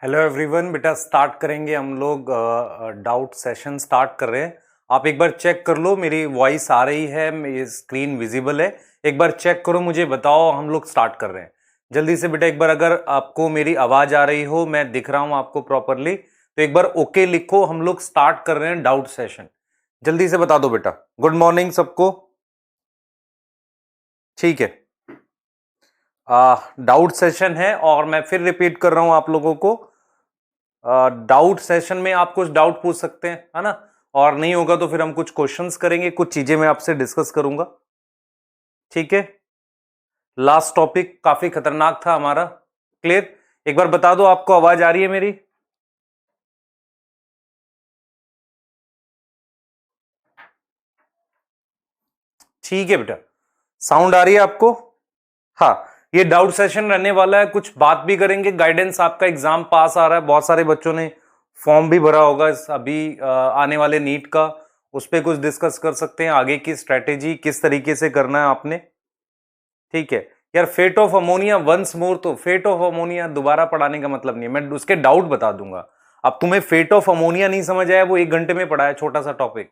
Hello everyone. बेटा start करेंगे हम लोग। डाउट सेशन स्टार्ट कर रहे हैं। आप एक बार चेक कर लो मेरी वॉइस आ रही है, मेरी स्क्रीन विजिबल है। एक बार चेक करो, मुझे बताओ। हम लोग स्टार्ट कर रहे हैं जल्दी से बेटा। एक बार अगर आपको मेरी आवाज आ रही हो, मैं दिख रहा हूं आपको प्रॉपरली, तो एक बार ओके लिखो। हम लोग स्टार्ट कर रहे हैं डाउट सेशन। जल्दी से बता दो बेटा। गुड मॉर्निंग सबको। ठीक है, डाउट सेशन है और मैं फिर रिपीट कर रहा हूं आप लोगों को। डाउट सेशन में आप कुछ डाउट पूछ सकते हैं, है ना। और नहीं होगा तो फिर हम कुछ क्वेश्चंस करेंगे, कुछ चीजें मैं आपसे डिस्कस करूंगा। ठीक है। लास्ट टॉपिक काफी खतरनाक था हमारा। क्लियर। एक बार बता दो आपको आवाज आ रही है मेरी। ठीक है बेटा, साउंड आ रही है आपको। हाँ, ये डाउट सेशन रहने वाला है। कुछ बात भी करेंगे, गाइडेंस। आपका एग्जाम पास आ रहा है, बहुत सारे बच्चों ने फॉर्म भी भरा होगा इस अभी आने वाले नीट का। उस पर कुछ डिस्कस कर सकते हैं, आगे की स्ट्रेटेजी किस तरीके से करना है आपने। ठीक है यार। Fate of ammonia once more, तो फेट ऑफ अमोनिया दोबारा पढ़ाने का मतलब नहीं है, मैं उसके डाउट बता दूंगा। अब तुम्हें फेट ऑफ अमोनिया नहीं समझ आया, वो 1 घंटे में पढ़ा है, छोटा सा टॉपिक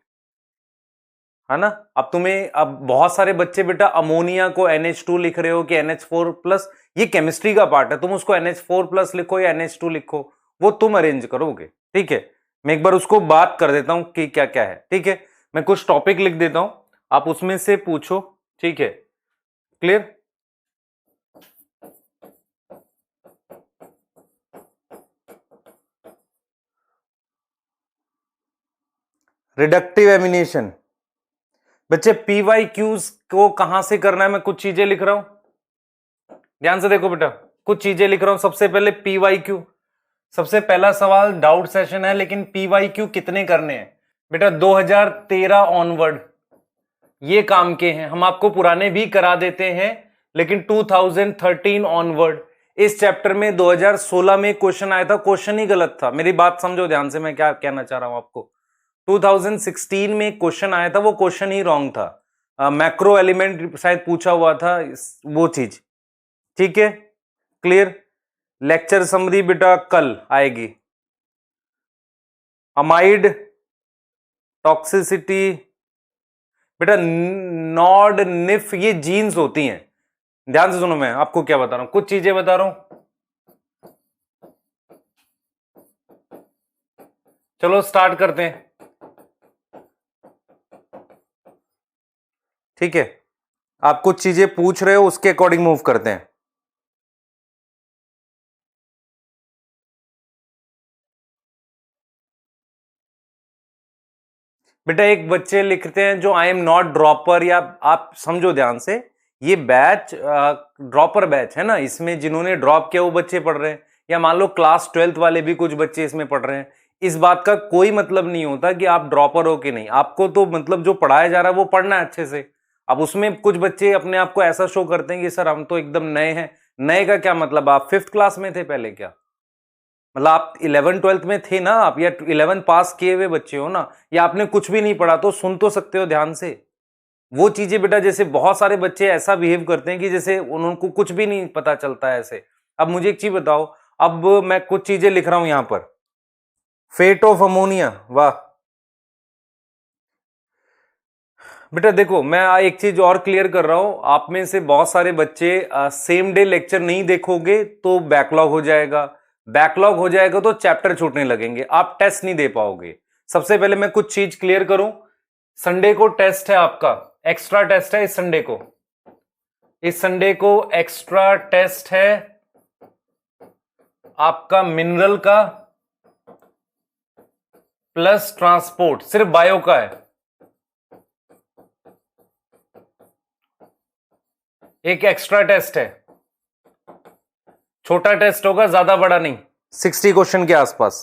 है ना। अब तुम्हें, अब बहुत सारे बच्चे बेटा अमोनिया को NH2 लिख रहे हो कि NH4+। ये केमिस्ट्री का पार्ट है, तुम उसको NH4+ लिखो या NH2 लिखो, वो तुम अरेंज करोगे। ठीक है, मैं एक बार उसको बात कर देता हूं कि क्या क्या है। ठीक है, मैं कुछ टॉपिक लिख देता हूं, आप उसमें से पूछो। ठीक है, क्लियर। Reductive ammunition. बच्चे PYQs को कहां से करना है, मैं कुछ चीजें लिख रहा हूं, ध्यान से देखो बेटा। कुछ चीजें लिख रहा हूं। सबसे पहले PYQ। सबसे पहला सवाल, डाउट सेशन है लेकिन PYQ कितने करने हैं बेटा। 2013 ऑनवर्ड ये काम के हैं। हम आपको पुराने भी करा देते हैं, लेकिन 2013 ऑनवर्ड। इस चैप्टर में 2016 में क्वेश्चन आया था, क्वेश्चन ही गलत था। मेरी बात समझो ध्यान से, मैं क्या कहना चाह रहा हूं आपको। 2016 में क्वेश्चन आया था, वो क्वेश्चन ही रॉन्ग था। मैक्रो एलिमेंट शायद पूछा हुआ था, वो चीज। ठीक है, क्लियर। लेक्चर समरी बेटा कल आएगी। अमाइड टॉक्सिसिटी बेटा, नॉड निफ, ये जीन्स होती हैं। ध्यान से सुनो, मैं आपको क्या बता रहा हूं, कुछ चीजें बता रहा हूं। चलो स्टार्ट करते हैं। ठीक है, आप कुछ चीजें पूछ रहे हो, उसके अकॉर्डिंग मूव करते हैं। बेटा एक बच्चे लिखते हैं जो आई एम नॉट ड्रॉपर, या आप समझो ध्यान से, ये बैच ड्रॉपर बैच है ना। इसमें जिन्होंने ड्रॉप किया वो बच्चे पढ़ रहे हैं, या मान लो क्लास 12th वाले भी कुछ बच्चे इसमें पढ़ रहे हैं। इस बात का कोई मतलब नहीं होता कि आप ड्रॉपर हो कि नहीं। आपको तो मतलब जो पढ़ाया जा रहा है वो पढ़ना है अच्छे से। अब उसमें कुछ बच्चे अपने आप को ऐसा शो करते हैं कि सर हम तो एकदम नए हैं। नए का क्या मतलब, आप 5th क्लास में थे पहले क्या? मतलब आप 11th-12th में थे ना आप, या 11 पास किए हुए बच्चे हो ना, या आपने कुछ भी नहीं पढ़ा, तो सुन तो सकते हो ध्यान से। वो चीजें बेटा, जैसे बहुत सारे बच्चे ऐसा बिहेव करते हैं कि जैसे उनको कुछ भी नहीं पता चलता है ऐसे। अब मुझे एक चीज बताओ, अब मैं कुछ चीजें लिख रहा हूं यहां पर। फेट ऑफ अमोनिया, वाह बेटा। देखो मैं एक चीज और क्लियर कर रहा हूं, आप में से बहुत सारे बच्चे सेम डे लेक्चर नहीं देखोगे तो बैकलॉग हो जाएगा। बैकलॉग हो जाएगा तो चैप्टर छूटने लगेंगे, आप टेस्ट नहीं दे पाओगे। सबसे पहले मैं कुछ चीज क्लियर करूं। संडे को टेस्ट है आपका, एक्स्ट्रा टेस्ट है इस संडे को। इस संडे को एक्स्ट्रा टेस्ट है आपका मिनरल का प्लस ट्रांसपोर्ट, सिर्फ बायो का है। एक एक्स्ट्रा टेस्ट है, छोटा टेस्ट होगा, ज्यादा बड़ा नहीं, 60 क्वेश्चन के आसपास।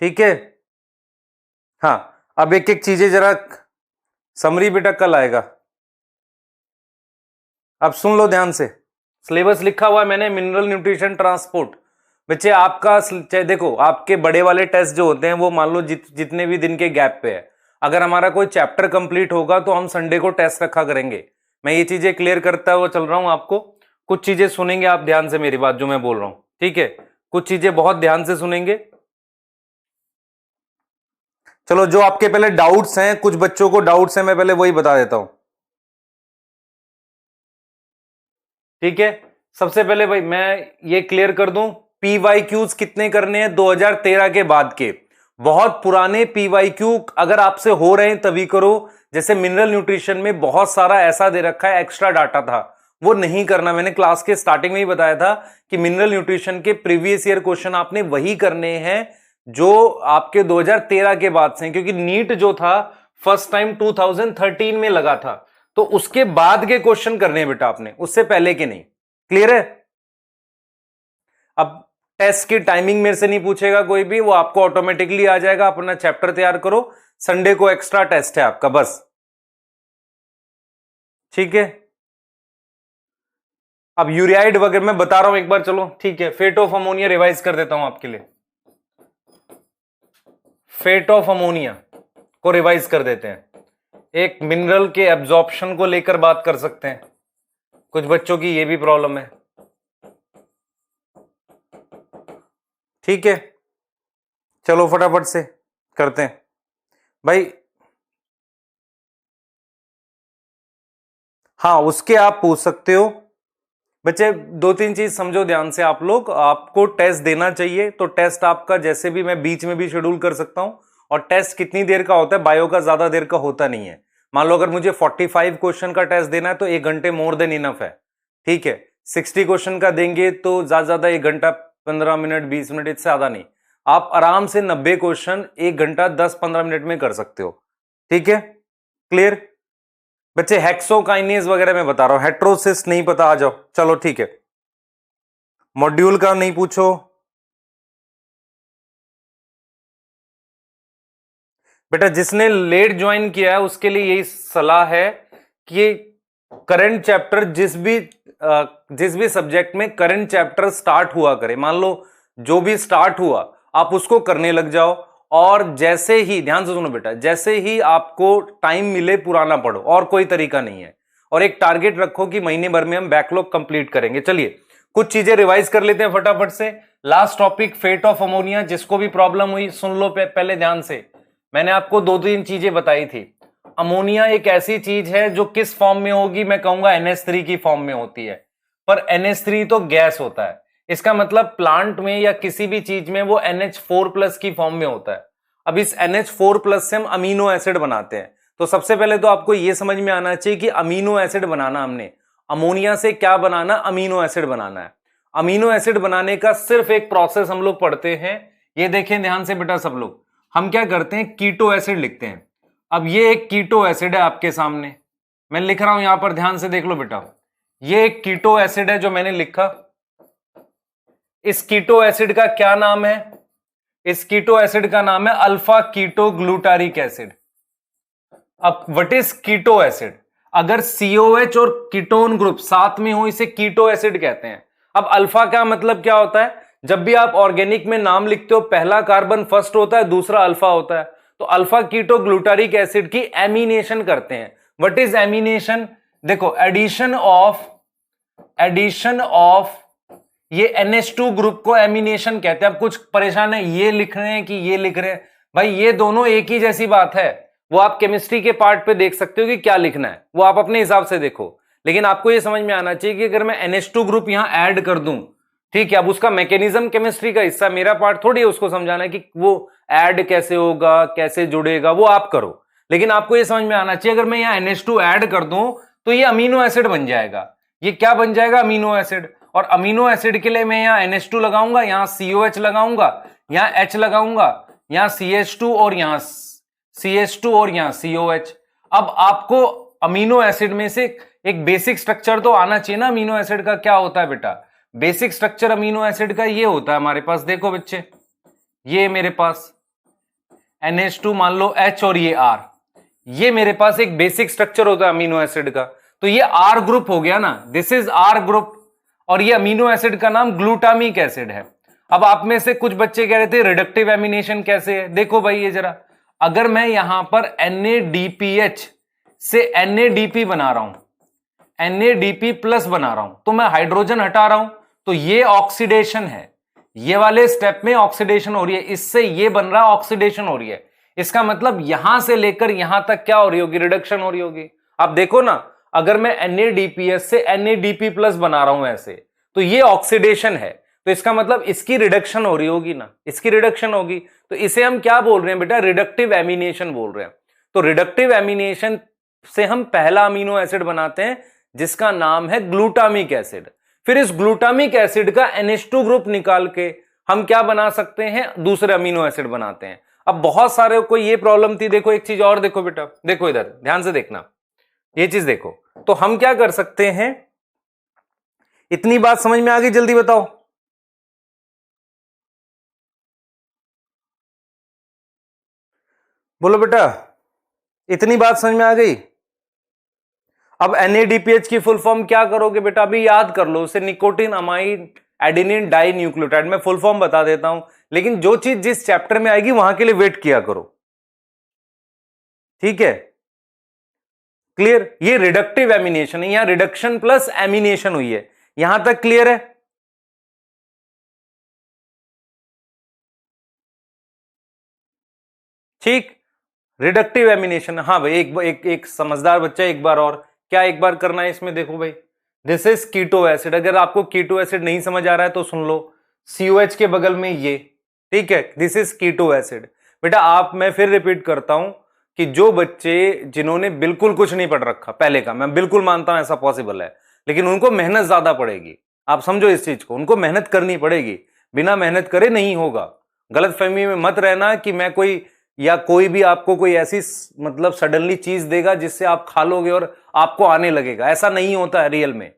ठीक है, हाँ। अब एक एक चीजें जरा समरी बेटा कल आएगा। अब सुन लो ध्यान से, सिलेबस लिखा हुआ है मैंने, मिनरल न्यूट्रिशन ट्रांसपोर्ट। बच्चे आपका देखो, आपके बड़े वाले टेस्ट जो होते हैं वो मान लो जितने भी दिन के गैप पे है। अगर हमारा कोई चैप्टर कंप्लीट होगा तो हम संडे को टेस्ट रखा करेंगे। मैं ये चीजें क्लियर करता हुआ चल रहा हूं आपको। कुछ चीजें सुनेंगे आप ध्यान से मेरी बात जो मैं बोल रहा हूं, ठीक है, कुछ चीजें बहुत ध्यान से सुनेंगे। चलो जो आपके पहले डाउट्स हैं, कुछ बच्चों को डाउट्स हैं, मैं पहले वही बता देता हूं, ठीक है। सबसे पहले भाई मैं ये क्लियर कर दूं, पीवाईक्यूज कितने करने हैं 2013 के बाद के। बहुत पुराने पीवाईक्यू अगर आपसे हो रहे हैं तभी करो, जैसे मिनरल न्यूट्रिशन में बहुत सारा ऐसा दे रखा है, एक्स्ट्रा डाटा था, वो नहीं करना। मैंने क्लास के स्टार्टिंग में ही बताया था कि मिनरल न्यूट्रिशन के प्रीवियस ईयर क्वेश्चन आपने वही करने हैं जो आपके 2013 के बाद से, क्योंकि नीट जो था फर्स्ट टाइम 2013 में लगा था, तो उसके बाद के क्वेश्चन करने हैं बेटा आपने, उससे पहले के नहीं। क्लियर है? अब टेस्ट की टाइमिंग मेरे से नहीं पूछेगा कोई भी, वो आपको ऑटोमेटिकली आ जाएगा। अपना चैप्टर तैयार करो, संडे को एक्स्ट्रा टेस्ट है आपका, बस, ठीक है। अब यूरियाइड वगैरह मैं बता रहा हूं एक बार, चलो ठीक है। फेट ऑफ अमोनिया रिवाइज कर देता हूं आपके लिए, फेट ऑफ अमोनिया को रिवाइज कर देते हैं। एक मिनरल के एब्जॉर्प्शन को लेकर बात कर सकते हैं, कुछ बच्चों की ये भी प्रॉब्लम है, ठीक है। चलो फटाफट से करते हैं भाई। हाँ, उसके आप पूछ सकते हो बच्चे। दो तीन चीज समझो ध्यान से आप लोग, आपको टेस्ट देना चाहिए, तो टेस्ट आपका जैसे भी मैं बीच में भी शेड्यूल कर सकता हूं। और टेस्ट कितनी देर का होता है, बायो का ज्यादा देर का होता नहीं है। मान लो अगर मुझे 45 क्वेश्चन का टेस्ट देना है तो 1 घंटे मोर देन इनफ है, ठीक है। 60 क्वेश्चन का देंगे तो ज्यादा 1 घंटा 15 मिनट 20 मिनट, इससे ज्यादा नहीं। आप आराम से 90 क्वेश्चन 1 घंटा 10-15 मिनट में कर सकते हो, ठीक है। क्लियर बच्चे? हेक्सोकाइनेज वगैरह मैं बता रहा हूं, हेट्रोसिस नहीं पता, आ जाओ। चलो ठीक है, मॉड्यूल का नहीं पूछो बेटा। जिसने लेट ज्वाइन किया है उसके लिए यही सलाह है कि करंट चैप्टर जिस भी सब्जेक्ट में करंट चैप्टर स्टार्ट हुआ करे, मान लो जो भी स्टार्ट हुआ आप उसको करने लग जाओ। और जैसे ही, ध्यान से सुनो बेटा, जैसे ही आपको टाइम मिले पुराना पढ़ो, और कोई तरीका नहीं है। और एक टारगेट रखो कि महीने भर में हम बैकलॉग कंप्लीट करेंगे। चलिए कुछ चीजें रिवाइज कर लेते हैं फटाफट से। Last topic fate of ammonia, जिसको भी प्रॉब्लम हुई सुन लो पहले ध्यान से। मैंने आपको 2-3 चीजें बताई थी। अमोनिया एक ऐसी चीज है जो किस फॉर्म में होगी, मैं कहूंगा NH3 की फॉर्म में होती है। पर NH3 तो गैस होता है, इसका मतलब प्लांट में या किसी भी चीज में वो NH4+ की फॉर्म में होता है। अब इस NH4+ से हम अमीनो एसिड बनाते हैं। तो सबसे पहले तो आपको यह समझ में आना चाहिए कि अमीनो एसिड बनाना, हमने अमोनिया से क्या बनाना, अमीनो एसिड बनाना है। अमीनो एसिड बनाने का सिर्फ एक प्रोसेस हम लोग पढ़ते हैं, ये देखें ध्यान से बेटा सब लोग। हम क्या करते हैं, कीटो एसिड लिखते हैं। अब ये एक कीटो एसिड है आपके सामने, मैं लिख रहा हूं यहां पर, ध्यान से देख लो बेटा। ये एक कीटो एसिड है जो मैंने लिखा। इस कीटो एसिड का क्या नाम है? इस कीटो एसिड का नाम है अल्फा कीटो ग्लूटारिक एसिड। अब व्हाट इज कीटो एसिड? अगर COH और कीटोन ग्रुप साथ में हो इसे कीटो एसिड कहते हैं। अब अल्फा का मतलब क्या होता है? जब भी आप ऑर्गेनिक में नाम लिखते हो पहला कार्बन फर्स्ट होता है, दूसरा अल्फा होता है। तो अल्फा कीटो ग्लूटारिक एसिड की एमिनेशन करते हैं। What is amination? देखो, एडिशन ऑफ ये NH2 ग्रुप को एमिनेशन कहते हैं। अब कुछ परेशान है, ये लिख रहे हैं कि ये लिख रहे हैं, भाई ये दोनों एक ही जैसी बात है। वो आप केमिस्ट्री के पार्ट पे देख सकते हो कि क्या लिखना है, वो आप अपने हिसाब से देखो। लेकिन आपको ये समझ में आना चाहिए कि अगर मैं NH2 ग्रुप यहां ऐड कर दूं, ठीक है, अब उसका मैकेनिज्म केमिस्ट्री का हिस्सा, मेरा पार्ट थोड़ी है उसको समझाना है कि वो ऐड कैसे होगा, कैसे जुड़ेगा, वो आप करो। लेकिन आपको ये समझ में आना चाहिए अगर मैं यहां NH2 ऐड कर दूं तो ये अमीनो एसिड बन जाएगा। ये क्या बन जाएगा? Amino acid. और अमीनो एसिड के लिए मैं यहां NH2 लगाऊंगा, यहां COH लगाऊंगा, यहां H लगाऊंगा, यहां CH2 और यहां CH2 और यहां COH। अब आपको अमीनो एसिड में से एक बेसिक स्ट्रक्चर तो आना चाहिए ना। अमीनो एसिड का क्या होता है बेटा? बेसिक स्ट्रक्चर अमीनो एसिड का ये होता है हमारे पास, देखो बच्चे, ये मेरे पास NH2 मान लो H और ये R, ये मेरे पास एक बेसिक स्ट्रक्चर होता है अमीनो एसिड का। तो ये R ग्रुप हो गया ना, दिस इज R ग्रुप। और ये अमीनो एसिड का नाम ग्लूटामिक एसिड है। अब आप में से कुछ बच्चे कह रहे थे रिडक्टिव एमिनेशन कैसे है? देखो भाई ये जरा, अगर मैं यहां पर NADPH से NADP बना रहा हूं, NADP प्लस बना रहा हूं तो मैं हाइड्रोजन हटा रहा हूं, तो ये ऑक्सीडेशन है, ये वाले स्टेप में ऑक्सीडेशन हो रही है, इससे ये बन रहा है, ऑक्सीडेशन हो रही है। इसका मतलब यहां से लेकर यहां तक क्या हो रही होगी, रिडक्शन हो रही होगी। आप देखो ना, अगर मैं NADPS से NADP प्लस बना रहा हूं ऐसे, तो ये ऑक्सीडेशन है, तो इसका मतलब इसकी रिडक्शन हो रही होगी ना, इसकी रिडक्शन होगी। तो इसे हम क्या बोल रहे हैं बेटा, रिडक्टिव एमिनेशन बोल रहे हैं। तो रिडक्टिव एमिनेशन से हम पहला अमीनो एसिड बनाते हैं जिसका नाम है ग्लूटामिक एसिड। फिर इस ग्लूटामिक एसिड का NH2 ग्रुप निकाल के हम क्या बना सकते हैं, दूसरे अमीनो एसिड बनाते हैं। अब बहुत सारे को ये प्रॉब्लम थी, देखो एक चीज और देखो बेटा, देखो इधर ध्यान से देखना, ये चीज देखो। तो हम क्या कर सकते हैं, इतनी बात समझ में आ गई, जल्दी बताओ। बोलो बेटा, इतनी बात समझ में आ गई। अब NADPH की फुल फॉर्म क्या करोगे बेटा, अभी याद कर लो उसे, nicotinamide adenine dinucleotide. मैं फुल फॉर्म बता देता हूं, लेकिन जो चीज जिस चैप्टर में आएगी वहां के लिए वेट किया करो, ठीक है, क्लियर। ये रिडक्टिव एमिनेशन है, यहां रिडक्शन प्लस एमिनेशन हुई है, यहां तक क्लियर है। ठीक, रिडक्टिव एमिनेशन। हाँ भाई, एक समझदार बच्चा एक बार और क्या एक बार करना है इसमें, देखो भाई, दिस इज कीटो एसिड। अगर आपको कीटो एसिड नहीं समझ आ रहा है तो सुन लो, COH के बगल में ये, ठीक है, दिस इज कीटो एसिड। बेटा आप, मैं फिर रिपीट करता हूं कि जो बच्चे जिन्होंने बिल्कुल कुछ नहीं पढ़ रखा पहले का, मैं बिल्कुल मानता हूं ऐसा पॉसिबल है, लेकिन उनको मेहनत ज्यादा पड़ेगी। आप समझो इस चीज को, उनको मेहनत करनी पड़ेगी, बिना मेहनत करे नहीं होगा। गलतफहमी में मत रहना कि मैं कोई, या कोई भी आपको कोई ऐसी मतलब सडनली चीज देगा जिससे आप खा लोगे और आपको आने लगेगा, ऐसा नहीं होता है रियल में।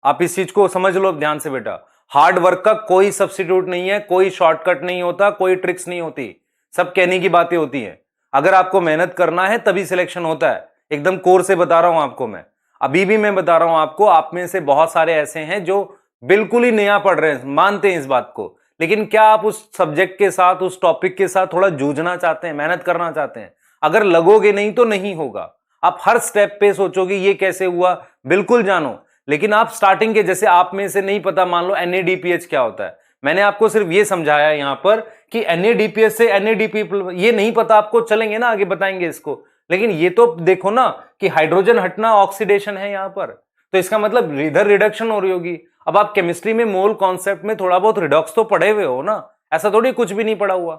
आप इस चीज को समझ लो ध्यान से बेटा, हार्ड वर्क का कोई सब्स्टिट्यूट नहीं है, कोई शॉर्टकट नहीं होता, कोई ट्रिक्स नहीं होती, सब कहने की बातें होती हैं। अगर आपको मेहनत करना है तभी सिलेक्शन होता है, एकदम कोर से बता रहा हूं आपको मैं, अभी भी मैं बता रहा हूं आपको। आप में से बहुत सारे ऐसे हैं जो बिल्कुल ही नया पढ़ रहे हैं, मानते हैं इस बात को, लेकिन क्या आप उस सब्जेक्ट के साथ, उस टॉपिक के साथ थोड़ा जूझना चाहते हैं, मेहनत करना चाहते हैं? अगर लगोगे नहीं तो नहीं होगा। आप हर स्टेप पे सोचोगे ये कैसे हुआ, बिल्कुल जानो, लेकिन आप स्टार्टिंग के, जैसे आप में से नहीं पता, मान लो NADPH क्या होता है, मैंने आपको सिर्फ ये समझाया यहां पर कि NADPH से NADP, ये नहीं पता आपको, चलेंगे ना आगे बताएंगे इसको, लेकिन ये तो देखो ना कि हाइड्रोजन हटना ऑक्सीडेशन है यहां पर, तो इसका मतलब इधर रिडक्शन हो रही होगी। अब आप केमिस्ट्री में मोल कॉन्सेप्ट में थोड़ा बहुत रिडॉक्स तो पढ़े हुए हो ना, ऐसा थोड़ी कुछ भी नहीं पढ़ा हुआ।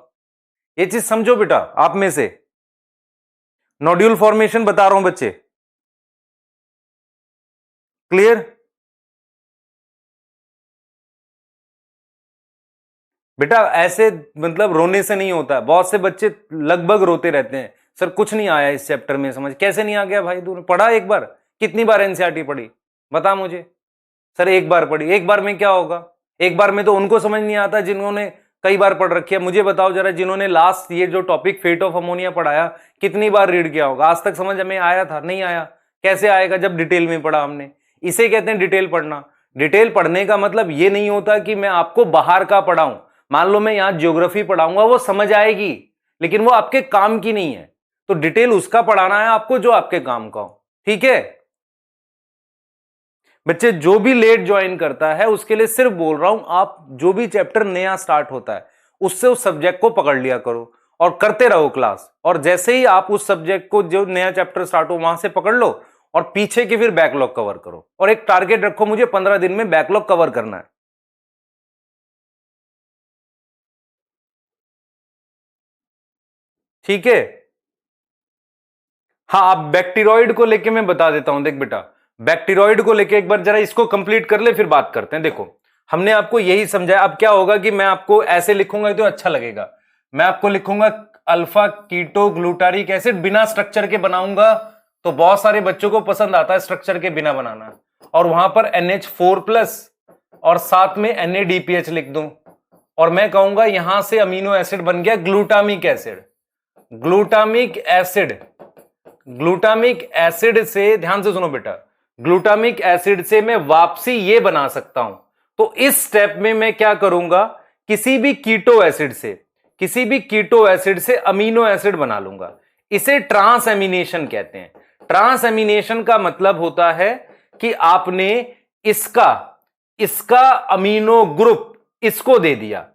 ये चीज समझो बेटा, आप में से नोड्यूल फॉर्मेशन बता रहा हूं बच्चे, क्लियर। बेटा ऐसे मतलब रोने से नहीं होता है, बहुत से बच्चे लगभग रोते रहते हैं, सर कुछ नहीं आया इस चैप्टर में समझ। कैसे नहीं आ गया भाई, तूने पढ़ा एक बार? कितनी बार NCERT पढ़ी बता मुझे। सर एक बार पढ़ी, एक बार में क्या होगा, एक बार में तो उनको समझ नहीं आता जिन्होंने कई बार पढ़ रखी है। मुझे बताओ जरा, जिन्होंने लास्ट ये जो टॉपिक फेट ऑफ अमोनिया पढ़ाया, कितनी बार रीड किया होगा? आज तक समझ में आया था? नहीं आया। कैसे आएगा जब डिटेल में पढ़ा हमने? इसे कहते हैं डिटेल पढ़ना। डिटेल पढ़ने का मतलब ये नहीं होता कि मैं आपको बाहर का पढ़ाऊं। मान लो मैं यहां ज्योग्राफी पढ़ाऊंगा, वो समझ आएगी, लेकिन वो आपके काम की नहीं है। तो डिटेल उसका पढ़ाना है आपको जो आपके काम का हो, ठीक है बच्चे। जो भी लेट ज्वाइन करता है उसके लिए सिर्फ बोल रहा हूं, आप जो भी चैप्टर नया स्टार्ट होता है उससे उस सब्जेक्ट को पकड़ लिया करो और करते रहो क्लास। और जैसे ही आप उस सब्जेक्ट को, जो नया चैप्टर स्टार्ट हो वहां से पकड़ लो और पीछे की फिर बैकलॉग कवर करो। और एक टारगेट रखो, मुझे 15 दिन में बैकलॉग कवर करना है, ठीक है। हाँ, आप बैक्टीरियोइड को लेके मैं बता देता हूं। देख बेटा, बैक्टीरियोइड को लेके एक बार जरा इसको कंप्लीट कर ले, फिर बात करते हैं। देखो हमने आपको यही समझाया। अब क्या होगा कि मैं आपको ऐसे लिखूंगा तो अच्छा लगेगा। मैं आपको लिखूंगा अल्फा कीटो ग्लूटारिक एसिड, बिना स्ट्रक्चर के बनाऊंगा तो बहुत सारे बच्चों को पसंद आता है स्ट्रक्चर के बिना बनाना, और वहां पर NH4+ और साथ में NADPH लिख दूं, और मैं कहूंगा यहां से अमीनो एसिड बन गया glutamic acid. Glutamic acid, glutamic acid से, ध्यान से सुनो बेटा, ग्लूटामिक एसिड से मैं वापसी ये बना सकता हूं। तो इस स्टेप में मैं क्या करूंगा, किसी भी कीटो एसिड से, किसी भी कीटो एसिड से अमीनो एसिड बना लूंगा। इसे ट्रांस एमिनेशन कहते हैं। ट्रांस एमिनेशन का मतलब होता है कि आपने इसका इसका अमीनो ग्रुप इसको दे दिया,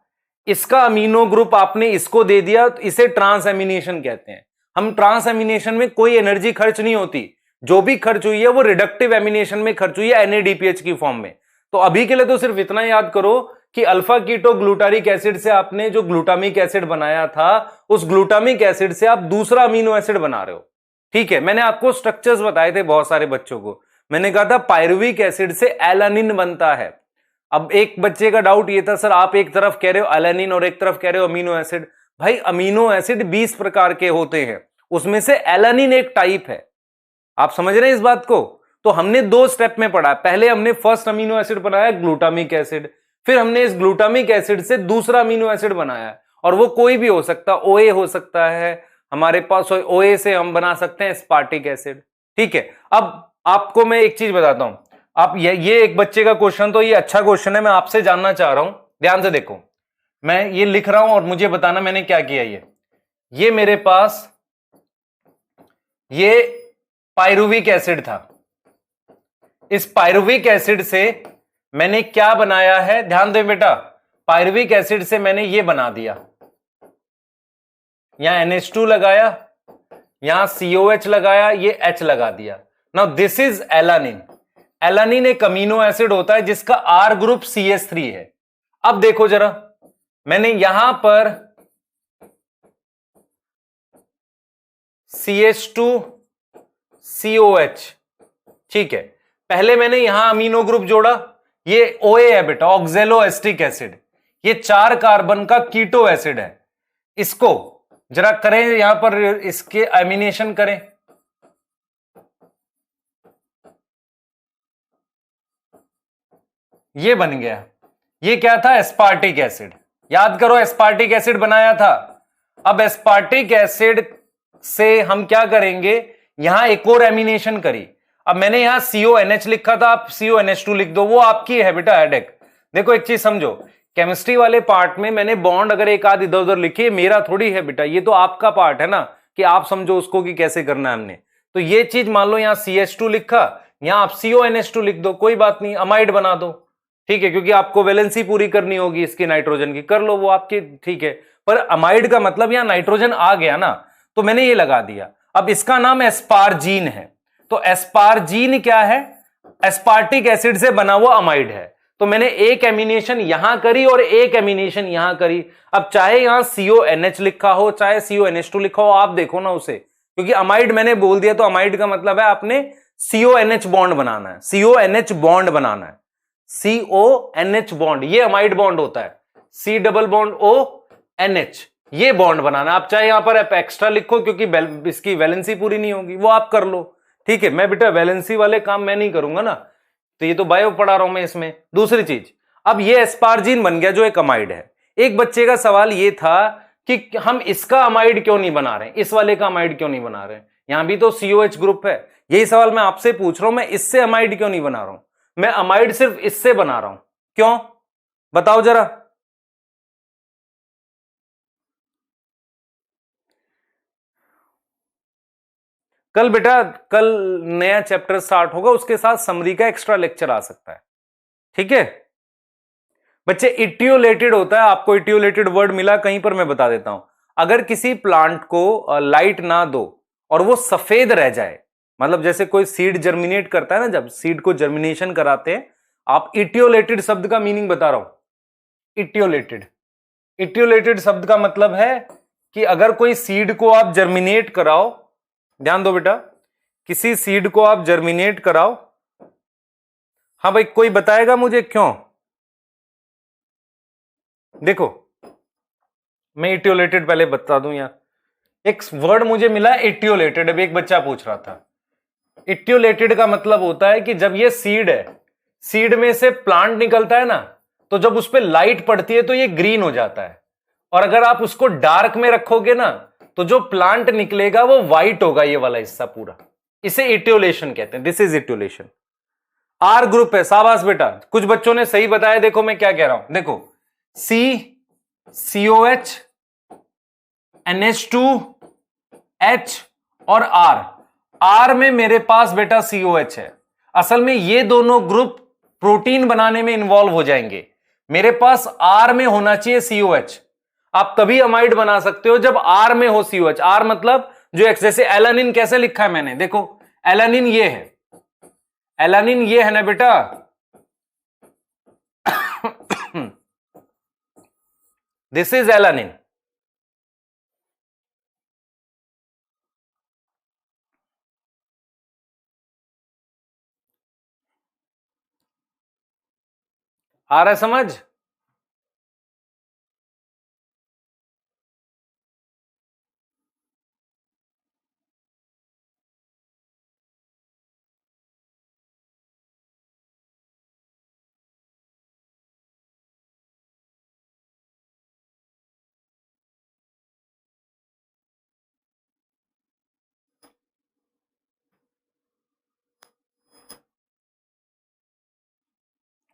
इसका अमीनो ग्रुप आपने इसको दे दिया, तो इसे ट्रांस एमिनेशन कहते हैं। हम ट्रांस एमिनेशन में कोई एनर्जी खर्च नहीं होती, जो भी खर्च हुई है वो रिडक्टिव एमिनेशन में खर्च हुई है NADPH की फॉर्म में। तो अभी के लिए तो सिर्फ इतना याद करो कि अल्फा कीटो ग्लूटारिक एसिड से आपने जो ग्लूटामिक एसिड बनाया था, उस ग्लूटामिक एसिड से आप दूसरा अमीनो एसिड बना रहे हो। ठीक है, मैंने आपको स्ट्रक्चर्स बताए थे बहुत सारे बच्चों को। मैंने कहा था पायरुविक एसिड से एलानिन बनता है। अब एक बच्चे का डाउट ये था, सर आप एक तरफ कह रहे हो एलानिन और एक तरफ कह रहे हो अमीनो एसिड। भाई अमीनो एसिड 20 प्रकार के होते हैं, उसमें से एलानिन एक टाइप है। आप समझ रहे हैं इस बात को? तो हमने 2 स्टेप में पढ़ा। पहले हमने फर्स्ट अमीनो एसिड बनाया ग्लूटामिक एसिड, फिर हमने इस ग्लूटामिक एसिड से दूसरा अमीनो एसिड बनाया, और वो कोई भी हो सकता, OA हो सकता है हमारे पास, OA से हम बना सकते हैं एस्पार्टिक एसिड। ठीक है, अब आपको मैं एक चीज बताता हूं। आप ये एक बच्चे का क्वेश्चन, तो ये अच्छा क्वेश्चन है, मैं आपसे जानना चाह रहा हूं, ध्यान से देखो। मैं ये लिख रहा हूं और मुझे बताना मैंने क्या किया। ये मेरे पास ये पायरुविक एसिड था। इस पायरुविक एसिड से मैंने क्या बनाया है, ध्यान दो बेटा। पायरुविक एसिड से मैंने ये बना दिया, यहां NH2 लगाया, यहां COH लगाया, ये H लगा दिया। Now this is alanine. Alanine एक अमीनो एसिड होता है जिसका R ग्रुप CH3 है। अब देखो जरा, मैंने यहां पर CH2 COH, ठीक है, पहले मैंने यहां अमीनो ग्रुप जोड़ा, ये OA है बेटा, ऑक्जेलो एस्टिक एसिड। ये 4 कार्बन का कीटो एसिड है। इसको जरा करें, यहां पर इसके एमिनेशन करें। ये बन गया, ये क्या था, एस्पार्टिक एसिड। याद करो, एस्पार्टिक एसिड बनाया था। अब एस्पार्टिक एसिड से हम क्या करेंगे, यहां एक और एमिनेशन करी। अब मैंने यहां CONH लिखा था, आप CONH2 लिख दो, वो आपकी है बेटा हेडेक। देखो एक चीज समझो, केमिस्ट्री वाले पार्ट में मैंने बॉन्ड अगर एक आध इधर उधर लिखी, मेरा थोड़ी है बेटा, ये तो आपका पार्ट है ना, कि आप समझो उसको कि कैसे करना है हमने। तो ये चीज मान लो, यहां CH2 लिखा, यहां आप CONH2 लिख दो, कोई बात नहीं, अमाइड बना दो। ठीक है, क्योंकि आपको वैलेंसी पूरी करनी होगी इसकी नाइट्रोजन की, कर लो वो आपकी, ठीक है। पर अमाइड का मतलब यहां नाइट्रोजन आ गया ना, तो मैंने ये लगा दिया। अब इसका नाम एस्पार्जीन है। तो एस्पार्जीन क्या है, एस्पार्टिक एसिड से बना हुआ अमाइड है। तो मैंने एक एमिनेशन यहां करी और एक एमिनेशन यहां करी। अब चाहे यहां CONH लिखा हो, चाहे CONH2 लिखा हो, आप देखो ना उसे, क्योंकि अमाइड मैंने बोल दिया, तो अमाइड का मतलब है आपने CONH बॉन्ड बनाना है, CONH बॉन्ड बनाना है, CONH बॉन्ड, ये अमाइड बॉन्ड होता है, C डबल बॉन्ड ONH, ये बॉन्ड बनाना। आप चाहे यहां पर आप एक्स्ट्रा लिखो, क्योंकि इसकी वैलेंसी पूरी नहीं होगी, वो आप कर लो। ठीक है, मैं बेटा वैलेंसी वाले काम मैं नहीं करूंगा ना, तो ये तो बायो पढ़ा रहा हूं मैं इसमें। दूसरी चीज, अब ये एस्पार्जीन बन गया जो एक अमाइड है। एक बच्चे का सवाल ये था कि हम इसका अमाइड क्यों नहीं बना रहे, इस वाले का अमाइड क्यों नहीं बना रहे, यहां भी तो COH ग्रुप है। यही सवाल मैं आपसे पूछ रहा हूं, मैं इससे अमाइड क्यों नहीं बना रहा हूं, मैं अमाइड सिर्फ इससे बना रहा हूं, क्यों बताओ जरा। कल बेटा, कल नया चैप्टर स्टार्ट होगा, उसके साथ समरी का एक्स्ट्रा लेक्चर आ सकता है। ठीक है बच्चे, इटियोलेटेड होता है, आपको इटियोलेटेड वर्ड मिला कहीं पर, मैं बता देता हूं। अगर किसी प्लांट को लाइट ना दो और वो सफेद रह जाए, मतलब जैसे कोई सीड जर्मिनेट करता है ना, जब सीड को जर्मिनेशन कराते हैं, आप इटियोलेटेड शब्द का मीनिंग बता रहा हूं। इटियोलेटेड शब्द का मतलब है कि अगर कोई सीड को आप जर्मिनेट कराओ, ध्यान दो बेटा, किसी सीड को आप जर्मिनेट कराओ, हाँ भाई कोई बताएगा मुझे क्यों? देखो मैं इटियोलेटेड पहले बता दूं, यार एक वर्ड मुझे मिला इटियोलेटेड, अब एक बच्चा पूछ रहा था। इटियोलेटेड का मतलब होता है कि जब ये सीड है, सीड में से प्लांट निकलता है ना, तो जब उस पर लाइट पड़ती है तो ये ग्रीन हो जाता है, और अगर आप उसको डार्क में रखोगे ना, तो जो प्लांट निकलेगा वो व्हाइट होगा, ये वाला हिस्सा पूरा। इसे इटियोलेशन कहते हैं, this is etiolation. R group है, शाबाश बेटा, कुछ बच्चों ने सही बताया। देखो मैं क्या कह रहा हूं, देखो COH NH2 H और R में मेरे पास बेटा COH है। असल में ये दोनों ग्रुप प्रोटीन बनाने में इन्वॉल्व हो जाएंगे। मेरे पास R में होना चाहिए COH। आप तभी अमाइड बना सकते हो जब R में हो COH। R मतलब जो जैसे एलानिन कैसे लिखा है मैंने, देखो एलानिन ये है, एलानिन ये है ना बेटा, दिस इज एलानिन। आ रहा है समझ?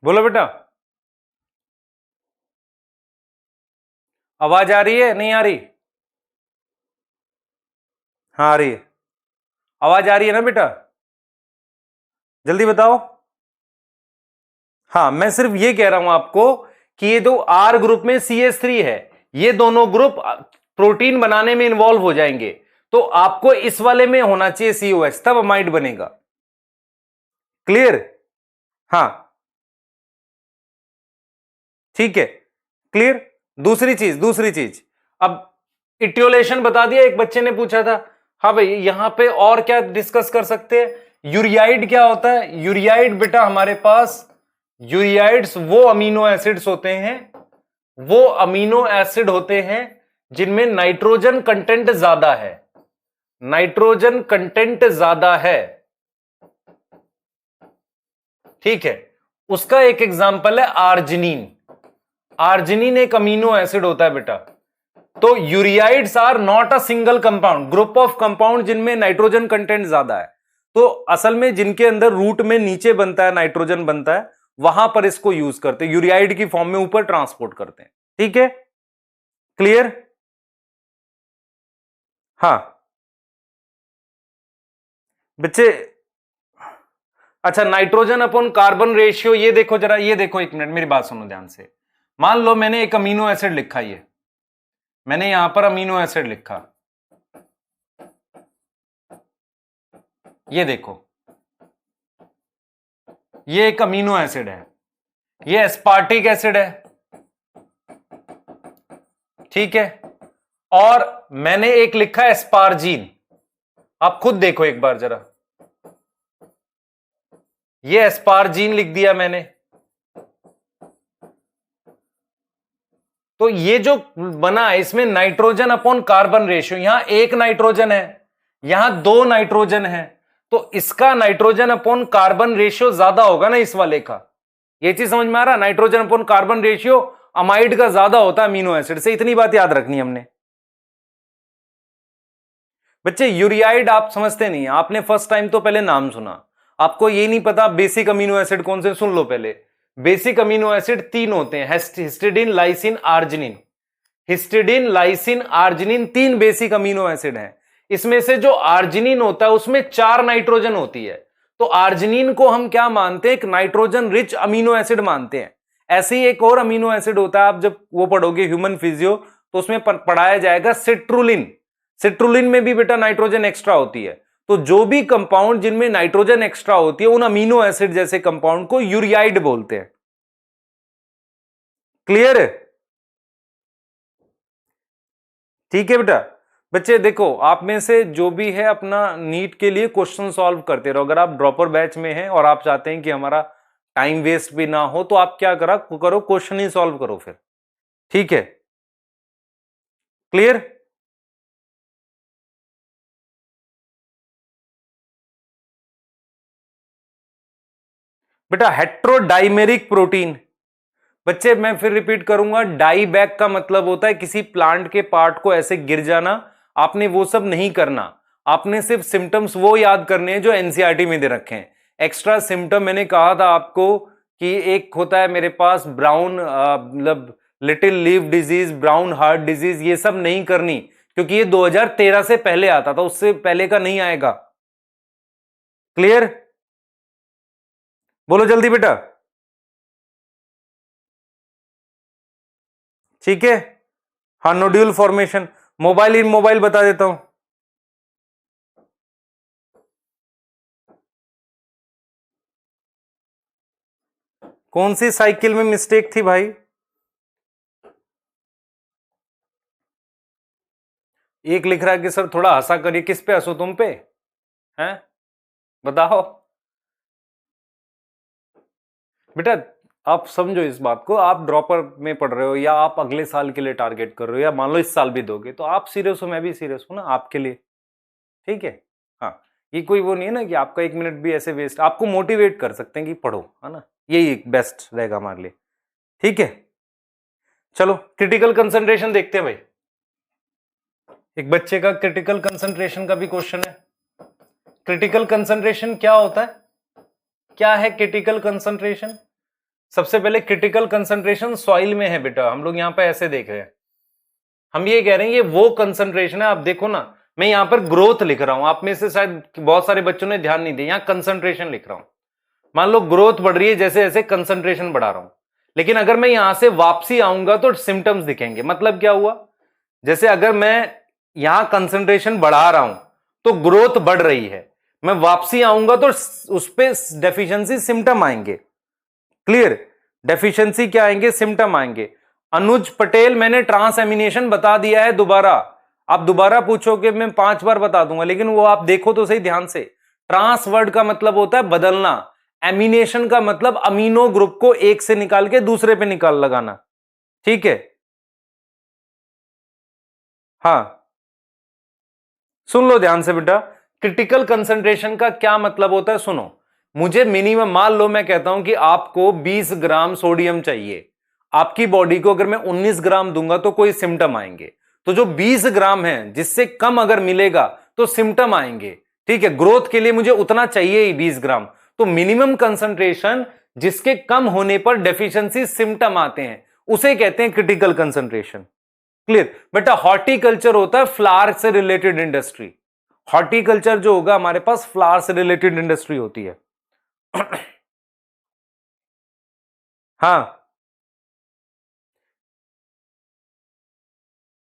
बोलो बेटा, आवाज आ रही है नहीं आ रही? हाँ आ रही है, आवाज आ रही है ना बेटा? जल्दी बताओ। हाँ मैं सिर्फ ये कह रहा हूं आपको कि ये दो R ग्रुप में CH3 है, ये दोनों ग्रुप प्रोटीन बनाने में इन्वॉल्व हो जाएंगे, तो आपको इस वाले में होना चाहिए COH, तब अमाइड बनेगा। क्लियर? हाँ ठीक है, क्लियर। दूसरी चीज अब इटियोलेशन बता दिया, एक बच्चे ने पूछा था। हाँ भाई यहां पे और क्या डिस्कस कर सकते हैं? यूरियाइड क्या होता है? यूरियाइड बेटा हमारे पास, यूरियाइड्स वो अमीनो एसिड्स होते हैं, वो अमीनो एसिड होते हैं जिनमें नाइट्रोजन कंटेंट ज्यादा है, नाइट्रोजन कंटेंट ज्यादा है, ठीक है। उसका एक एग्जांपल है आर्जिनिन। आर्जिनिन एक अमीनो एसिड होता है बेटा। तो ureides are not a single compound, group of compound जिनमें नाइट्रोजन कंटेंट ज्यादा है। तो असल में जिनके अंदर रूट में नीचे बनता है, नाइट्रोजन बनता है, वहां पर इसको यूज करते हैं, यूरियाइड की फॉर्म में ऊपर ट्रांसपोर्ट करते हैं। ठीक है, क्लियर? हाँ बच्चे, अच्छा नाइट्रोजन अपॉन कार्बन रेशियो, ये देखो जरा, ये देखो एक मिनट मेरी बात सुनो ध्यान से। मान लो मैंने एक अमीनो एसिड लिखा, ये मैंने यहां पर अमीनो एसिड लिखा, ये देखो ये एक अमीनो एसिड है, ये एस्पार्टिक एसिड है, ठीक है। और मैंने एक लिखा एस्पार्जीन, आप खुद देखो एक बार जरा, ये एस्पार्जीन लिख दिया मैंने। तो ये जो बना है इसमें नाइट्रोजन अपॉन कार्बन रेशियो, यहां एक नाइट्रोजन है, यहां दो नाइट्रोजन है, तो इसका नाइट्रोजन अपॉन कार्बन रेशियो ज्यादा होगा ना इस वाले का। ये चीज समझ में आ रहा? Nitrogen upon carbon ratio amide का ज्यादा होता है अमीनो एसिड से, इतनी बात याद रखनी हमने। बच्चे यूरियाइड आप समझते नहीं, आपने फर्स्ट टाइम तो पहले नाम सुना, आपको ये नहीं पता बेसिक अमीनो एसिड कौन से। सुन लो पहले, बेसिक अमीनो एसिड तीन होते हैं, histidine, lysine, arginine. Histidine, lysine, arginine तीन बेसिक अमीनो एसिड हैं। इसमें से जो आर्जिनिन होता है उसमें 4 नाइट्रोजन होती है, तो आर्जिनिन को हम क्या मानते हैं? एक नाइट्रोजन रिच अमीनो एसिड मानते हैं। ऐसे ही एक और अमीनो एसिड होता है, आप जब वो पढ़ोगे ह्यूमन फिजियो तो उसमें पढ़ाया जाएगा सिट्रुलिन। सिट्रुलिन में भी बेटा नाइट्रोजन एक्स्ट्रा होती है। तो जो भी कंपाउंड जिनमें नाइट्रोजन एक्स्ट्रा होती है उन अमीनो एसिड जैसे कंपाउंड को यूरियाइड बोलते हैं। क्लियर है? ठीक है बेटा। बच्चे देखो, आप में से जो भी है अपना नीट के लिए क्वेश्चन सॉल्व करते रहो। अगर आप ड्रॉपर बैच में हैं और आप चाहते हैं कि हमारा टाइम वेस्ट भी ना हो, तो आप क्या करो, क्वेश्चन ही सॉल्व करो फिर। ठीक है, क्लियर? बेटा हेट्रोडाइमेरिक प्रोटीन, बच्चे मैं फिर रिपीट करूंगा, डाई बैक का मतलब होता है किसी प्लांट के पार्ट को ऐसे गिर जाना। आपने वो सब नहीं करना, आपने सिर्फ सिम्टम्स वो याद करने हैं जो एनसीईआरटी में दे रखे हैं। एक्स्ट्रा सिम्टम मैंने कहा था आपको कि एक होता है मेरे पास ब्राउन, मतलब little leaf disease, brown heart disease, ये सब नहीं करनी, क्योंकि ये 2013 से पहले आता था, उससे पहले का नहीं आएगा। क्लियर? बोलो जल्दी बेटा। ठीक है, हाँ नोड्यूल फॉर्मेशन। मोबाइल इन मोबाइल बता देता हूं। कौन सी साइकिल में मिस्टेक थी भाई? एक लिख रहा है कि सर थोड़ा हंसा करिए। किस पे हंसो, तुम पे हैं? बताओ बेटा। आप समझो इस बात को, आप ड्रॉपर में पढ़ रहे हो या आप अगले साल के लिए टारगेट कर रहे हो या मान लो इस साल भी दोगे, तो आप सीरियस हो, मैं भी सीरियस हूं ना आपके लिए। ठीक है, हाँ। ये कोई वो नहीं है ना कि आपका 1 मिनट भी ऐसे वेस्ट। आपको मोटिवेट कर सकते हैं कि पढ़ो, है ना, यही बेस्ट रहेगा हमारे लिए। ठीक है, चलो क्रिटिकल कंसंट्रेशन देखते हैं भाई। एक बच्चे का क्रिटिकल कंसंट्रेशन का भी क्वेश्चन है। क्रिटिकल कंसंट्रेशन क्या होता है? क्या है क्रिटिकल कंसंट्रेशन? सबसे पहले क्रिटिकल कंसंट्रेशन सॉइल में है बेटा। हम लोग यहां पे ऐसे देख रहे हैं, हम ये कह रहे हैं ये वो कंसंट्रेशन है। आप देखो ना, मैं यहां पर ग्रोथ लिख रहा हूं, आप में से शायद बहुत सारे बच्चों ने ध्यान नहीं दिया, यहां कंसंट्रेशन लिख रहा हूं। मान लो ग्रोथ बढ़ रही है, जैसे जैसे कंसंट्रेशन बढ़ा रहा हूं। लेकिन अगर मैं यहां से वापसी आऊंगा तो सिम्टम्स दिखेंगे। मतलब क्या हुआ? जैसे अगर मैं यहां कंसंट्रेशन बढ़ा रहा हूं तो ग्रोथ बढ़ रही है, मैं वापसी आऊंगा तो उस पे डेफिशिएंसी सिम्टम आएंगे। क्लियर? डेफिशिएंसी क्या आएंगे? सिम्टम आएंगे। अनुज पटेल, मैंने ट्रांस एमिनेशन बता दिया है दोबारा। आप दोबारा पूछोगे मैं 5 बार बता दूंगा, लेकिन वो आप देखो तो सही ध्यान से। ट्रांस वर्ड का मतलब होता है बदलना, एमिनेशन का मतलब अमीनो ग्रुप को एक से निकाल के दूसरे पे निकाल लगाना। ठीक है, हाँ सुन लो ध्यान से बेटा। क्रिटिकल कंसंट्रेशन का क्या मतलब होता है, सुनो। मुझे मिनिमम, मान लो मैं कहता हूं कि आपको 20 ग्राम सोडियम चाहिए, आपकी बॉडी को अगर मैं 19 ग्राम दूंगा तो कोई सिम्टम आएंगे। तो जो 20 ग्राम है, जिससे कम अगर मिलेगा तो सिम्टम आएंगे। ठीक है, ग्रोथ के लिए मुझे उतना चाहिए ही 20 ग्राम। तो मिनिमम कंसंट्रेशन जिसके कम होने पर डेफिशिएंसी सिम्टम आते हैं, उसे कहते हैं क्रिटिकल कंसंट्रेशन। क्लियर बेटा? हॉर्टिकल्चर होता है फ्लावर से रिलेटेड इंडस्ट्री। हॉर्टिकल्चर जो होगा हमारे पास, फ्लावर से रिलेटेड इंडस्ट्री होती है। हाँ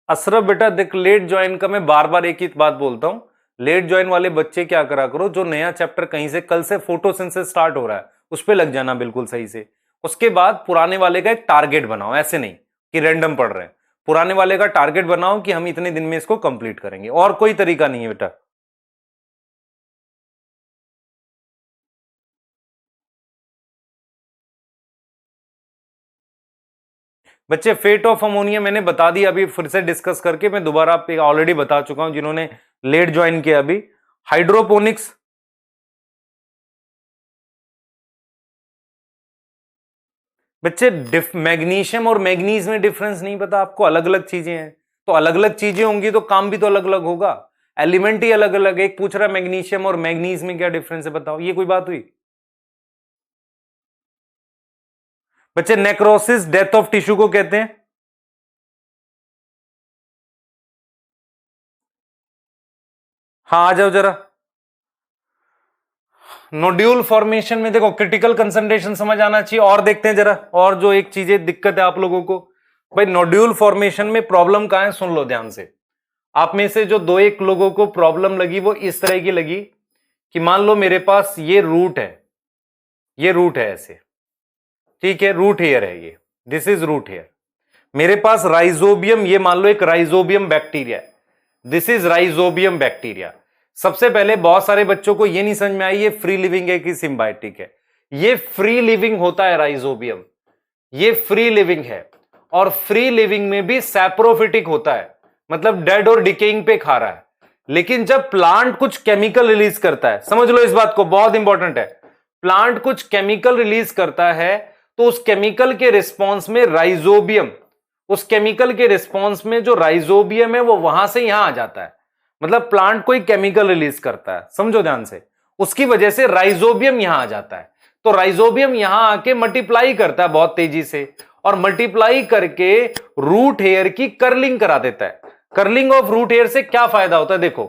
अशरफ बेटा देख, लेट ज्वाइन का मैं बार बार एक ही बात बोलता हूं। लेट ज्वाइन वाले बच्चे क्या करा करो, जो नया चैप्टर कहीं से कल से फोटोसिंथेसिस स्टार्ट हो रहा है उस पे लग जाना बिल्कुल सही से। उसके बाद पुराने वाले का एक टारगेट बनाओ, ऐसे नहीं कि रैंडम पढ़ रहे हैं। पुराने वाले का टारगेट बनाओ कि हम इतने दिन में इसको कंप्लीट करेंगे, और कोई तरीका नहीं है बेटा। बच्चे फेट ऑफ अमोनिया मैंने बता दिया, अभी फिर से डिस्कस करके मैं दोबारा आप ऑलरेडी बता चुका हूं जिन्होंने लेट ज्वाइन किया अभी। हाइड्रोपोनिक्स, बच्चे मैग्नीशियम और मैग्नीज में डिफरेंस नहीं पता आपको? अलग अलग चीजें हैं, तो अलग अलग चीजें होंगी तो काम भी तो अलग अलग होगा। एलिमेंट ही अलग अलग है। एक पूछ रहा है मैग्नीशियम और मैग्नीज में क्या डिफरेंस है, बताओ। ये कोई बात हुई? बच्चे नेक्रोसिस डेथ ऑफ टिश्यू को कहते हैं। हाँ आ जाओ जरा। नोड्यूल फॉर्मेशन में देखो क्रिटिकल कंसंट्रेशन समझ आना चाहिए। और देखते हैं जरा, और जो एक चीजें दिक्कत है आप लोगों को भाई, नोड्यूल फॉर्मेशन में प्रॉब्लम कहां है, सुन लो ध्यान से। आप में से जो 2-1 लोगों को प्रॉब्लम लगी वो इस तरह की लगी कि मान लो मेरे पास ये रूट है, ये रूट है ऐसे, ठीक है, रूट हेयर है ये, दिस इज रूट हेयर। मेरे पास राइजोबियम, ये मान लो एक राइजोबियम बैक्टीरिया है, दिस इज राइजोबियम बैक्टीरिया। सबसे पहले बहुत सारे बच्चों को ये नहीं समझ में आई ये फ्री लिविंग है कि सिम्बायोटिक है। ये फ्री लिविंग होता है राइजोबियम, ये फ्री लिविंग है। और फ्री लिविंग में भी सैप्रोफिटिक होता है, मतलब डेड और डिकेइंग पे खा रहा है। लेकिन जब प्लांट कुछ केमिकल रिलीज करता है, समझ लो इस बात को, बहुत इंपॉर्टेंट है, प्लांट कुछ केमिकल रिलीज करता है तो उस केमिकल के रिस्पॉन्स में राइजोबियम, उस केमिकल के रिस्पॉन्स में जो राइजोबियम है वो वहां से यहां आ जाता है। मतलब प्लांट कोई केमिकल रिलीज करता है, समझो ध्यान से, उसकी वजह से राइजोबियम यहां आ जाता है। तो राइजोबियम यहां आके मल्टीप्लाई करता है बहुत तेजी से, और मल्टीप्लाई करके रूट हेयर की कर्लिंग करा देता है। कर्लिंग ऑफ रूट हेयर से क्या फायदा होता है, देखो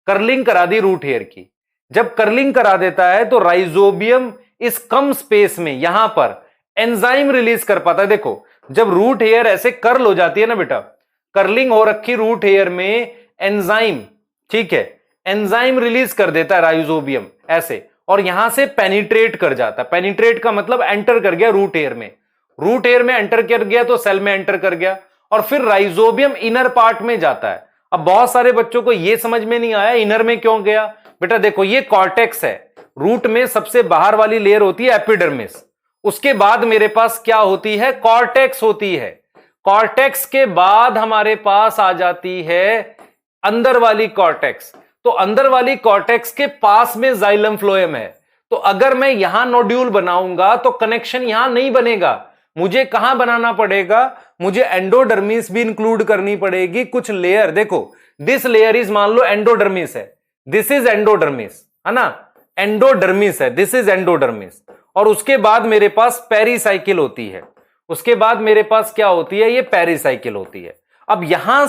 कर्लिंग करा दी रूट हेयर की। जब कर्लिंग करा देता है तो राइजोबियम इस कम स्पेस में यहां पर एंजाइम रिलीज कर पाता है। देखो जब रूट हेयर ऐसे कर्ल हो जाती है ना बेटा, कर्लिंग हो रखी रूट हेयर में एंजाइम, ठीक है, एंजाइम रिलीज कर देता है राइजोबियम ऐसे, और यहां से पेनिट्रेट कर जाता है। पेनिट्रेट का मतलब एंटर कर गया रूट हेयर में, रूट हेयर में एंटर कर गया तो सेल में एंटर कर गया, और फिर राइजोबियम इनर पार्ट में जाता है। अब बहुत सारे बच्चों को यह समझ में नहीं आया इनर में क्यों गया। बेटा देखो ये कॉर्टेक्स है, रूट में सबसे बाहर वाली लेयर होती है एपिडर्मिस, उसके बाद मेरे पास क्या होती है, कॉर्टेक्स होती है। कॉर्टेक्स के बाद हमारे पास आ जाती है अंदर वाली कॉर्टेक्स। तो अंदर वाली कॉर्टेक्स के पास में जाइलम फ्लोएम है। तो अगर मैं यहां नोड्यूल बनाऊंगा तो कनेक्शन यहां नहीं बनेगा, मुझे कहां बनाना पड़ेगा, मुझे एंडोडर्मिस भी इंक्लूड करनी पड़ेगी, कुछ लेयर। देखो दिस लेयर इज, मान लो एंडोडर्मिस है, दिस इज एंडोडर्मिस है ना, एंडोडर्मिस है, दिस इज एंडोडर्मिस। और उसके बाद मेरे पास पेरीसाइकिल होती है, उसके बाद मेरे पास क्या होती है, ये पेरीसाइकिल होती है। अब यहां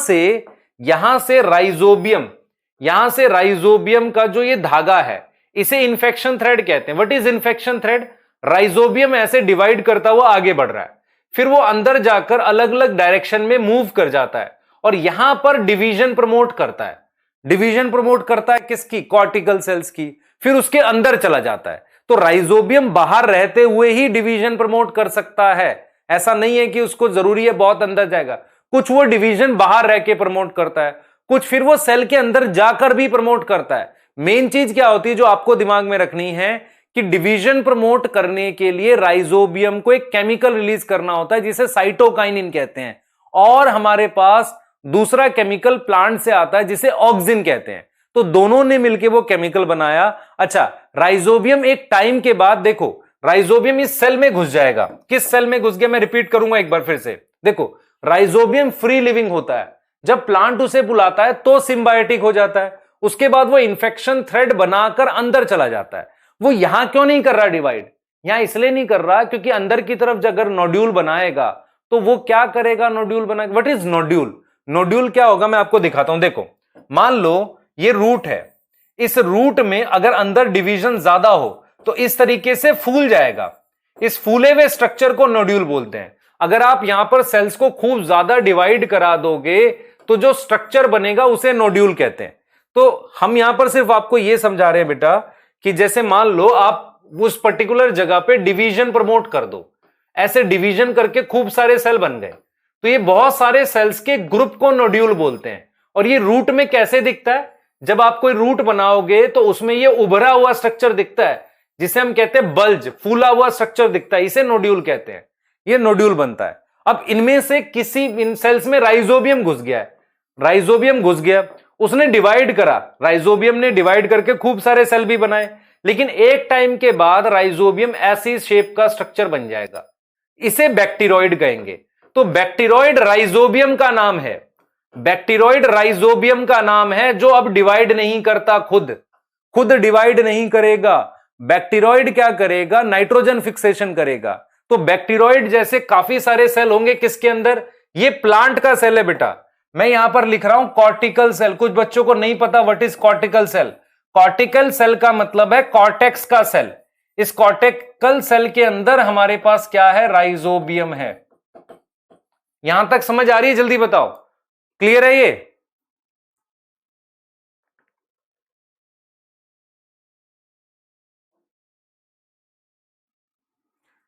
से राइजोबियम, यहां से राइजोबियम का जो ये धागा है इसे इन्फेक्शन थ्रेड कहते हैं। What is infection thread, rhizobium ऐसे डिवाइड करता हुआ आगे बढ़ रहा है, फिर वो अंदर जाकर अलग अलग डायरेक्शन में मूव कर जाता है और यहां पर डिवीजन प्रमोट करता है। डिवीजन प्रमोट करता है किसकी, कॉर्टिकल सेल्स की, फिर उसके अंदर चला जाता है। तो राइजोबियम बाहर रहते हुए ही डिवीजन प्रमोट कर सकता है, ऐसा नहीं है कि उसको जरूरी है बहुत अंदर जाएगा। कुछ वो डिवीजन बाहर रह के प्रमोट करता है, कुछ फिर वो सेल के अंदर जाकर भी प्रमोट करता है। मेन चीज क्या होती है जो आपको दिमाग में रखनी है कि डिवीजन प्रमोट करने के लिए राइजोबियम को एक केमिकल रिलीज करना होता है जिसे साइटोकाइनिन कहते हैं, और हमारे पास दूसरा केमिकल प्लांट से आता है जिसे ऑक्सिन कहते हैं। तो दोनों ने मिलकर वो केमिकल बनाया। अच्छा, राइजोबियम एक टाइम के बाद, देखो राइजोबियम इस सेल में घुस जाएगा। किस सेल में घुस गया, मैं रिपीट करूंगा एक बार फिर से। देखो राइजोबियम फ्री लिविंग होता है, जब प्लांट उसे बुलाता है तो सिंबायोटिक हो जाता है, उसके बाद वो इन्फेक्शन थ्रेड बनाकर अंदर चला जाता है। वो यहां क्यों नहीं कर रहा डिवाइड, यहां इसलिए नहीं कर रहा क्योंकि अंदर की तरफ अगर नोड्यूल बनाएगा तो वो क्या करेगा, नोड्यूल बनाएगा। व्हाट इज नोड्यूल, नोड्यूल क्या होगा मैं आपको दिखाता हूं। देखो मान लो ये रूट है, इस रूट में अगर अंदर डिवीजन ज्यादा हो तो इस तरीके से फूल जाएगा, इस फूले हुए स्ट्रक्चर को नोड्यूल बोलते हैं। अगर आप यहां पर सेल्स को खूब ज्यादा डिवाइड करा दोगे तो जो स्ट्रक्चर बनेगा उसे नोड्यूल कहते हैं। तो हम यहां पर सिर्फ आपको यह समझा रहे हैं बेटा कि जैसे मान लो आप उस पर्टिकुलर जगह पे डिवीजन प्रमोट कर दो, ऐसे डिवीजन करके खूब सारे सेल बन गए, तो ये बहुत सारे सेल्स के ग्रुप को नोड्यूल बोलते हैं। और ये रूट में कैसे दिखता है, जब आप कोई रूट बनाओगे तो उसमें ये उभरा हुआ स्ट्रक्चर दिखता है जिसे हम कहते हैं बल्ज, फूला हुआ स्ट्रक्चर दिखता है, इसे नोड्यूल कहते हैं, ये नोड्यूल बनता है। अब इनमें से किसी इन सेल्स में राइजोबियम घुस गया है, राइजोबियम घुस गया, उसने डिवाइड करा, राइजोबियम ने डिवाइड करके खूब सारे सेल भी बनाए, लेकिन एक टाइम के बाद राइजोबियम ऐसी शेप का स्ट्रक्चर बन जाएगा, इसे बैक्टीरॉइड कहेंगे। तो बैक्टीरॉइड राइजोबियम का नाम है, बैक्टीरॉइड राइजोबियम का नाम है जो अब डिवाइड नहीं करता, खुद डिवाइड नहीं करेगा। बैक्टीरॉइड क्या करेगा, नाइट्रोजन फिक्सेशन करेगा। तो बैक्टीरॉइड जैसे काफी सारे सेल होंगे किसके अंदर, ये प्लांट का सेल है बेटा, मैं यहां पर लिख रहा हूं कॉर्टिकल सेल। कुछ बच्चों को नहीं पता what is cortical cell. Cortical cell का मतलब है कॉर्टेक्स का सेल। इस कॉर्टिकल सेल के अंदर हमारे पास क्या है, राइजोबियम है। यहां तक समझ आ रही है, जल्दी बताओ, क्लियर है ये?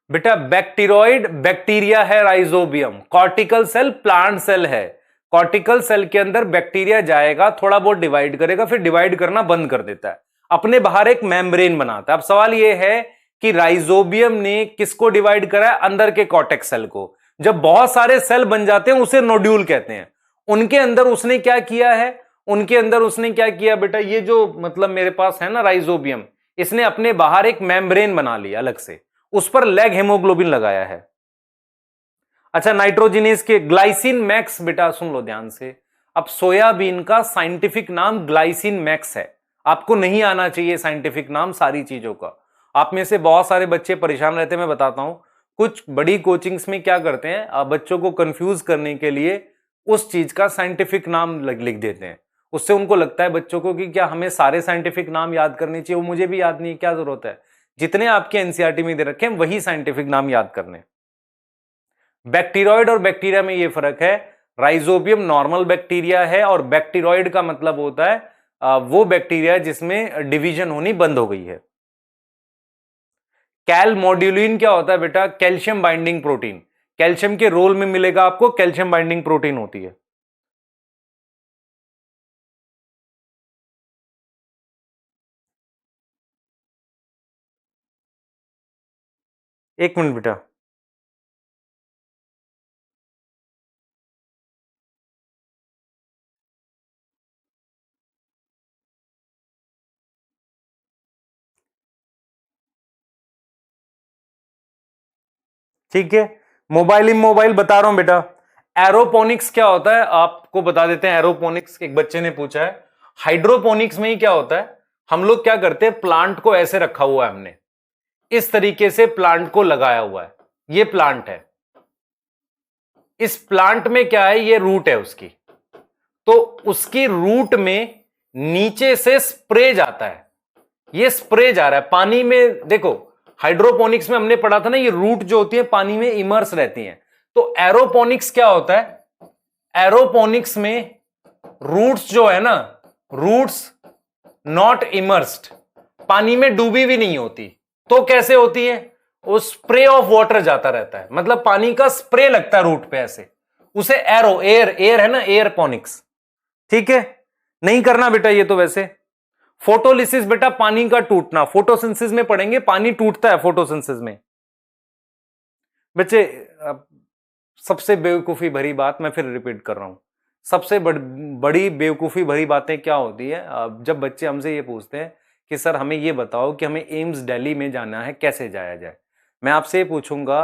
बेटा बैक्टीरॉइड बैक्टीरिया है, rhizobium, cortical cell plant cell है। कॉर्टिकल सेल के अंदर बैक्टीरिया जाएगा, थोड़ा बहुत डिवाइड करेगा, फिर डिवाइड करना बंद कर देता है, अपने बाहर एक मेम्ब्रेन बनाता है। अब सवाल यह है कि राइजोबियम ने किसको डिवाइड करा है, अंदर के कॉर्टेक्स सेल को। जब बहुत सारे सेल बन जाते हैं उसे नोड्यूल कहते हैं। उनके अंदर उसने क्या किया है, उनके अंदर उसने क्या किया बेटा, ये जो मतलब मेरे पास है ना राइजोबियम, इसने अपने बाहर एक मेम्ब्रेन बना लिया अलग से, उस पर लेग हेमोग्लोबिन लगाया है। अच्छा, नाइट्रोजिनेज के ग्लाइसिन मैक्स, बेटा सुन लो ध्यान से, अब सोयाबीन का साइंटिफिक नाम ग्लाइसिन मैक्स है। आपको नहीं आना चाहिए साइंटिफिक नाम सारी चीजों का। आप में से बहुत सारे बच्चे परेशान रहते हैं, मैं बताता हूं। कुछ बड़ी कोचिंग्स में क्या करते हैं, आप बच्चों को कंफ्यूज करने के लिए उस चीज का साइंटिफिक नाम लिख देते हैं। उससे उनको लगता है बच्चों को कि क्या हमें सारे साइंटिफिक नाम याद करने चाहिए, वो मुझे भी याद नहीं, क्या जरूरत है। जितने आपके एनसीईआरटी में दे रखे हैं वही साइंटिफिक नाम याद करने। बैक्टीरियोइड और बैक्टीरिया में यह फर्क है, राइजोबियम नॉर्मल बैक्टीरिया है और बैक्टीरियोइड का मतलब होता है वो बैक्टीरिया जिसमें डिवीजन होनी बंद हो गई है। कैलमोड्यूलिन क्या होता है बेटा? Calcium binding protein. कैल्शियम के रोल में मिलेगा आपको, कैल्शियम बाइंडिंग प्रोटीन होती है। एक मिनट बेटा, ठीक है। मोबाइल इमोबाइल बता रहा हूं बेटा। एरोपोनिक्स क्या होता है आपको बता देते हैं। एरोपोनिक्स एक बच्चे ने पूछा है। हाइड्रोपोनिक्स में ही क्या होता है, हम लोग क्या करते हैं, प्लांट को ऐसे रखा हुआ है हमने, इस तरीके से प्लांट को लगाया हुआ है। ये प्लांट है, इस प्लांट में क्या है, ये रूट है उसकी, तो उसकी रूट में नीचे से स्प्रे जाता है। ये स्प्रे जा रहा है पानी में। देखो हाइड्रोपोनिक्स में हमने पढ़ा था ना, ये रूट जो होती है पानी में इमर्स रहती हैं। तो एरोपोनिक्स क्या होता है, एरोपोनिक्स में रूट्स जो है ना, रूट्स नॉट इमर्स्ड, पानी में डूबी भी नहीं होती। तो कैसे होती है, वो स्प्रे ऑफ वाटर जाता रहता है, मतलब पानी का स्प्रे लगता है रूट पे ऐसे, उसे एरो एयर एयर है ना, एयरपोनिक्स। ठीक है, नहीं करना बेटा ये तो। वैसे फोटोलिसिस बेटा पानी का टूटना, फोटोसिंथेसिस में पढ़ेंगे, पानी टूटता है फोटोसिंथेसिस में। बच्चे सबसे बेवकूफी भरी बात मैं फिर रिपीट कर रहा हूं, सबसे बड़ी बेवकूफी भरी बातें क्या होती है, जब बच्चे हमसे ये पूछते हैं कि सर हमें ये बताओ कि हमें एम्स दिल्ली में जाना है, कैसे जाया जाए। मैं आपसे ये पूछूंगा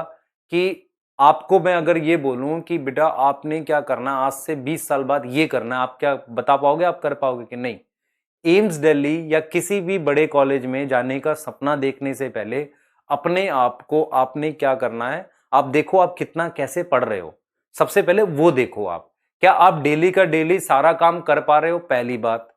कि आपको मैं अगर ये बोलूं कि बेटा आपने क्या करना, आज से 20 साल बाद ये करना है, आप क्या बता पाओगे, आप कर पाओगे कि नहीं? एम्स दिल्ली या किसी भी बड़े कॉलेज में जाने का सपना देखने से पहले अपने आप को आपने क्या करना है, आप देखो आप कितना कैसे पढ़ रहे हो। सबसे पहले वो देखो आप, क्या आप डेली का डेली सारा काम कर पा रहे हो, पहली बात।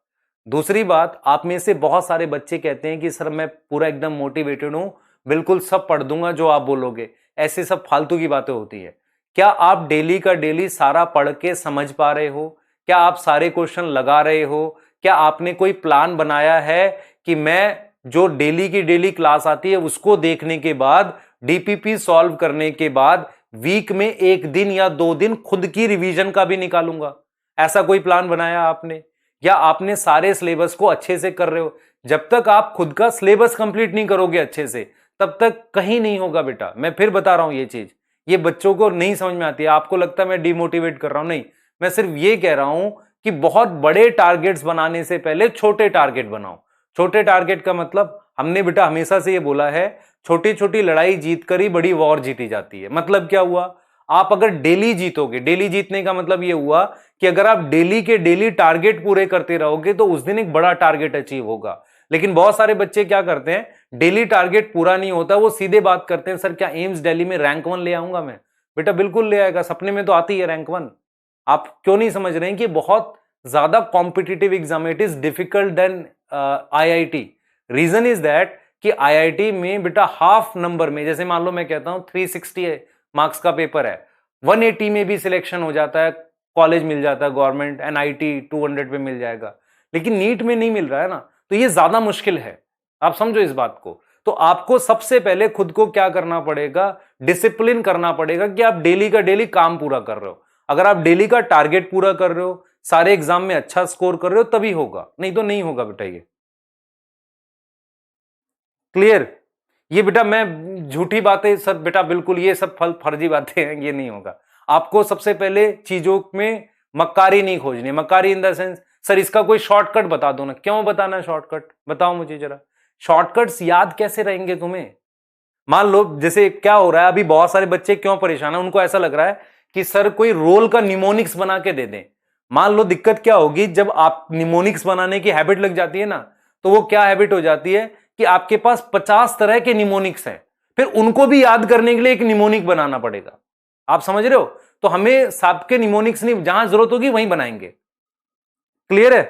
दूसरी बात, आप में से बहुत सारे बच्चे कहते हैं कि सर मैं पूरा एकदम मोटिवेटेड हूं, बिल्कुल सब पढ़ दूंगा जो आप बोलोगे। ऐसे सब फालतू की बातें होती है। क्या आप डेली का डेली सारा पढ़ के समझ पा रहे हो? क्या आप सारे क्वेश्चन लगा रहे हो? क्या आपने कोई प्लान बनाया है कि मैं जो डेली की डेली क्लास आती है उसको देखने के बाद, डीपीपी सॉल्व करने के बाद वीक में 1 दिन या 2 दिन खुद की रिवीजन का भी निकालूंगा? ऐसा कोई प्लान बनाया आपने? या आपने सारे सिलेबस को अच्छे से कर रहे हो? जब तक आप खुद का सिलेबस कंप्लीट नहीं करोगे अच्छे से, तब तक कहीं नहीं होगा बेटा। मैं फिर बता रहा हूं ये चीज, ये बच्चों को नहीं समझ में आती है। आपको लगता है मैं डिमोटिवेट कर रहा हूं, नहीं, मैं सिर्फ ये कह रहा हूं कि बहुत बड़े टारगेट्स बनाने से पहले छोटे टारगेट बनाओ। छोटे टारगेट का मतलब, हमने बेटा हमेशा से ये बोला है, छोटी छोटी लड़ाई जीतकर ही बड़ी वॉर जीती जाती है। मतलब क्या हुआ, आप अगर डेली जीतोगे, डेली जीतने का मतलब ये हुआ कि अगर आप डेली के डेली टारगेट पूरे करते रहोगे तो उस दिन एक बड़ा टारगेट अचीव होगा। लेकिन बहुत सारे बच्चे क्या करते हैं, डेली टारगेट पूरा नहीं होता, वो सीधे बात करते हैं सर क्या एम्स दिल्ली में रैंक 1 ले आऊंगा मैं? बेटा बिल्कुल ले आएगा, सपने में तो आती है रैंक 1। आप क्यों नहीं समझ रहे हैं कि बहुत ज्यादा competitive exam, it is difficult then IIT. Reason is that कि आईआईटी में बेटा हाफ नंबर में, जैसे मान लो मैं कहता हूं 360 मार्क्स का पेपर है, 180 में भी सिलेक्शन हो जाता है, कॉलेज मिल जाता है गवर्नमेंट, एनआईटी 200 पे मिल जाएगा। लेकिन नीट में नहीं मिल रहा है ना, तो ये ज्यादा मुश्किल है। आप समझो इस बात को। तो आपको सबसे पहले खुद को क्या करना पड़ेगा, डिसिप्लिन करना पड़ेगा कि आप डेली का डेली काम पूरा कर रहे हो। अगर आप डेली का टारगेट पूरा कर रहे हो, सारे एग्जाम में अच्छा स्कोर कर रहे हो, तभी होगा, नहीं तो नहीं होगा बेटा। ये क्लियर? ये बेटा मैं झूठी बातें सर बेटा, बिल्कुल ये सब फर्जी बातें हैं, ये नहीं होगा। आपको सबसे पहले चीजों में मक्कारी नहीं खोजनी। मक्कारी इन द सेंस, सर इसका कोई शॉर्टकट बता दो ना। क्यों बताना है शॉर्टकट, बताओ मुझे जरा। शॉर्टकट्स याद कैसे रहेंगे तुम्हें? मान लो जैसे क्या हो रहा है अभी, बहुत सारे बच्चे क्यों परेशान है, उनको ऐसा लग रहा है कि सर कोई रोल का निमोनिक्स बना के दे दें। मान लो दिक्कत क्या होगी, जब आप निमोनिक्स बनाने की हैबिट लग जाती है ना, तो वो क्या हैबिट हो जाती है कि आपके पास 50 तरह के निमोनिक्स हैं, फिर उनको भी याद करने के लिए एक निमोनिक बनाना पड़ेगा। आप समझ रहे हो? तो हमें सबके निमोनिक्स नहीं, जहां जरूरत होगी वहीं बनाएंगे। क्लियर है?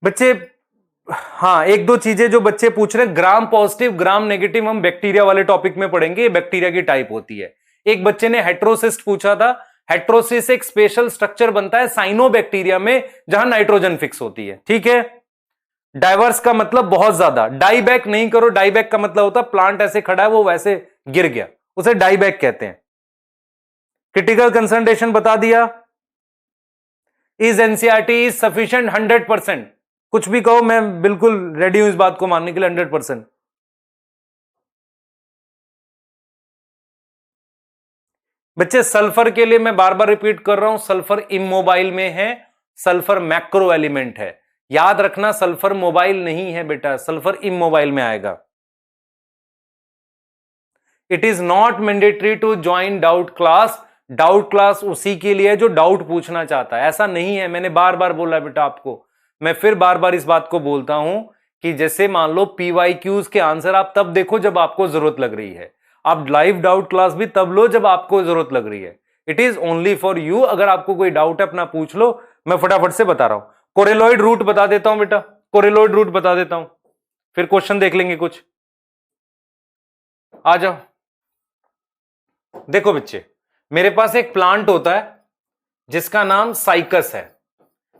बच्चे, हाँ एक दो चीजें जो बच्चे पूछ रहे हैं, ग्राम पॉजिटिव ग्राम नेगेटिव हम बैक्टीरिया वाले टॉपिक में पढ़ेंगे, ये बैक्टीरिया की टाइप होती है। एक बच्चे ने हेट्रोसिस्ट पूछा था, हेट्रोसिस एक स्पेशल स्ट्रक्चर बनता है साइनोबैक्टीरिया में जहां नाइट्रोजन फिक्स होती है, ठीक है। डाइवर्स का मतलब बहुत ज्यादा, डाइबैक नहीं करो, डाइबैक का मतलब होता है प्लांट ऐसे खड़ा है वो वैसे गिर गया, उसे डाइबैक कहते हैं। क्रिटिकल कंसंट्रेशन बता दिया। इज एनसीईआरटी इज सफिशिएंट 100%, कुछ भी कहो मैं बिल्कुल रेडी हूं इस बात को मानने के लिए 100%। बच्चे सल्फर के लिए मैं बार बार रिपीट कर रहा हूं, सल्फर इमोबाइल में है, सल्फर मैक्रो एलिमेंट है, याद रखना सल्फर मोबाइल नहीं है बेटा, सल्फर इमोबाइल में आएगा। It is not mandatory to join doubt class, doubt class उसी के लिए जो डाउट पूछना चाहता है, ऐसा नहीं है, मैंने बार बार बोला बेटा आपको, मैं फिर बार बार इस बात को बोलता हूं कि जैसे मान लो पीवाईक्यूज के आंसर आप तब देखो जब आपको जरूरत लग रही है, आप लाइव डाउट क्लास भी तब लो जब आपको जरूरत लग रही है। It is only for you, अगर आपको कोई डाउट है अपना पूछ लो, मैं फटाफट से बता रहा हूं। कोरेलॉइड रूट बता देता हूं बेटा, कोरेलॉइड रूट बता देता हूं, फिर क्वेश्चन देख लेंगे कुछ। आ जाओ, देखो बच्चे, मेरे पास एक प्लांट होता है जिसका नाम साइकस है,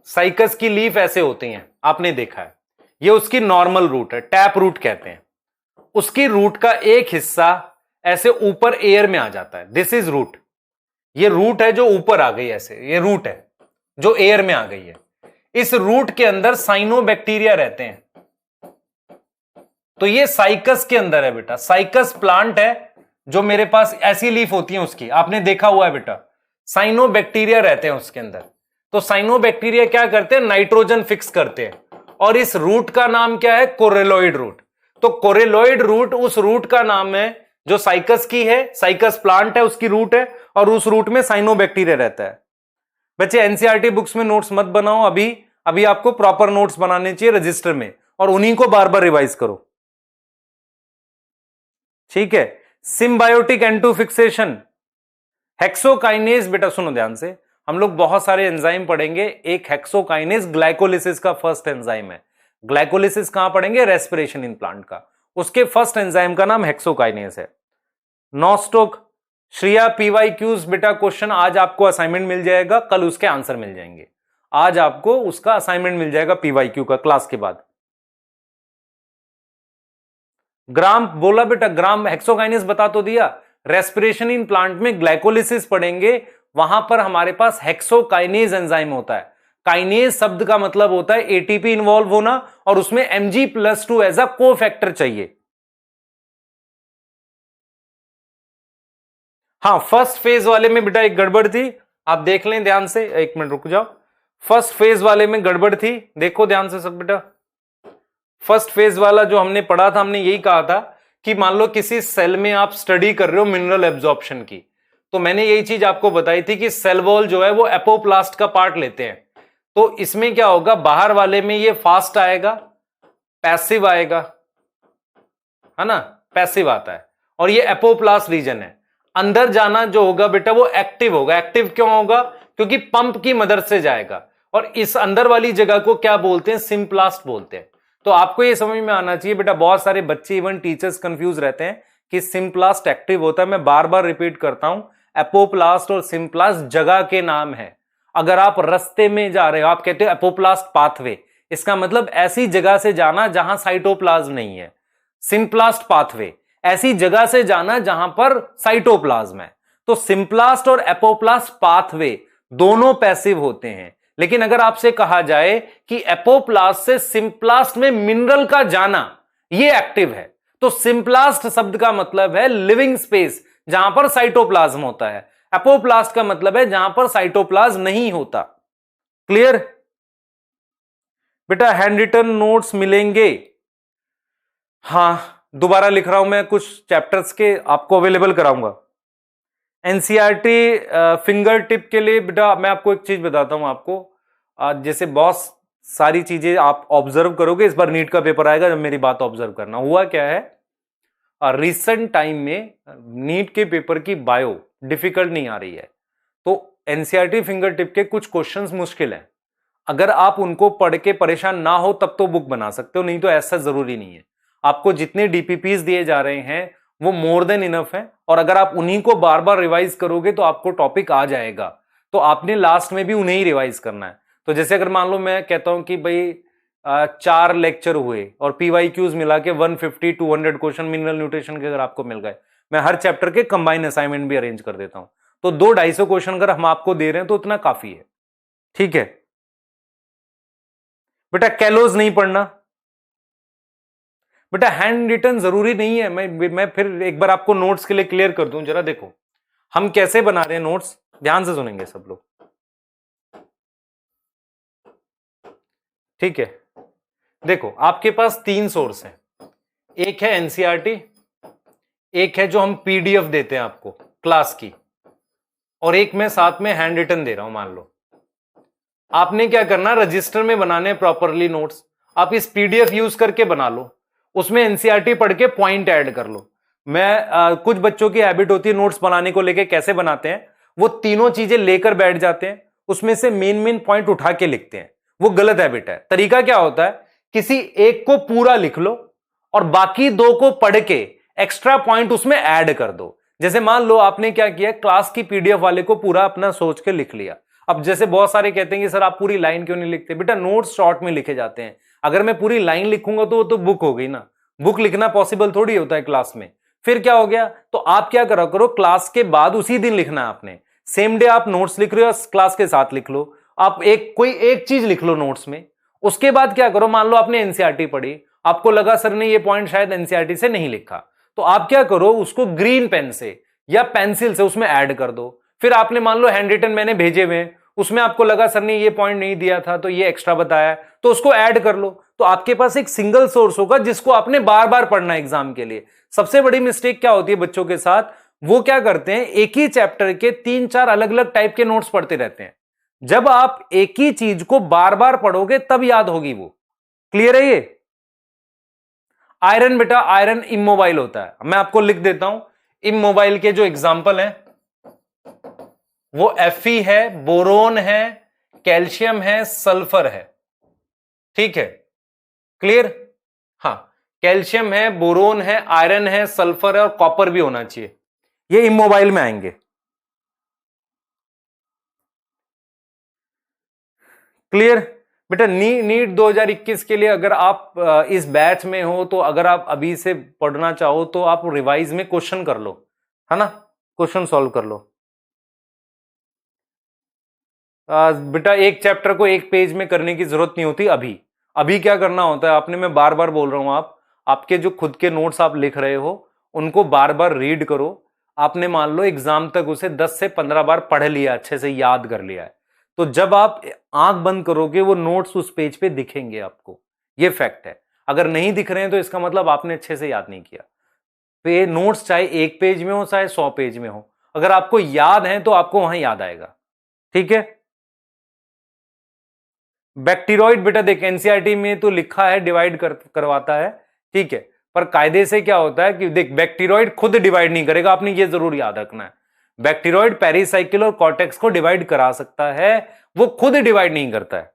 साइकस की लीफ ऐसे होती हैं, आपने देखा है, ये उसकी नॉर्मल रूट है, टैप रूट कहते हैं। उसकी रूट का एक हिस्सा ऐसे ऊपर एयर में आ जाता है, दिस इज रूट, ये रूट है जो ऊपर आ गई, ऐसे ये रूट है जो एयर में आ गई है। इस रूट के अंदर साइनोबैक्टीरिया रहते हैं, तो ये साइकस के अंदर है बेटा, साइकस प्लांट है जो मेरे पास ऐसी लीफ होती है उसकी, आपने देखा हुआ है बेटा, साइनोबैक्टीरिया रहते हैं उसके अंदर। तो साइनोबैक्टीरिया क्या करते हैं, नाइट्रोजन फिक्स करते हैं, और इस रूट का नाम क्या है, कोरेलॉइड रूट। तो कोरेलॉइड रूट उस रूट का नाम है जो साइकस की है, साइकस प्लांट है उसकी रूट है, और उस रूट में साइनोबैक्टीरिया रहता है। बच्चे एनसीईआरटी बुक्स में नोट्स मत बनाओ, अभी अभी आपको प्रॉपर नोट्स बनाने चाहिए रजिस्टर में, और उन्हीं को बार बार रिवाइज करो, ठीक है। सिम्बायोटिक एंटू फिक्सेशन, हेक्सोकाइनेज, बेटा सुनो ध्यान से, हम लोग बहुत सारे एंजाइम पढ़ेंगे, एक हेक्सोकाइनेज ग्लाइकोलिसिस का फर्स्ट एंजाइम है। ग्लाइकोलिसिस कहां पढ़ेंगे, रेस्पिरेशन इन प्लांट का, उसके फर्स्ट एंजाइम का नाम हेक्सोकाइनेज है। नॉस्टोक, श्रिया पीवाईक्यूज, बेटा क्वेश्चन आज आपको असाइनमेंट मिल जाएगा, कल उसके आंसर मिल जाएंगे, आज आपको उसका असाइनमेंट मिल जाएगा पीवाईक्यू का क्लास के बाद। ग्राम बोला बेटा, ग्राम हेक्सोकाइनेज बता तो दिया, रेस्पिरेशन इन प्लांट में ग्लाइकोलिसिस पढ़ेंगे, वहां पर हमारे पास हेक्सोकाइनेज एंजाइम होता है। काइनेज शब्द का मतलब होता है एटीपी इन्वॉल्व होना, और उसमें Mg+2 एज अ को फैक्टर चाहिए। हाँ फर्स्ट फेज वाले में बेटा एक गड़बड़ थी, आप देख लें ध्यान से, एक मिनट रुक जाओ, फर्स्ट फेज वाले में गड़बड़ थी, देखो ध्यान से सब बेटा। फर्स्ट फेज वाला जो हमने पढ़ा था, हमने यही कहा था कि मान लो किसी सेल में आप स्टडी कर रहे हो मिनरल एब्जॉर्प्शन की, तो मैंने यही चीज आपको बताई थी कि सेल वॉल जो है वो एपोप्लास्ट का पार्ट लेते हैं। तो इसमें क्या होगा, बाहर वाले में ये फास्ट आएगा, पैसिव आएगा, है ना, पैसिव आता है, और ये एपोप्लास्ट रीजन है। अंदर जाना जो होगा बेटा वो एक्टिव होगा। एक्टिव क्यों होगा, क्योंकि पंप की मदद से जाएगा, और इस अंदर वाली जगह को क्या बोलते हैं, सिम्प्लास्ट बोलते हैं। तो आपको ये समझ में आना चाहिए बेटा, बहुत सारे बच्चे इवन टीचर्स कंफ्यूज रहते हैं कि सिम्प्लास्ट एक्टिव होता है। मैं बार बार रिपीट करता हूं, एपोप्लास्ट और सिम्प्लास्ट जगह के नाम है। अगर आप रास्ते में जा रहे हो, आप कहते हो एपोप्लास्ट पाथवे, इसका मतलब ऐसी जगह से जाना जहां साइटोप्लाज्म नहीं है। सिम्प्लास्ट पाथवे, ऐसी जगह से जाना जहां पर साइटोप्लाज्म है। तो सिम्प्लास्ट और एपोप्लास्ट पाथवे दोनों पैसिव होते हैं, लेकिन अगर आपसे कहा जाए कि एपोप्लास्ट से सिम्प्लास्ट में मिनरल का जाना ये एक्टिव है, तो सिम्प्लास्ट शब्द का मतलब है लिविंग स्पेस जहां पर साइटोप्लाज्म होता है, एपोप्लास्ट का मतलब है जहां पर साइटोप्लाज्म नहीं होता। क्लियर बेटा, हैंड रिटन नोट्स मिलेंगे, हां दोबारा लिख रहा हूं मैं, कुछ चैप्टर्स के आपको अवेलेबल कराऊंगा। एनसीईआरटी फिंगर टिप के लिए बेटा मैं आपको एक चीज बताता हूं, आपको जैसे बहुत सारी चीजें आप ऑब्जर्व करोगे, इस बार नीट का पेपर आएगा जब मेरी बात ऑब्जर्व करना। हुआ क्या है, रिसेंट टाइम में नीट के पेपर की बायो डिफिकल्ट नहीं आ रही है, तो एनसीईआरटी फिंगर टिप के कुछ क्वेश्चंस मुश्किल हैं। अगर आप उनको पढ़ के परेशान ना हो तब तो बुक बना सकते हो, नहीं तो ऐसा जरूरी नहीं है। आपको जितने डीपीपीस दिए जा रहे हैं वो मोर देन इनफ है, और अगर आप उन्हीं को बार बार रिवाइज करोगे तो आपको टॉपिक आ जाएगा। तो आपने लास्ट में भी उन्हें ही रिवाइज करना है। तो जैसे अगर मान लो मैं कहता हूं कि भाई 4 लेक्चर हुए और पीवाईक्यूज मिला के 150 200 क्वेश्चन मिनरल न्यूट्रिशन के अगर आपको मिल गए, मैं हर चैप्टर के कंबाइन असाइनमेंट भी अरेंज कर देता हूं। तो 200-250 क्वेश्चन अगर हम आपको दे रहे हैं तो उतना काफी है। ठीक है बेटा, कैलोज नहीं पढ़ना बेटा, हैंड रिटन जरूरी नहीं है। मैं फिर एक बार आपको नोट्स के लिए क्लियर कर दूं, जरा देखो हम कैसे बना रहे हैं नोट्स, ध्यान से सुनेंगे सब लोग। ठीक है, देखो आपके पास 3 सोर्स हैं, एक है एनसीईआरटी, एक है जो हम पीडीएफ देते हैं आपको क्लास की, और एक मैं साथ में हैंड रिटन दे रहा हूं। मान लो आपने क्या करना, रजिस्टर में बनाने प्रॉपरली नोट्स, आप इस पीडीएफ यूज करके बना लो, उसमें एनसीईआरटी पढ़ के पॉइंट ऐड कर लो। कुछ बच्चों की हैबिट होती है नोट्स बनाने को लेके कैसे बनाते हैं, वो तीनों चीजें लेकर बैठ जाते हैं, उसमें से मेन मेन पॉइंट उठा के लिखते हैं। वो गलत हैबिट है। तरीका क्या होता है, किसी एक को पूरा लिख लो और बाकी 2 को पढ़ के एक्स्ट्रा पॉइंट उसमें ऐड कर दो। जैसे मान लो आपने क्या किया, क्लास की पीडीएफ वाले को पूरा अपना सोच के लिख लिया। अब जैसे बहुत सारे कहते हैं कि सर आप पूरी लाइन क्यों नहीं लिखते, बेटा नोट्स शॉर्ट में लिखे जाते हैं। अगर मैं पूरी लाइन लिखूंगा तो वो तो बुक हो गई ना, बुक लिखना पॉसिबल थोड़ी होता है क्लास में। फिर क्या हो गया, तो आप क्या करा करो, क्लास के बाद उसी दिन लिखना है आपने, सेम डे आप नोट्स लिख रहे हो क्लास के साथ लिख लो, आप कोई एक चीज लिख लो नोट्स में। उसके बाद क्या करो, मान लो आपने एनसीईआरटी पढ़ी, आपको लगा सर ने ये पॉइंट शायद एनसीईआरटी से नहीं लिखा, तो आप क्या करो, उसको ग्रीन पेन से या पेंसिल से उसमें ऐड कर दो। फिर आपने मान लो हैंड रिटन मैंने भेजे हुए, उसमें आपको लगा सर ने ये पॉइंट नहीं दिया था तो ये एक्स्ट्रा बताया, तो उसको ऐड कर लो। तो आपके पास एक सिंगल सोर्स होगा जिसको आपने बार बार पढ़ना है एग्जाम के लिए। सबसे बड़ी मिस्टेक क्या होती है बच्चों के साथ, वो क्या करते हैं, एक ही चैप्टर के 3-4 अलग अलग टाइप के नोट्स पढ़ते रहते हैं। जब आप एक ही चीज को बार बार पढ़ोगे तब याद होगी वो। क्लियर है ये? आयरन बेटा, आयरन इमोबाइल होता है, मैं आपको लिख देता हूं। इमोबाइल के जो एग्जाम्पल हैं वो Fe है, बोरोन है, कैल्शियम है, सल्फर है। ठीक है, क्लियर? हाँ, कैल्शियम है, बोरोन है, आयरन है, सल्फर है और कॉपर भी होना चाहिए, ये इमोबाइल में आएंगे। क्लियर बेटा? नीट 2021 के लिए अगर आप इस बैच में हो तो अगर आप अभी से पढ़ना चाहो तो आप रिवाइज में क्वेश्चन कर लो, है ना, क्वेश्चन सॉल्व कर लो। बेटा एक चैप्टर को एक पेज में करने की जरूरत नहीं होती। अभी अभी क्या करना होता है आपने, मैं बार बार बोल रहा हूं, आपके जो खुद के नोट्स आप लिख रहे हो उनको बार बार रीड करो। आपने मान लो एग्जाम तक उसे 10 से 15 बार पढ़ लिया, अच्छे से याद कर लिया है, तो जब आप आंख बंद करोगे वो नोट्स उस पेज पे दिखेंगे आपको, ये फैक्ट है। अगर नहीं दिख रहे हैं तो इसका मतलब आपने अच्छे से याद नहीं किया। पे नोट्स चाहे 1 पेज में हो चाहे 100 पेज में हो, अगर आपको याद है तो आपको वहां याद आएगा। ठीक है, बैक्टीरियोइड बेटा देख एनसीईआरटी में तो लिखा है डिवाइड करवाता है, ठीक है, पर कायदे से क्या होता है कि देख बैक्टीरियोइड खुद डिवाइड नहीं करेगा, आपने ये जरूर याद रखना है। बैक्टीरियोइड पेरिसाइकिल और कॉर्टेक्स को डिवाइड करा सकता है, वो खुद डिवाइड नहीं करता है।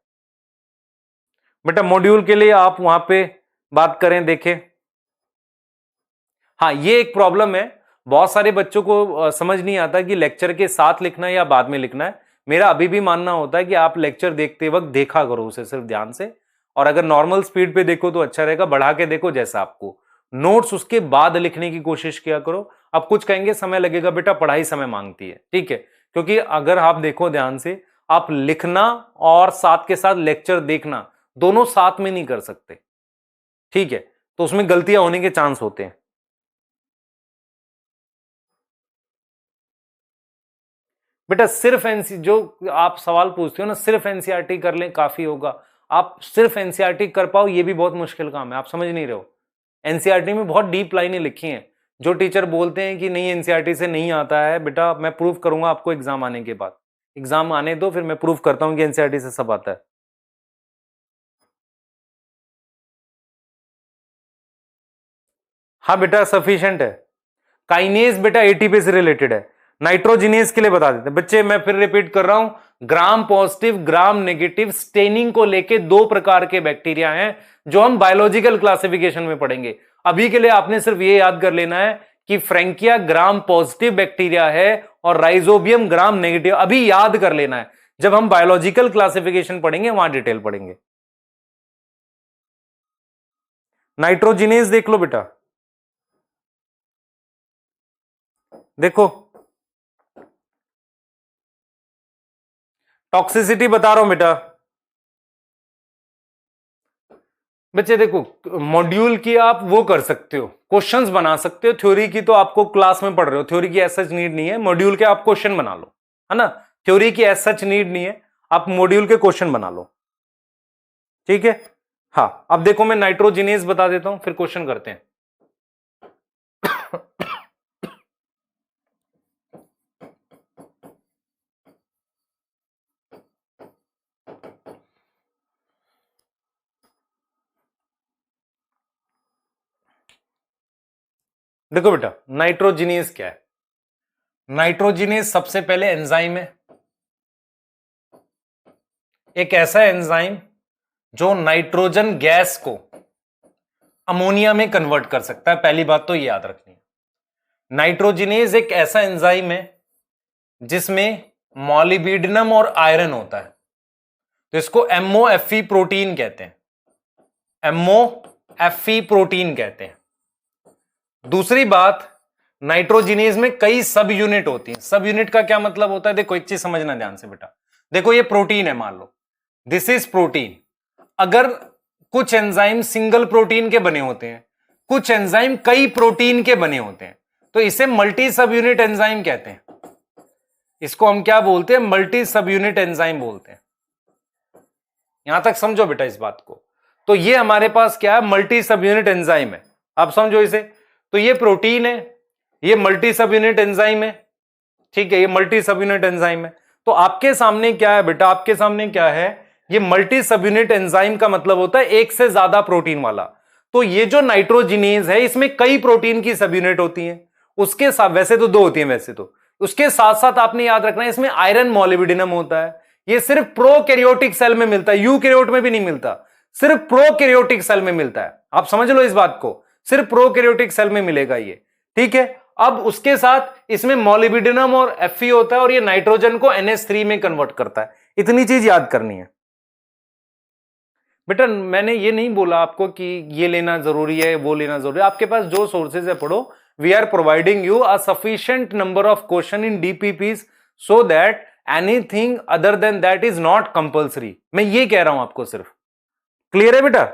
बेटा मॉड्यूल के लिए आप वहां पे बात करें, देखें। हाँ, ये एक प्रॉब्लम है, बहुत सारे बच्चों को समझ नहीं आता कि लेक्चर के साथ लिखना है या बाद में लिखना है। मेरा अभी भी मानना होता है कि आप लेक्चर देखते वक्त देखा करो उसे सिर्फ ध्यान से, और अगर नॉर्मल स्पीड पे देखो तो अच्छा रहेगा, बढ़ा के देखो जैसा आपको। नोट्स उसके बाद लिखने की कोशिश किया करो। अब कुछ कहेंगे समय लगेगा, बेटा पढ़ाई समय मांगती है, ठीक है, क्योंकि अगर आप देखो ध्यान से, आप लिखना और साथ के साथ लेक्चर देखना दोनों साथ में नहीं कर सकते, ठीक है, तो उसमें गलतियां होने के चांस होते हैं। बेटा सिर्फ एनसी जो आप सवाल पूछते हो ना, सिर्फ एनसीईआरटी कर लें काफी होगा। आप सिर्फ एनसीईआरटी कर पाओ ये भी बहुत मुश्किल काम है, आप समझ नहीं रहे हो। एनसीईआरटी में बहुत डीप लाइनें लिखी हैं। जो टीचर बोलते हैं कि नहीं एनसीईआरटी से नहीं आता है, बेटा मैं प्रूव करूंगा आपको एग्जाम आने के बाद। एग्जाम आने दो, फिर मैं प्रूव करता हूं कि एनसीईआरटी से सब आता है। हाँ बेटा सफिशिएंट है। काइनेज बेटा एटीपी से रिलेटेड है, नाइट्रोजिनेज के लिए बता देते हैं बच्चे, मैं फिर रिपीट कर रहा हूं, gram positive, gram negative staining को लेके 2 प्रकार के बैक्टीरिया हैं जो हम बायोलॉजिकल क्लासिफिकेशन में पढ़ेंगे। अभी के लिए आपने सिर्फ ये याद कर लेना है कि फ्रैंकिया ग्राम पॉजिटिव बैक्टीरिया है और राइजोबियम ग्राम नेगेटिव। अभी याद कर लेना है, जब हम बायोलॉजिकल क्लासिफिकेशन पढ़ेंगे वहां डिटेल पढ़ेंगे। नाइट्रोजिनेज देख लो बेटा, देखो टॉक्सिसिटी बता रहा हूं बेटा। बच्चे देखो, मॉड्यूल की आप वो कर सकते हो, क्वेश्चंस बना सकते हो। थ्योरी की तो आपको क्लास में पढ़ रहे हो, थ्योरी की एज सच नीड नहीं है। मॉड्यूल के आप क्वेश्चन बना लो, है ना। थ्योरी की एज सच नीड नहीं है, आप मॉड्यूल के क्वेश्चन बना लो, ठीक है। हाँ, अब देखो मैं नाइट्रोजिनेज बता देता हूं, फिर क्वेश्चन करते हैं। देखो बेटा, नाइट्रोजिनेज क्या है? नाइट्रोजिनेज सबसे पहले एंजाइम है, एक ऐसा एंजाइम जो नाइट्रोजन गैस को अमोनिया में कन्वर्ट कर सकता है। पहली बात तो ये याद रखनी है। नाइट्रोजिनेज एक ऐसा एंजाइम है जिसमें मॉलिब्डेनम और आयरन होता है, तो इसको एमओएफई प्रोटीन कहते हैं, एमओएफई प्रोटीन कहते हैं। दूसरी बात, नाइट्रोजिनेज में कई सब यूनिट होती हैं। सब यूनिट का क्या मतलब होता है? देखो एक चीज समझना ध्यान से बेटा, देखो ये प्रोटीन है, मान लो दिस इज प्रोटीन। अगर कुछ एंजाइम सिंगल प्रोटीन के बने होते हैं, कुछ एंजाइम कई प्रोटीन के बने होते हैं, तो इसे मल्टी सब यूनिट एंजाइम कहते हैं। इसको हम क्या बोलते हैं? मल्टी सब यूनिट एंजाइम बोलते हैं। यहां तक समझो बेटा इस बात को। तो ये हमारे पास क्या है? मल्टी सब यूनिट एंजाइम है। आप समझो इसे, तो ये प्रोटीन है, ये मल्टी सब यूनिट एंजाइम है, ठीक है, ये मल्टी सब यूनिट एंजाइम है। तो आपके सामने क्या है बेटा? आपके सामने क्या है? ये मल्टी सब यूनिट एंजाइम का मतलब होता है एक से ज्यादा प्रोटीन वाला। तो ये जो नाइट्रोजिनेज है, इसमें कई प्रोटीन की सब यूनिट होती हैं। उसके साथ, वैसे तो 2 होती हैं वैसे तो, उसके साथ साथ आपने याद रखना है इसमें आयरन मॉलिब्डेनम होता है। ये सिर्फ प्रोकैरियोटिक सेल में मिलता है, यूकैरियोट में भी नहीं मिलता, सिर्फ प्रोकैरियोटिक सेल में मिलता है। आप समझ लो इस बात को, सिर्फ प्रोकैरियोटिक सेल में मिलेगा ये, ठीक है। अब उसके साथ इसमें मॉलिब्डेनम और Fe होता है और ये नाइट्रोजन को NH3 में कन्वर्ट करता है। इतनी चीज याद करनी है बेटा। मैंने ये नहीं बोला आपको कि ये लेना जरूरी है, वो लेना जरूरी है। आपके पास जो सोर्सेज है पढ़ो। We are providing you a sufficient number of question in DPPs so that anything other than that is not compulsory. मैं ये कह रहा हूं आपको सिर्फ। क्लियर है बेटा?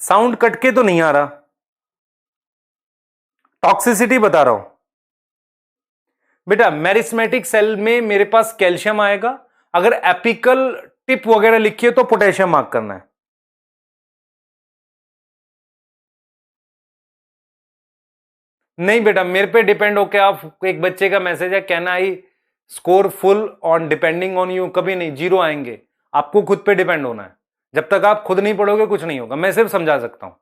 साउंड कटके तो नहीं आ रहा? टॉक्सिसिटी बता रहा हूं बेटा। मेरिस्मेटिक सेल में मेरे पास कैल्शियम आएगा, अगर एपिकल टिप वगैरह लिखी है तो पोटेशियम मार्क करना है। नहीं बेटा, मेरे पे डिपेंड होके आप, एक बच्चे का मैसेज है, can I score full on depending on you? कभी नहीं, 0 आएंगे। आपको खुद पे डिपेंड होना है। जब तक आप खुद नहीं पढ़ोगे कुछ नहीं होगा। मैं सिर्फ समझा सकता हूं,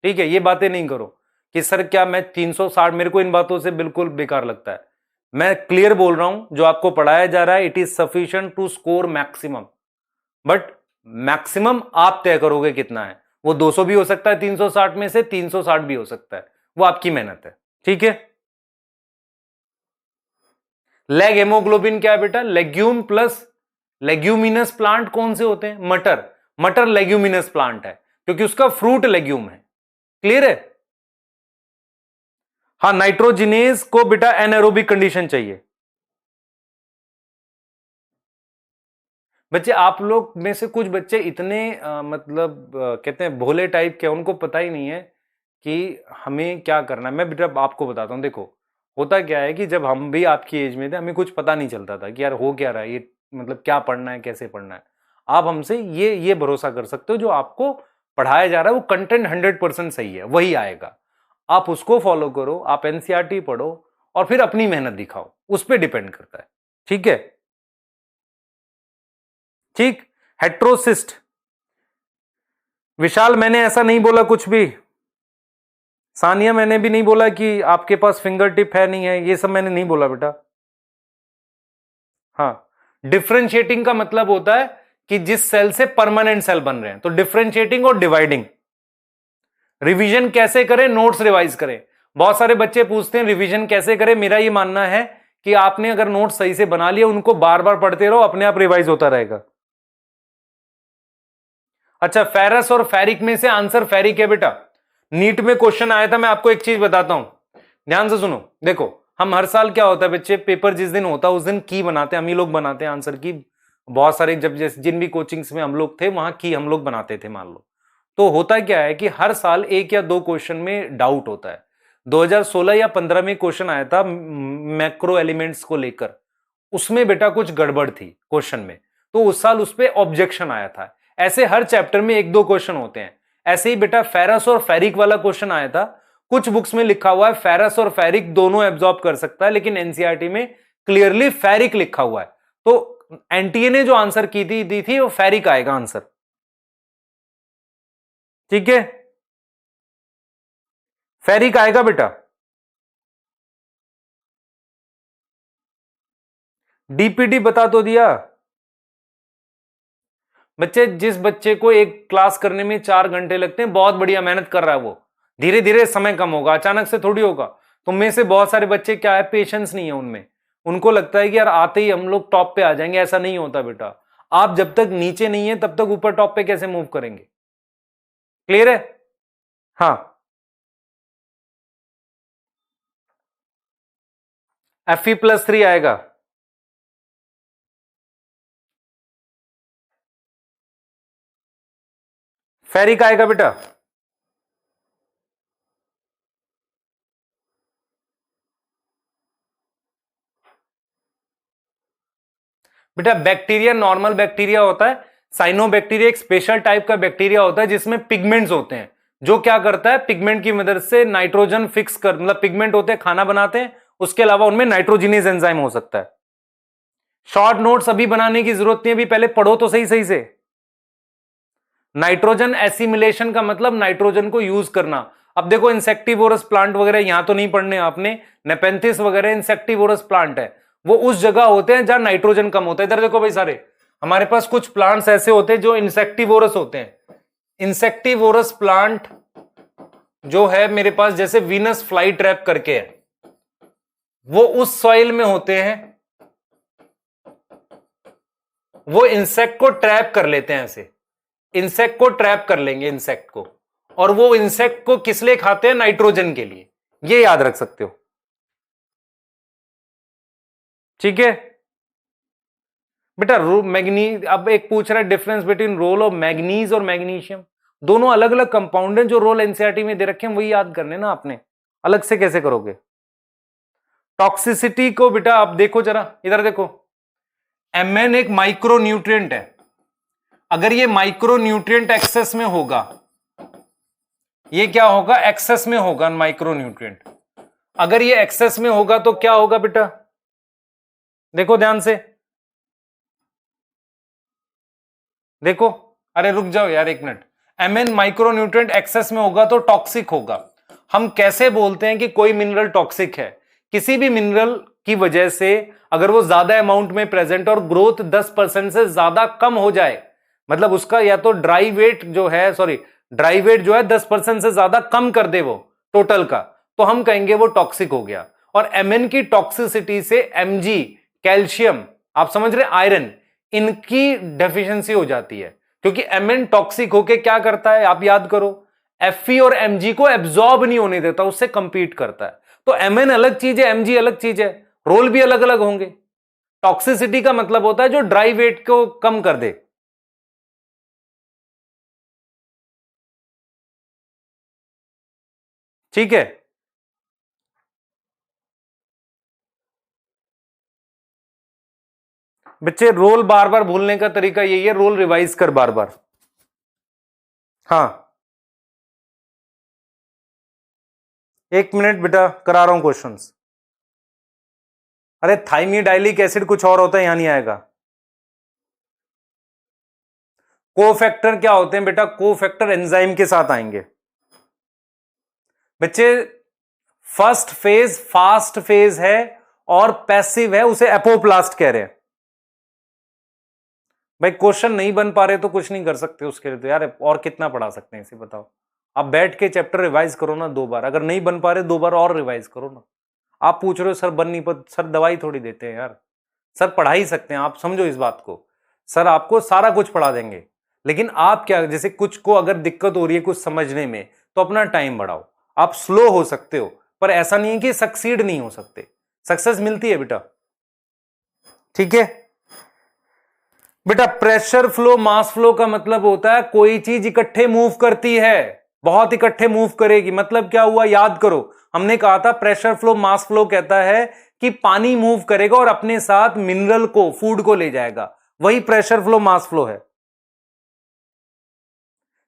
ठीक है। ये बातें नहीं करो कि सर क्या मैं 360, मेरे को इन बातों से बिल्कुल बेकार लगता है। मैं क्लियर बोल रहा हूं, जो आपको पढ़ाया जा रहा है it is sufficient to score maximum, but maximum आप तय करोगे कितना है। वो 200 भी हो सकता है 360 में से, 360 भी हो सकता है, वो आपकी मेहनत है, ठीक है। लेग हेमोग्लोबिन क्या है बेटा? लेग्यूम प्लस लेग्यूमिनस प्लांट कौन से होते हैं? मटर। मटर लेग्यूमिनस प्लांट है क्योंकि उसका फ्रूट लेग्यूम है। क्लियर है? हाँ, नाइट्रोजिनेज को बेटा एनारोबिक कंडीशन चाहिए। बच्चे आप लोग में से कुछ बच्चे इतने मतलब कहते हैं भोले टाइप के, उनको पता ही नहीं है कि हमें क्या करना है। मैं बेटा आपको बताता हूँ। देखो होता क्या है कि जब हम भी आपकी एज में थे, हमें कुछ पता नहीं चलता था कि यार हो क्या रहा है, ये मतलब क्या पढ़ना है, कैसे पढ़ना है। आप हमसे ये भरोसा कर सकते हो, जो आपको पढ़ाया जा रहा है वो कंटेंट 100% सही है, वही आएगा। आप उसको फॉलो करो, आप NCERT पढ़ो और फिर अपनी मेहनत दिखाओ, उस पर डिपेंड करता है, ठीक है। ठीक। हेट्रोसिस्ट विशाल, मैंने ऐसा नहीं बोला कुछ भी। सानिया, मैंने भी नहीं बोला कि आपके पास फिंगर टिप है नहीं है, ये सब मैंने नहीं बोला बेटा। हाँ, डिफरेंशिएटिंग का मतलब होता है कि जिस सेल से परमानेंट सेल बन रहे हैं, तो डिफरेंशिएटिंग और डिवाइडिंग। रिवीजन कैसे करें? नोट्स रिवाइज करें। बहुत सारे बच्चे पूछते हैं रिवीजन कैसे करें। मेरा ये मानना है कि आपने अगर नोट सही से बना लिया, उनको बार बार पढ़ते रहो, अपने आप रिवाइज होता रहेगा। अच्छा, फेरस और फेरिक में से आंसर फेरिक है बेटा। नीट में क्वेश्चन आया था, मैं आपको एक चीज बताता हूं, ध्यान से सुनो। देखो, हम हर साल क्या होता है बच्चे, पेपर जिस दिन होता है उस दिन की बनाते हैं, हम ही लोग बनाते हैं आंसर की। बहुत सारे, जब जैसे जिन भी कोचिंग्स में हम लोग थे वहां की हम लोग बनाते थे, मान लो। तो होता क्या है कि हर साल एक या दो क्वेश्चन में डाउट होता है। 2016 या 15 में क्वेश्चन आया था मैक्रो एलिमेंट्स को लेकर, उसमें बेटा कुछ गड़बड़ थी क्वेश्चन में, तो उस साल उस पर ऑब्जेक्शन आया था। ऐसे हर चैप्टर में एक दो क्वेश्चन होते हैं। ऐसे ही बेटा फेरस और फेरिक वाला क्वेश्चन आया था। कुछ बुक्स में लिखा हुआ है फेरस और फेरिक दोनों एब्जॉर्ब कर सकता है, लेकिन एनसीईआरटी में क्लियरली फेरिक लिखा हुआ है। तो एनटीए ने जो आंसर की थी दी थी वो फेरिक आएगा आंसर। ठीक है, फेरिक आएगा बेटा। डीपीटी बता तो दिया बच्चे। जिस बच्चे को एक क्लास करने में 4 घंटे लगते हैं, बहुत बढ़िया मेहनत कर रहा है वो। धीरे धीरे समय कम होगा, अचानक से थोड़ी होगा। तुम में से बहुत सारे बच्चे क्या है, पेशेंस नहीं है उनमें। उनको लगता है कि यार आते ही हम लोग टॉप पे आ जाएंगे, ऐसा नहीं होता बेटा। आप जब तक नीचे नहीं है तब तक ऊपर टॉप पे कैसे मूव करेंगे? क्लियर है? हाँ, Fe+3 आएगा। फेरिक आएगा बेटा। बेटा बैक्टीरिया नॉर्मल बैक्टीरिया होता है। साइनोबैक्टीरिया एक स्पेशल टाइप का बैक्टीरिया होता है जिसमें पिगमेंट्स होते हैं, जो क्या करता है, पिगमेंट की मदद से नाइट्रोजन फिक्स कर, मतलब पिगमेंट होते हैं, खाना बनाते हैं, उसके अलावा उनमें नाइट्रोजिनेज एंजाइम हो सकता है। शॉर्ट नोट्स अभी बनाने की जरूरत नहीं, अभी पहले पढ़ो तो सही सही से। नाइट्रोजन एसिमिलेशन का मतलब नाइट्रोजन को यूज करना। अब देखो इंसेक्टिवोरस प्लांट वगैरह यहां तो नहीं पढ़ने आपने, नेपेंथिस वगैरह इंसेक्टिवोरस प्लांट है, वो उस जगह होते हैं जहां नाइट्रोजन कम होता है। इधर देखो भाई सारे, हमारे पास कुछ प्लांट्स ऐसे होते हैं जो इंसेक्टिवोरस होते हैं। इंसेक्टिवोरस प्लांट जो है मेरे पास, जैसे वीनस फ्लाई ट्रैप करके है, वो उस सॉइल में होते हैं, वो इंसेक्ट को ट्रैप कर लेते हैं ऐसे। इंसेक्ट को ट्रैप कर लेंगे, इंसेक्ट को, और वो इंसेक्ट को किस लिए खाते हैं? नाइट्रोजन के लिए। ये याद रख सकते हो, ठीक है बेटा। मैग्नीज, अब एक पूछ रहा है difference between role of manganese और मैग्नीशियम। दोनों अलग अलग कंपाउंड हैं, जो रोल एनसीईआरटी में दे रखे हैं वही याद करने ना आपने, अलग से कैसे करोगे? टॉक्सिसिटी को बेटा आप देखो जरा, इधर देखो। एमएन एक माइक्रो न्यूट्रिएंट है। अगर ये माइक्रो न्यूट्रिएंट एक्सेस में होगा, ये क्या होगा? एक्सेस में होगा माइक्रो न्यूट्रिएंट। अगर ये एक्सेस में होगा तो क्या होगा बेटा? देखो ध्यान से, देखो। अरे रुक जाओ यार एक minute. Mn micro nutrient excess में होगा तो टॉक्सिक होगा। हम कैसे बोलते हैं कि कोई मिनरल टॉक्सिक है? किसी भी मिनरल की वजह से अगर वो ज्यादा अमाउंट में प्रेजेंट और ग्रोथ 10% से ज्यादा कम हो जाए, मतलब उसका या तो ड्राई वेट जो है, सॉरी, ड्राई वेट जो है 10% से ज्यादा कम कर दे वो टोटल का, तो हम कहेंगे वो टॉक्सिक हो गया। और एमएन की टॉक्सिसिटी से एमजी, कैल्शियम, आप समझ रहे, आयरन, इनकी डेफिशिएंसी हो जाती है। क्योंकि एमएन टॉक्सिक होके क्या करता है, आप याद करो, एफई और एमजी को एब्जॉर्ब नहीं होने देता, उससे कंपीट करता है। तो एमएन अलग चीज है, एमजी अलग चीज है, रोल भी अलग अलग होंगे। टॉक्सिसिटी का मतलब होता है जो ड्राई वेट को कम कर दे। ठीक है बच्चे, रोल बार बार भूलने का तरीका यही है, रोल रिवाइज कर बार बार। हाँ, एक मिनट बेटा, करा रहा हूं क्वेश्चंस। अरे थाइमिडाइलिक एसिड कुछ और होता है, यहां नहीं आएगा। कोफैक्टर क्या होते हैं बेटा? कोफैक्टर एंजाइम के साथ आएंगे। बच्चे फर्स्ट फेज फास्ट फेज है और पैसिव है, उसे एपोप्लास्ट कह रहे हैं। भाई क्वेश्चन नहीं बन पा रहे तो कुछ नहीं कर सकते उसके लिए, तो यार और कितना पढ़ा सकते हैं इसे बताओ। आप बैठ के चैप्टर रिवाइज करो ना 2 बार, अगर नहीं बन पा रहे 2 बार और रिवाइज करो ना। आप पूछ रहे हो सर बन नहीं पा, सर दवाई थोड़ी देते हैं यार, सर पढ़ा ही सकते हैं, आप समझो इस बात को। सर आपको सारा कुछ पढ़ा देंगे, लेकिन आप क्या, जैसे कुछ को अगर दिक्कत हो रही है कुछ समझने में तो अपना टाइम बढ़ाओ। आप स्लो हो सकते हो पर ऐसा नहीं है कि सक्सीड नहीं हो सकते, सक्सेस मिलती है बेटा। ठीक है बेटा, प्रेशर फ्लो मास फ्लो का मतलब होता है कोई चीज इकट्ठे मूव करती है, बहुत इकट्ठे मूव करेगी। मतलब क्या हुआ, याद करो, हमने कहा था प्रेशर फ्लो मास फ्लो कहता है कि पानी मूव करेगा और अपने साथ मिनरल को, फूड को ले जाएगा, वही प्रेशर फ्लो मास फ्लो है।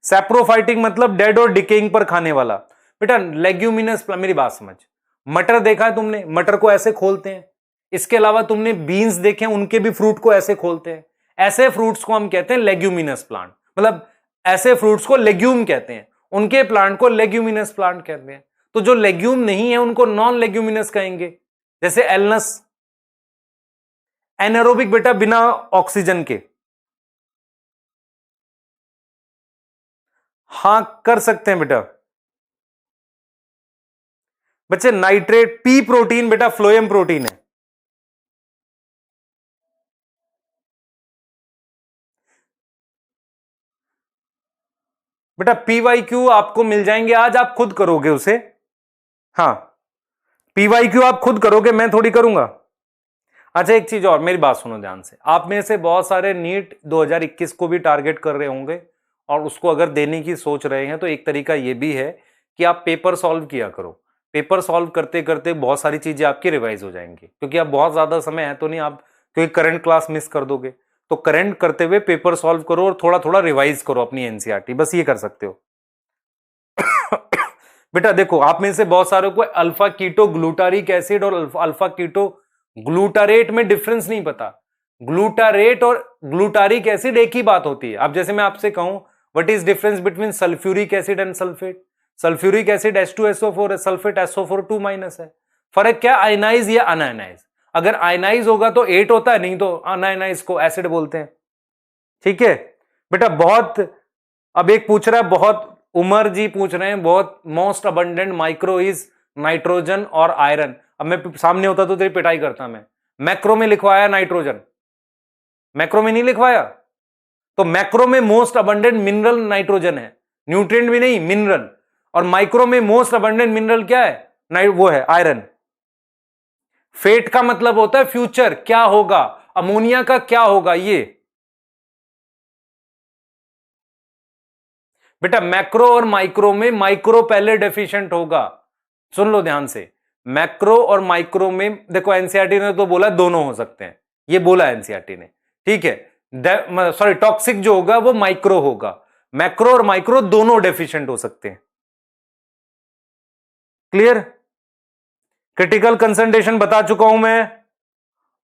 सैप्रोफाइटिक मतलब डेड और डिकेइंग पर खाने वाला। बेटा लेग्यूमिनस, मेरी बात समझ, मटर देखा है तुमने, मटर को ऐसे खोलते हैं। इसके अलावा तुमने बीन्स देखे हैं, उनके भी फ्रूट को ऐसे खोलते हैं। ऐसे फ्रूट्स को हम कहते हैं लेग्यूमिनस प्लांट, मतलब ऐसे फ्रूट्स को लेग्यूम कहते हैं, उनके प्लांट को लेग्यूमिनस प्लांट कहते हैं। तो जो लेग्यूम नहीं है उनको नॉन लेग्यूमिनस कहेंगे, जैसे एलनस। एनारोबिक बेटा बिना ऑक्सीजन के, हां कर सकते हैं बेटा। बच्चे नाइट्रेट, पी प्रोटीन बेटा फ्लोएम प्रोटीन है। बेटा पीवाईक्यू आपको मिल जाएंगे आज, आप खुद करोगे उसे। हाँ पीवाईक्यू आप खुद करोगे, मैं थोड़ी करूंगा। अच्छा एक चीज और, मेरी बात सुनो ध्यान से, आप में से बहुत सारे नीट 2021 को भी टारगेट कर रहे होंगे और उसको अगर देने की सोच रहे हैं, तो एक तरीका यह भी है कि आप पेपर सॉल्व किया करो। पेपर सॉल्व करते करते बहुत सारी चीजें आपकी रिवाइज हो जाएंगी, क्योंकि अब बहुत ज्यादा समय है तो नहीं, आप क्योंकि करंट क्लास मिस कर दोगे, तो करंट करते हुए पेपर सॉल्व करो और थोड़ा थोड़ा रिवाइज करो अपनी एनसीईआरटी, बस ये कर सकते हो। बेटा देखो, आप में से बहुत सारे को अल्फा कीटो ग्लूटारिक एसिड और अल्फा कीटो ग्लूटारेट में डिफरेंस नहीं पता। ग्लूटारेट और ग्लूटारिक एसिड एक ही बात होती है। अब जैसे मैं आपसे कहूं what is difference between sulphuric acid and sulphate, sulphuric acid H2SO4 है, सल्फेट SO4 2- है। फर्क क्या, आयनाइज या अनआयनाइज। अगर आयनाइज होगा तो 8 होता है, नहीं तो अनआयनाइज को एसिड बोलते हैं। ठीक है बेटा, बहुत, अब एक पूछ रहा है, बहुत उमर जी पूछ रहे हैं, बहुत most abundant micro is nitrogen और आयरन। अब मैं सामने होता तो तेरी पिटाई करता, मैं मैक्रो में लिखवाया नाइट्रोजन, मैक्रो में नहीं लिखवाया। तो मैक्रो में मोस्ट अबंडेंट मिनरल नाइट्रोजन है, न्यूट्रिएंट भी नहीं, मिनरल। और माइक्रो में मोस्ट अबंडेंट मिनरल क्या है, वो है आयरन। फेट का मतलब होता है फ्यूचर, क्या होगा, अमोनिया का क्या होगा ये। बेटा मैक्रो और माइक्रो में माइक्रो पहले डेफिशिएंट होगा, सुन लो ध्यान से। मैक्रो और माइक्रो में देखो, एनसीईआरटी ने तो बोला दोनों हो सकते हैं, ये बोला एनसीईआरटी ने, ठीक है। सॉरी, टॉक्सिक जो होगा वो माइक्रो होगा, मैक्रो और माइक्रो दोनों डेफिशिएंट हो सकते हैं। क्लियर? क्रिटिकल कंसंट्रेशन बता चुका हूं मैं,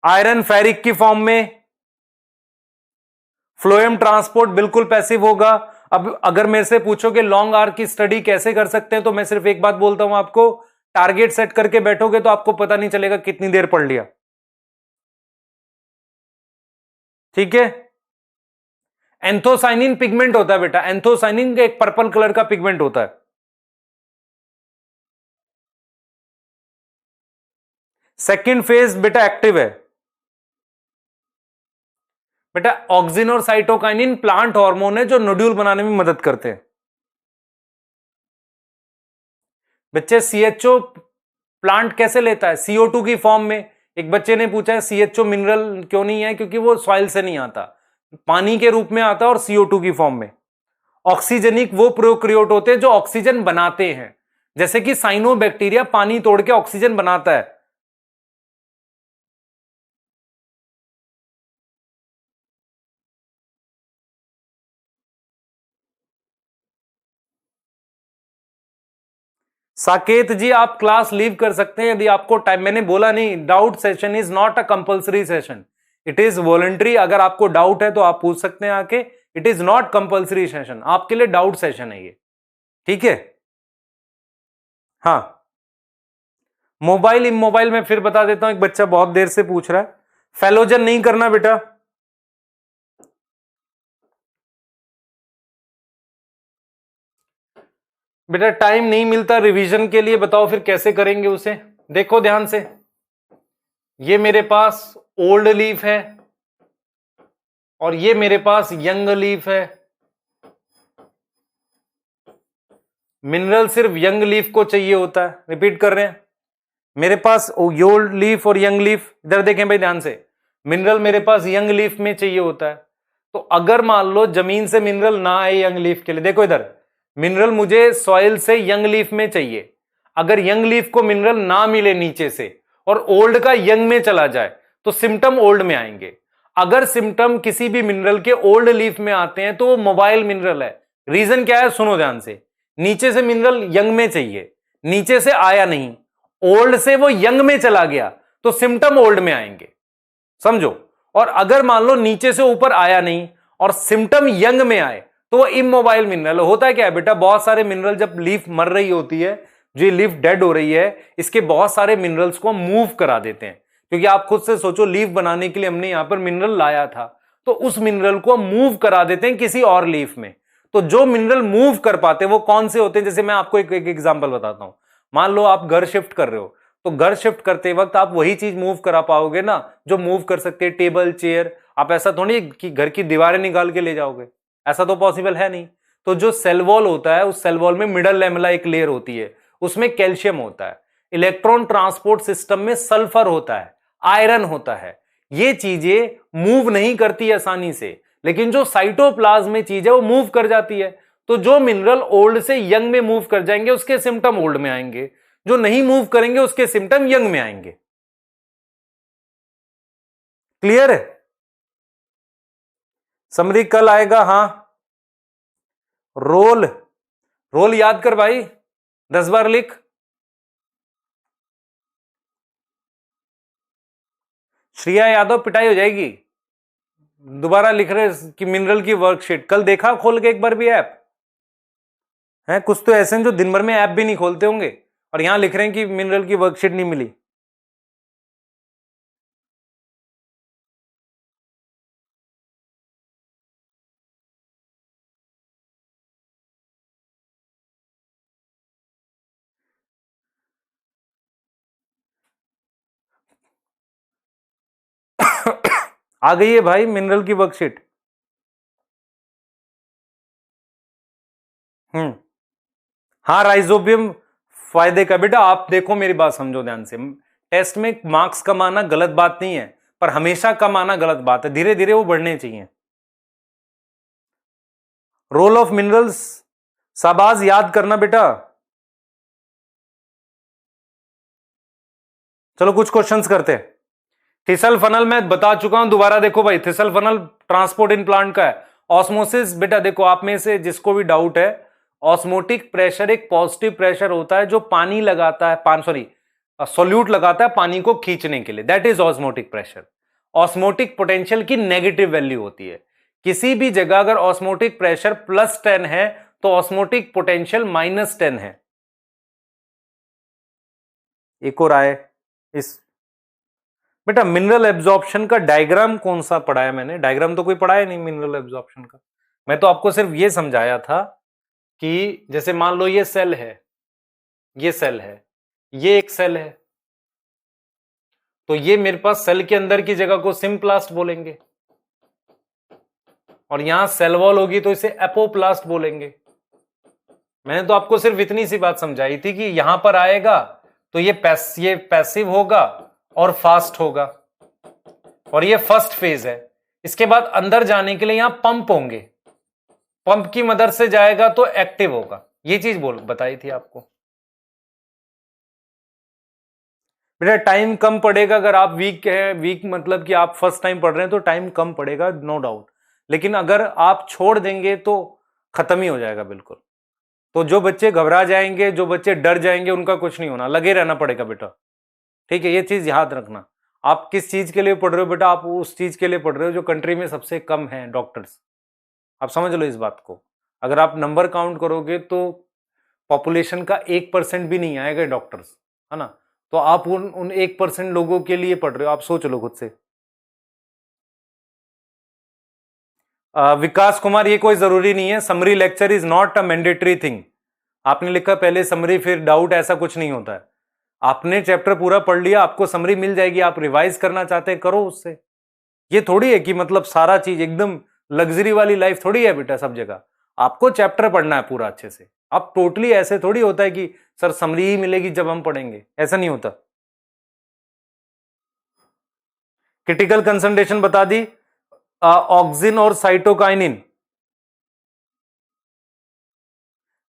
आयरन फेरिक की फॉर्म में। फ्लोएम ट्रांसपोर्ट बिल्कुल पैसिव होगा। अब अगर मेरे से पूछोगे लॉन्ग आर की स्टडी कैसे कर सकते हैं, तो मैं सिर्फ एक बात बोलता हूं आपको, टारगेट सेट करके बैठोगे तो आपको पता नहीं चलेगा कितनी देर पढ़ लिया। ठीक है, एंथोसाइनिन पिगमेंट होता है बेटा, एंथोसाइनिन का एक पर्पल कलर का पिगमेंट होता है। सेकेंड फेज बेटा एक्टिव है। बेटा ऑक्सिन और साइटोकाइनिन प्लांट हार्मोन है जो नोड्यूल बनाने में मदद करते हैं। बच्चे सीएचओ प्लांट कैसे लेता है, CO2 की फॉर्म में। एक बच्चे ने पूछा है सीएचओ मिनरल क्यों नहीं है, क्योंकि वो सॉइल से नहीं आता, पानी के रूप में आता है और CO2 की फॉर्म में। ऑक्सीजनिक वो प्रोकैरियोट होते हैं जो ऑक्सीजन बनाते हैं, जैसे कि साइनोबैक्टीरिया पानी तोड़ के ऑक्सीजन बनाता है। साकेत जी आप क्लास लीव कर सकते हैं यदि आपको टाइम, मैंने बोला नहीं, doubt session is not a compulsory session, it is voluntary. अगर आपको डाउट है तो आप पूछ सकते हैं आके, it is not compulsory session, आपके लिए डाउट सेशन है ये। ठीक है, हाँ, मोबाइल इमोबाइल में फिर बता देता हूं, एक बच्चा बहुत देर से पूछ रहा है, फैलोजन नहीं करना बेटा। बेटा टाइम नहीं मिलता रिवीजन के लिए, बताओ फिर कैसे करेंगे उसे। देखो ध्यान से, ये मेरे पास ओल्ड लीफ है और ये मेरे पास यंग लीफ है। मिनरल सिर्फ यंग लीफ को चाहिए होता है, रिपीट कर रहे हैं, मेरे पास ओल्ड लीफ और यंग लीफ, इधर देखें भाई ध्यान से, मिनरल मेरे पास यंग लीफ में चाहिए होता है। तो अगर मान लो जमीन से मिनरल ना आए यंग लीफ के लिए, देखो इधर मिनरल मुझे सॉइल से यंग लीफ में चाहिए, अगर यंग लीफ को मिनरल ना मिले नीचे से और ओल्ड का यंग में चला जाए तो सिम्टम ओल्ड में आएंगे। अगर सिम्टम किसी भी मिनरल के ओल्ड लीफ में आते हैं तो वो मोबाइल मिनरल है। रीजन क्या है, सुनो ध्यान से, नीचे से मिनरल यंग में चाहिए, नीचे से आया नहीं, ओल्ड से वो यंग में चला गया तो सिम्टम ओल्ड में आएंगे, समझो। और अगर मान लो नीचे से ऊपर आया नहीं और सिम्टम यंग में आए तो वो इमोबाइल मिनरल होता है। क्या है बेटा, बहुत सारे मिनरल जब लीफ मर रही होती है, जो ये लीफ डेड हो रही है, इसके बहुत सारे मिनरल्स को मूव करा देते हैं, क्योंकि आप खुद से सोचो लीफ बनाने के लिए हमने यहां पर मिनरल लाया था, तो उस मिनरल को मूव करा देते हैं किसी और लीफ में। तो जो मिनरल मूव कर पाते हैं वो कौन से होते हैं, जैसे मैं आपको एक एग्जांपल बताता हूं। मान लो आप घर शिफ्ट कर रहे हो, तो घर शिफ्ट करते वक्त आप वही चीज मूव करा पाओगे ना जो मूव कर सकते हैं, टेबल चेयर। आप ऐसा थोड़ी कि घर की दीवारें निकाल के ले जाओगे, ऐसा तो पॉसिबल है नहीं। तो जो सेल वॉल होता है, उस सेल वॉल में मिडल लैमेला एक लेयर होती है, उसमें कैल्शियम होता है, इलेक्ट्रॉन ट्रांसपोर्ट सिस्टम में सल्फर होता है, आयरन होता है। ये चीजें मूव नहीं करती आसानी से, लेकिन जो साइटोप्लाज्म में चीज है वो मूव कर जाती है। तो जो मिनरल ओल्ड से यंग में मूव कर जाएंगे उसके सिम्टम ओल्ड में आएंगे, जो नहीं मूव करेंगे उसके सिम्टम यंग में आएंगे। क्लियर है? समरी कल आएगा। हाँ, रोल, रोल याद कर भाई, 10 बार लिख। श्रिया यादव पिटाई हो जाएगी, दोबारा लिख रहे कि मिनरल की वर्कशीट। कल देखा खोल के एक बार भी ऐप है? कुछ तो ऐसे हैं जो दिन भर में ऐप भी नहीं खोलते होंगे और यहां लिख रहे हैं कि मिनरल की वर्कशीट नहीं मिली। आ गई है भाई मिनरल की वर्कशीट। हाँ, राइजोबियम फायदे का। बेटा आप देखो, मेरी बात समझो ध्यान से, टेस्ट में मार्क्स कम आना गलत बात नहीं है, पर हमेशा कम आना गलत बात है, धीरे धीरे वो बढ़ने चाहिए। रोल ऑफ मिनरल्स, शाबाश, याद करना बेटा। चलो कुछ क्वेश्चंस करते हैं। थिसल फनल मैं बता चुका हूं, दोबारा देखो भाई, thistle funnel transport in plant का है। ऑस्मोसिस, बेटा देखो आप में से जिसको भी डाउट है, ऑस्मोटिक प्रेशर एक पॉजिटिव प्रेशर होता है जो पानी लगाता है, सोल्यूट लगाता है पानी को खींचने के लिए, that is osmotic pressure. Osmotic potential की नेगेटिव वैल्यू होती है। किसी भी जगह अगर ऑस्मोटिक प्रेशर +10 है तो ऑस्मोटिक पोटेंशियल -10 है। एक और आए इस, बेटा मिनरल एब्जॉर्प्शन का डायग्राम कौन सा पढ़ाया मैंने? डायग्राम तो कोई पढ़ाया नहीं मिनरल एब्जॉर्प्शन का। मैं तो आपको सिर्फ ये समझाया था कि जैसे मान लो ये सेल है, ये सेल है, ये एक सेल है, तो ये मेरे पास सेल के अंदर की जगह को सिम्प्लास्ट बोलेंगे, और यहां सेल वॉल होगी तो इसे एपोप्लास्ट बोलेंगे। मैंने तो आपको सिर्फ इतनी सी बात समझाई थी कि यहां पर आएगा तो ये पैसिव होगा और फास्ट होगा, और ये फर्स्ट फेज है। इसके बाद अंदर जाने के लिए यहां पंप होंगे, पंप की मदद से जाएगा तो एक्टिव होगा। ये चीज बताई थी आपको। बेटा टाइम कम पड़ेगा अगर आप वीक है, वीक मतलब कि आप फर्स्ट टाइम पढ़ रहे हैं तो टाइम कम पड़ेगा, नो डाउट, लेकिन अगर आप छोड़ देंगे तो खत्म ही हो जाएगा बिल्कुल। तो जो बच्चे घबरा जाएंगे, जो बच्चे डर जाएंगे, उनका कुछ नहीं होना, लगे रहना पड़ेगा बेटा, ठीक है? ये चीज याद रखना। आप किस चीज के लिए पढ़ रहे हो बेटा? आप उस चीज के लिए पढ़ रहे हो जो कंट्री में सबसे कम है डॉक्टर्स। आप समझ लो इस बात को। अगर आप नंबर काउंट करोगे तो पॉपुलेशन का 1% भी नहीं आएगा डॉक्टर्स, है ना। तो आप उन 1% लोगों के लिए पढ़ रहे हो, आप सोच लो खुद से। विकास कुमार, ये कोई जरूरी नहीं है, summary lecture is not a mandatory thing. आपने लिखा पहले समरी फिर डाउट, ऐसा कुछ नहीं होता है। आपने चैप्टर पूरा पढ़ लिया, आपको समरी मिल जाएगी, आप रिवाइज करना चाहते हैं करो उससे। ये थोड़ी है कि मतलब सारा चीज एकदम लग्जरी वाली लाइफ थोड़ी है बेटा सब जगह। आपको चैप्टर पढ़ना है पूरा अच्छे से। अब टोटली ऐसे थोड़ी होता है कि सर समरी ही मिलेगी जब हम पढ़ेंगे, ऐसा नहीं होता। क्रिटिकल कंसंट्रेशन बता दी, ऑक्सिन और साइटोकाइनिन।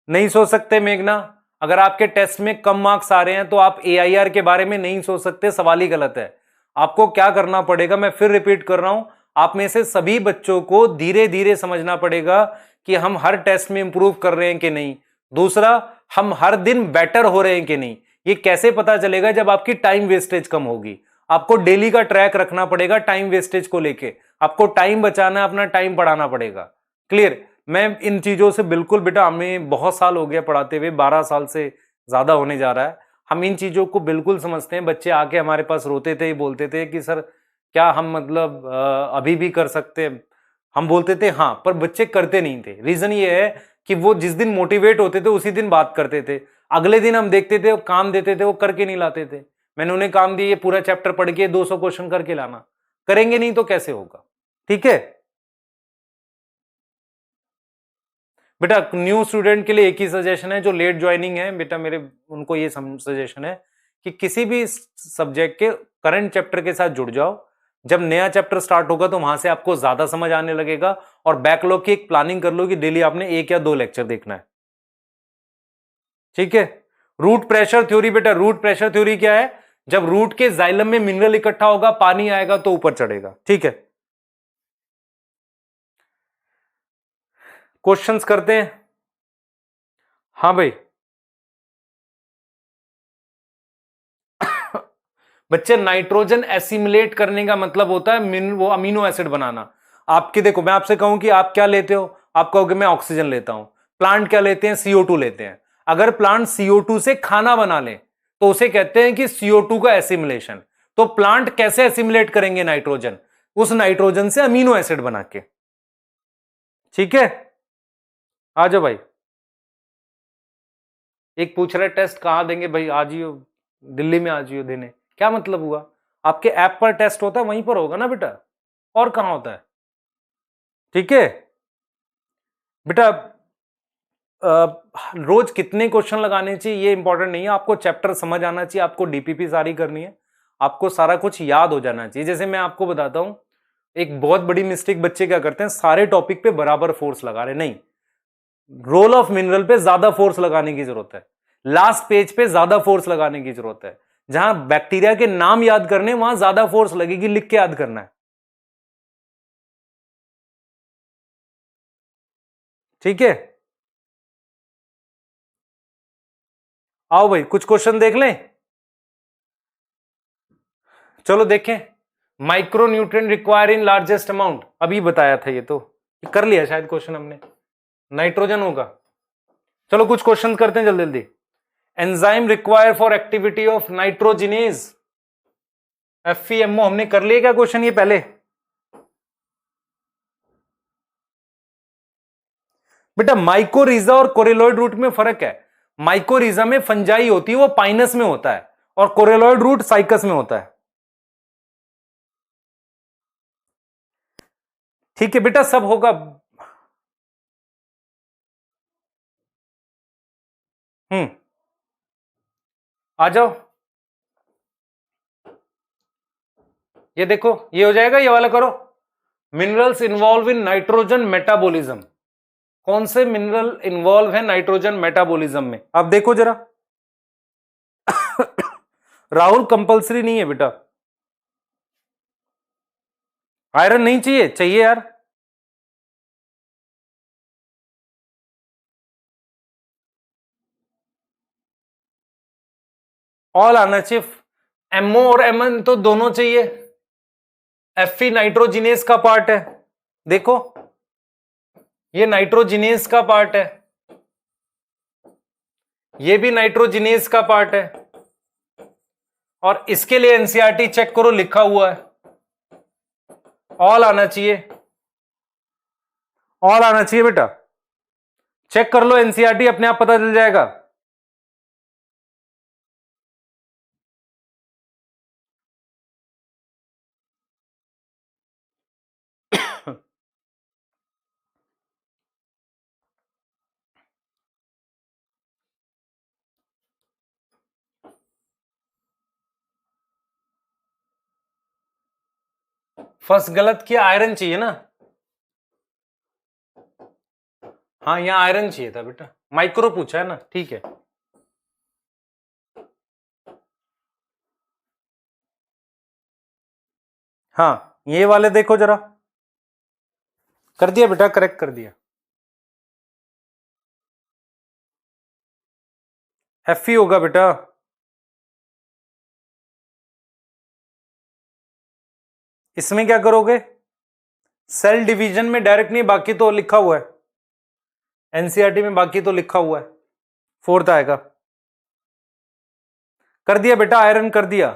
नहीं सोच सकते मेघना, अगर आपके टेस्ट में कम मार्क्स आ रहे हैं तो आप एआईआर के बारे में नहीं सोच सकते, सवाल ही गलत है। आपको क्या करना पड़ेगा, मैं फिर रिपीट कर रहा हूं, आप में से सभी बच्चों को धीरे धीरे समझना पड़ेगा कि हम हर टेस्ट में इंप्रूव कर रहे हैं कि नहीं। दूसरा, हम हर दिन बेटर हो रहे हैं कि नहीं। ये कैसे पता चलेगा, जब आपकी टाइम वेस्टेज कम होगी। आपको डेली का ट्रैक रखना पड़ेगा टाइम वेस्टेज को लेके, आपको टाइम बचाना, अपना टाइम बढ़ाना पड़ेगा। क्लियर। मैं इन चीजों से बिल्कुल बेटा, हमें बहुत साल हो गया पढ़ाते हुए, 12 साल से ज्यादा होने जा रहा है। हम इन चीजों को बिल्कुल समझते हैं। बच्चे आके हमारे पास रोते थे, बोलते थे कि सर क्या हम मतलब अभी भी कर सकते हैं। हम बोलते थे हाँ, पर बच्चे करते नहीं थे। रीजन ये है कि वो जिस दिन मोटिवेट होते थे उसी दिन बात करते थे, अगले दिन हम देखते थे वो काम देते थे वो करके नहीं लाते थे। मैंने उन्हें काम दिया, ये पूरा चैप्टर पढ़ के 200 क्वेश्चन करके लाना। करेंगे नहीं तो कैसे होगा। ठीक है बेटा, न्यू स्टूडेंट के लिए एक ही सजेशन है, जो लेट ज्वाइनिंग है बेटा मेरे, उनको ये सजेशन है कि किसी भी सब्जेक्ट के करंट चैप्टर के साथ जुड़ जाओ। जब नया चैप्टर स्टार्ट होगा तो वहां से आपको ज्यादा समझ आने लगेगा, और बैकलॉग की एक प्लानिंग कर लो कि डेली आपने 1 या 2 लेक्चर देखना है। ठीक है। रूट प्रेशर थ्योरी बेटा, रूट प्रेशर थ्योरी क्या है, जब रूट के जाइलम में मिनरल इकट्ठा होगा, पानी आएगा तो ऊपर चढ़ेगा। ठीक है, क्वेश्चंस करते हैं। हाँ भाई बच्चे, नाइट्रोजन एसिमिलेट करने का मतलब होता है वो अमीनो एसिड बनाना। आपके देखो, मैं आपसे कहूं कि आप क्या लेते हो, आप कहोगे मैं ऑक्सीजन लेता हूं। प्लांट क्या लेते हैं, CO2 लेते हैं। अगर प्लांट CO2 से खाना बना ले तो उसे कहते हैं कि CO2 का एसिमिलेशन। तो प्लांट कैसे एसिमिलेट करेंगे नाइट्रोजन, उस नाइट्रोजन से अमीनो एसिड बना के। ठीक है, आ जाओ भाई। एक पूछ रहे टेस्ट कहां देंगे भाई, आ जियो दिल्ली में, आ जियो देने। क्या मतलब हुआ, आपके ऐप पर टेस्ट होता है वहीं पर होगा ना बेटा, और कहां होता है। ठीक है बेटा, रोज कितने क्वेश्चन लगाने चाहिए ये इंपॉर्टेंट नहीं है, आपको चैप्टर समझ आना चाहिए, आपको डीपीपी सारी करनी है, आपको सारा कुछ याद हो जाना चाहिए। जैसे मैं आपको बताता हूं, एक बहुत बड़ी मिस्टेक बच्चे क्या करते हैं, सारे टॉपिक पे बराबर फोर्स लगा रहे। नहीं, रोल ऑफ मिनरल पे ज्यादा फोर्स लगाने की जरूरत है, लास्ट पेज पे ज्यादा फोर्स लगाने की जरूरत है। जहां बैक्टीरिया के नाम याद करने वहां ज्यादा फोर्स लगेगी, लिख के याद करना है। ठीक है, आओ भाई कुछ क्वेश्चन देख लें। चलो देखें, माइक्रो न्यूट्रिएंट रिक्वायर इन लार्जेस्ट अमाउंट, अभी बताया था ये तो, कर लिया शायद क्वेश्चन हमने, नाइट्रोजन होगा। चलो कुछ क्वेश्चन करते हैं जल्दी जल्दी। Enzyme require for activity of nitrogenase, FEMO हमने कर लिया क्या क्वेश्चन ये पहले। बेटा माइकोरिजा और कोरेलॉइड रूट में फर्क है। माइकोरिजा में फंजाई होती है, वो पाइनस में होता है, और कोरेलॉइड रूट साइकस में होता है। ठीक है बेटा, सब होगा। आ जाओ, ये देखो ये हो जाएगा, ये वाला करो। Minerals involve in nitrogen metabolism, कौन से मिनरल इन्वॉल्व है नाइट्रोजन मेटाबॉलिज्म में, अब देखो जरा। राहुल कंपलसरी नहीं है बेटा, आयरन नहीं चाहिए, चाहिए यार। ऑल आना चाहिए, MO और MN तो दोनों चाहिए। Fe नाइट्रोजिनेस का पार्ट है, देखो ये नाइट्रोजिनेस का पार्ट है। ये भी नाइट्रोजिनेज का पार्ट है, और इसके लिए एनसीईआरटी चेक करो, लिखा हुआ है, ऑल आना चाहिए, ऑल आना चाहिए बेटा, चेक कर लो एनसीईआरटी, अपने आप पता चल जाएगा। फर्स्ट गलत किया, आयरन चाहिए ना, हाँ यहां आयरन चाहिए था बेटा, माइक्रो पूछा है ना, ठीक है। हाँ ये वाले देखो जरा, कर दिया बेटा, करेक्ट कर दिया, एफ ही होगा बेटा। इसमें क्या करोगे, सेल डिवीजन में डायरेक्ट नहीं, बाकी तो लिखा हुआ है एनसीईआरटी में, बाकी तो लिखा हुआ है, फोर्थ आएगा। कर दिया बेटा, आयरन कर दिया,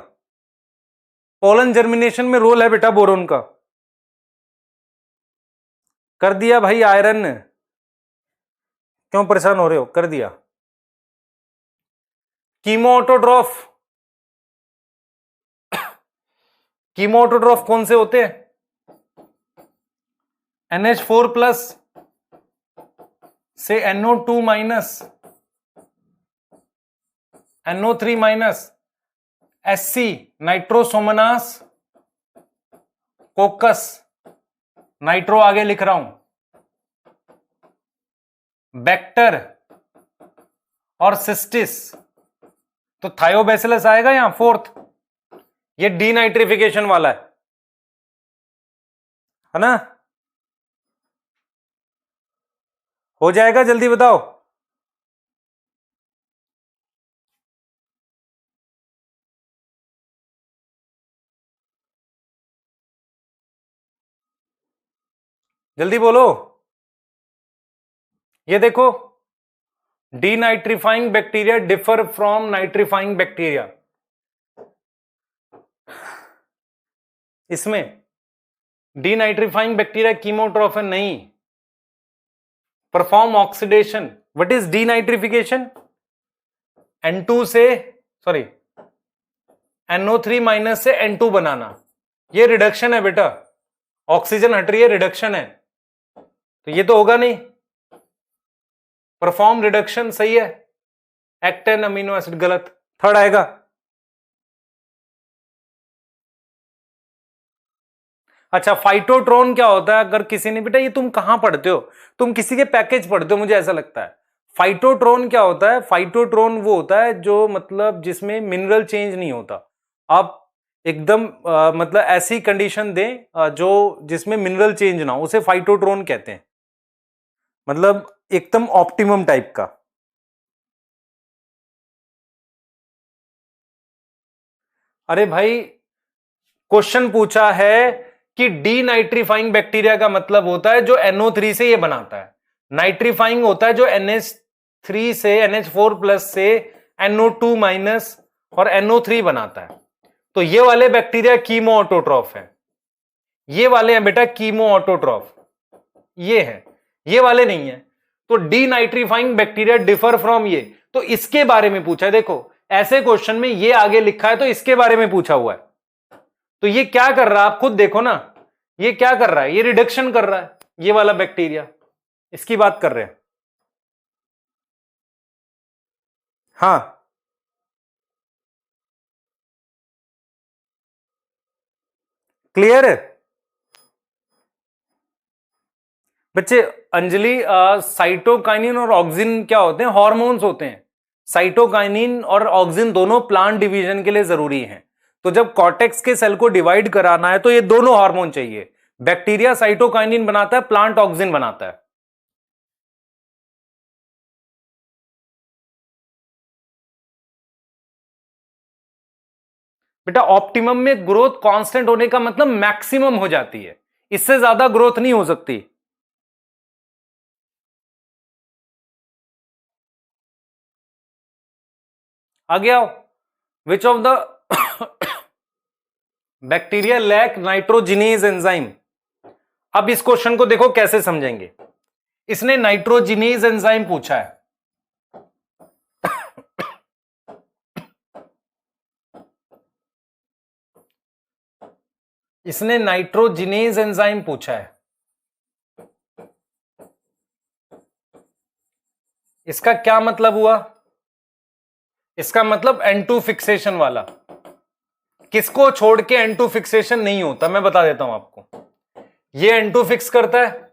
पोलन जर्मिनेशन में रोल है बेटा बोरोन का, कर दिया भाई आयरन, क्यों परेशान हो रहे हो, कर दिया। कीमो ऑटोट्रॉफ, कीमो ऑटोट्रॉफ कौन से होते हैं, NH4+ से NO2 minus, NO3 minus, SC nitrosomonas coccus, nitro आगे लिख रहा हूं, बैक्टर और सिस्टिस, तो थायोबैसिलस आएगा यहां फोर्थ, ये डीनाइट्रिफिकेशन वाला है ना, हो जाएगा, जल्दी बताओ। जल्दी बोलो, ये देखो, denitrifying bacteria differ from nitrifying bacteria, इसमें डीनाइट्रीफाइंग बैक्टीरिया कीमोट्रॉफ है नहीं, perform oxidation, what is denitrification, N2 से सॉरी NO3 माइनस से N2 बनाना, ये रिडक्शन है बेटा, ऑक्सीजन हट रही है, रिडक्शन है, तो ये तो होगा नहीं, परफॉर्म रिडक्शन सही है, एक्टेन अमीनो एसिड गलत, थर्ड आएगा। अच्छा फाइटोट्रोन क्या होता है, अगर किसी ने, बेटा ये तुम कहां पढ़ते हो, तुम किसी के पैकेज पढ़ते हो मुझे ऐसा लगता है। फाइटोट्रोन क्या होता है, फाइटोट्रोन वो होता है जो मतलब जिसमें मिनरल चेंज नहीं होता, आप एकदम मतलब ऐसी कंडीशन दें जो जिसमें मिनरल चेंज ना हो, उसे फाइटोट्रोन कहते हैं, मतलब एकदम ऑप्टिमम टाइप का। अरे भाई क्वेश्चन पूछा है कि डीनाइट्रीफाइंग बैक्टीरिया का मतलब होता है जो NO3 से ये बनाता है, नाइट्रीफाइंग होता है जो NH3 से NH4+ से NO2 माइनस और NO3 बनाता है, तो ये वाले बैक्टीरिया कीमो ऑटोट्रॉफ है, ये वाले हैं बेटा कीमो ऑटोट्रॉफ, ये है, ये वाले नहीं है, तो डीनाइट्रीफाइंग बैक्टीरिया डिफर फ्रॉम ये, तो इसके बारे में पूछा है, देखो ऐसे क्वेश्चन में ये आगे लिखा है तो इसके बारे में पूछा हुआ है, तो ये क्या कर रहा है आप खुद देखो ना, ये क्या कर रहा है, ये रिडक्शन कर रहा है, ये वाला बैक्टीरिया, इसकी बात कर रहे हैं। हाँ क्लियर है बच्चे। अंजलि साइटोकाइनिन और ऑक्सिन क्या होते हैं, हॉर्मोन्स होते हैं, साइटोकाइनिन और ऑक्सिन दोनों प्लांट डिवीजन के लिए जरूरी हैं, तो जब कॉर्टेक्स के सेल को डिवाइड कराना है तो ये दोनों हार्मोन चाहिए, बैक्टीरिया साइटोकाइनिन बनाता है, प्लांट ऑक्सिन बनाता है। बेटा ऑप्टिमम में ग्रोथ कांस्टेंट होने का मतलब मैक्सिमम हो जाती है, इससे ज्यादा ग्रोथ नहीं हो सकती। आ गया। Which of the bacteria lack nitrogenase enzyme. अब इस क्वेश्चन को देखो कैसे समझेंगे। इसने नाइट्रोजिनेज एंजाइम पूछा है। इसने नाइट्रोजिनेज एंजाइम पूछा है। इसका क्या मतलब हुआ? इसका मतलब N2 फिक्सेशन वाला। किसको छोड़ के N2 फिक्सेशन नहीं होता, मैं बता देता हूं आपको। ये N2 फिक्स करता है,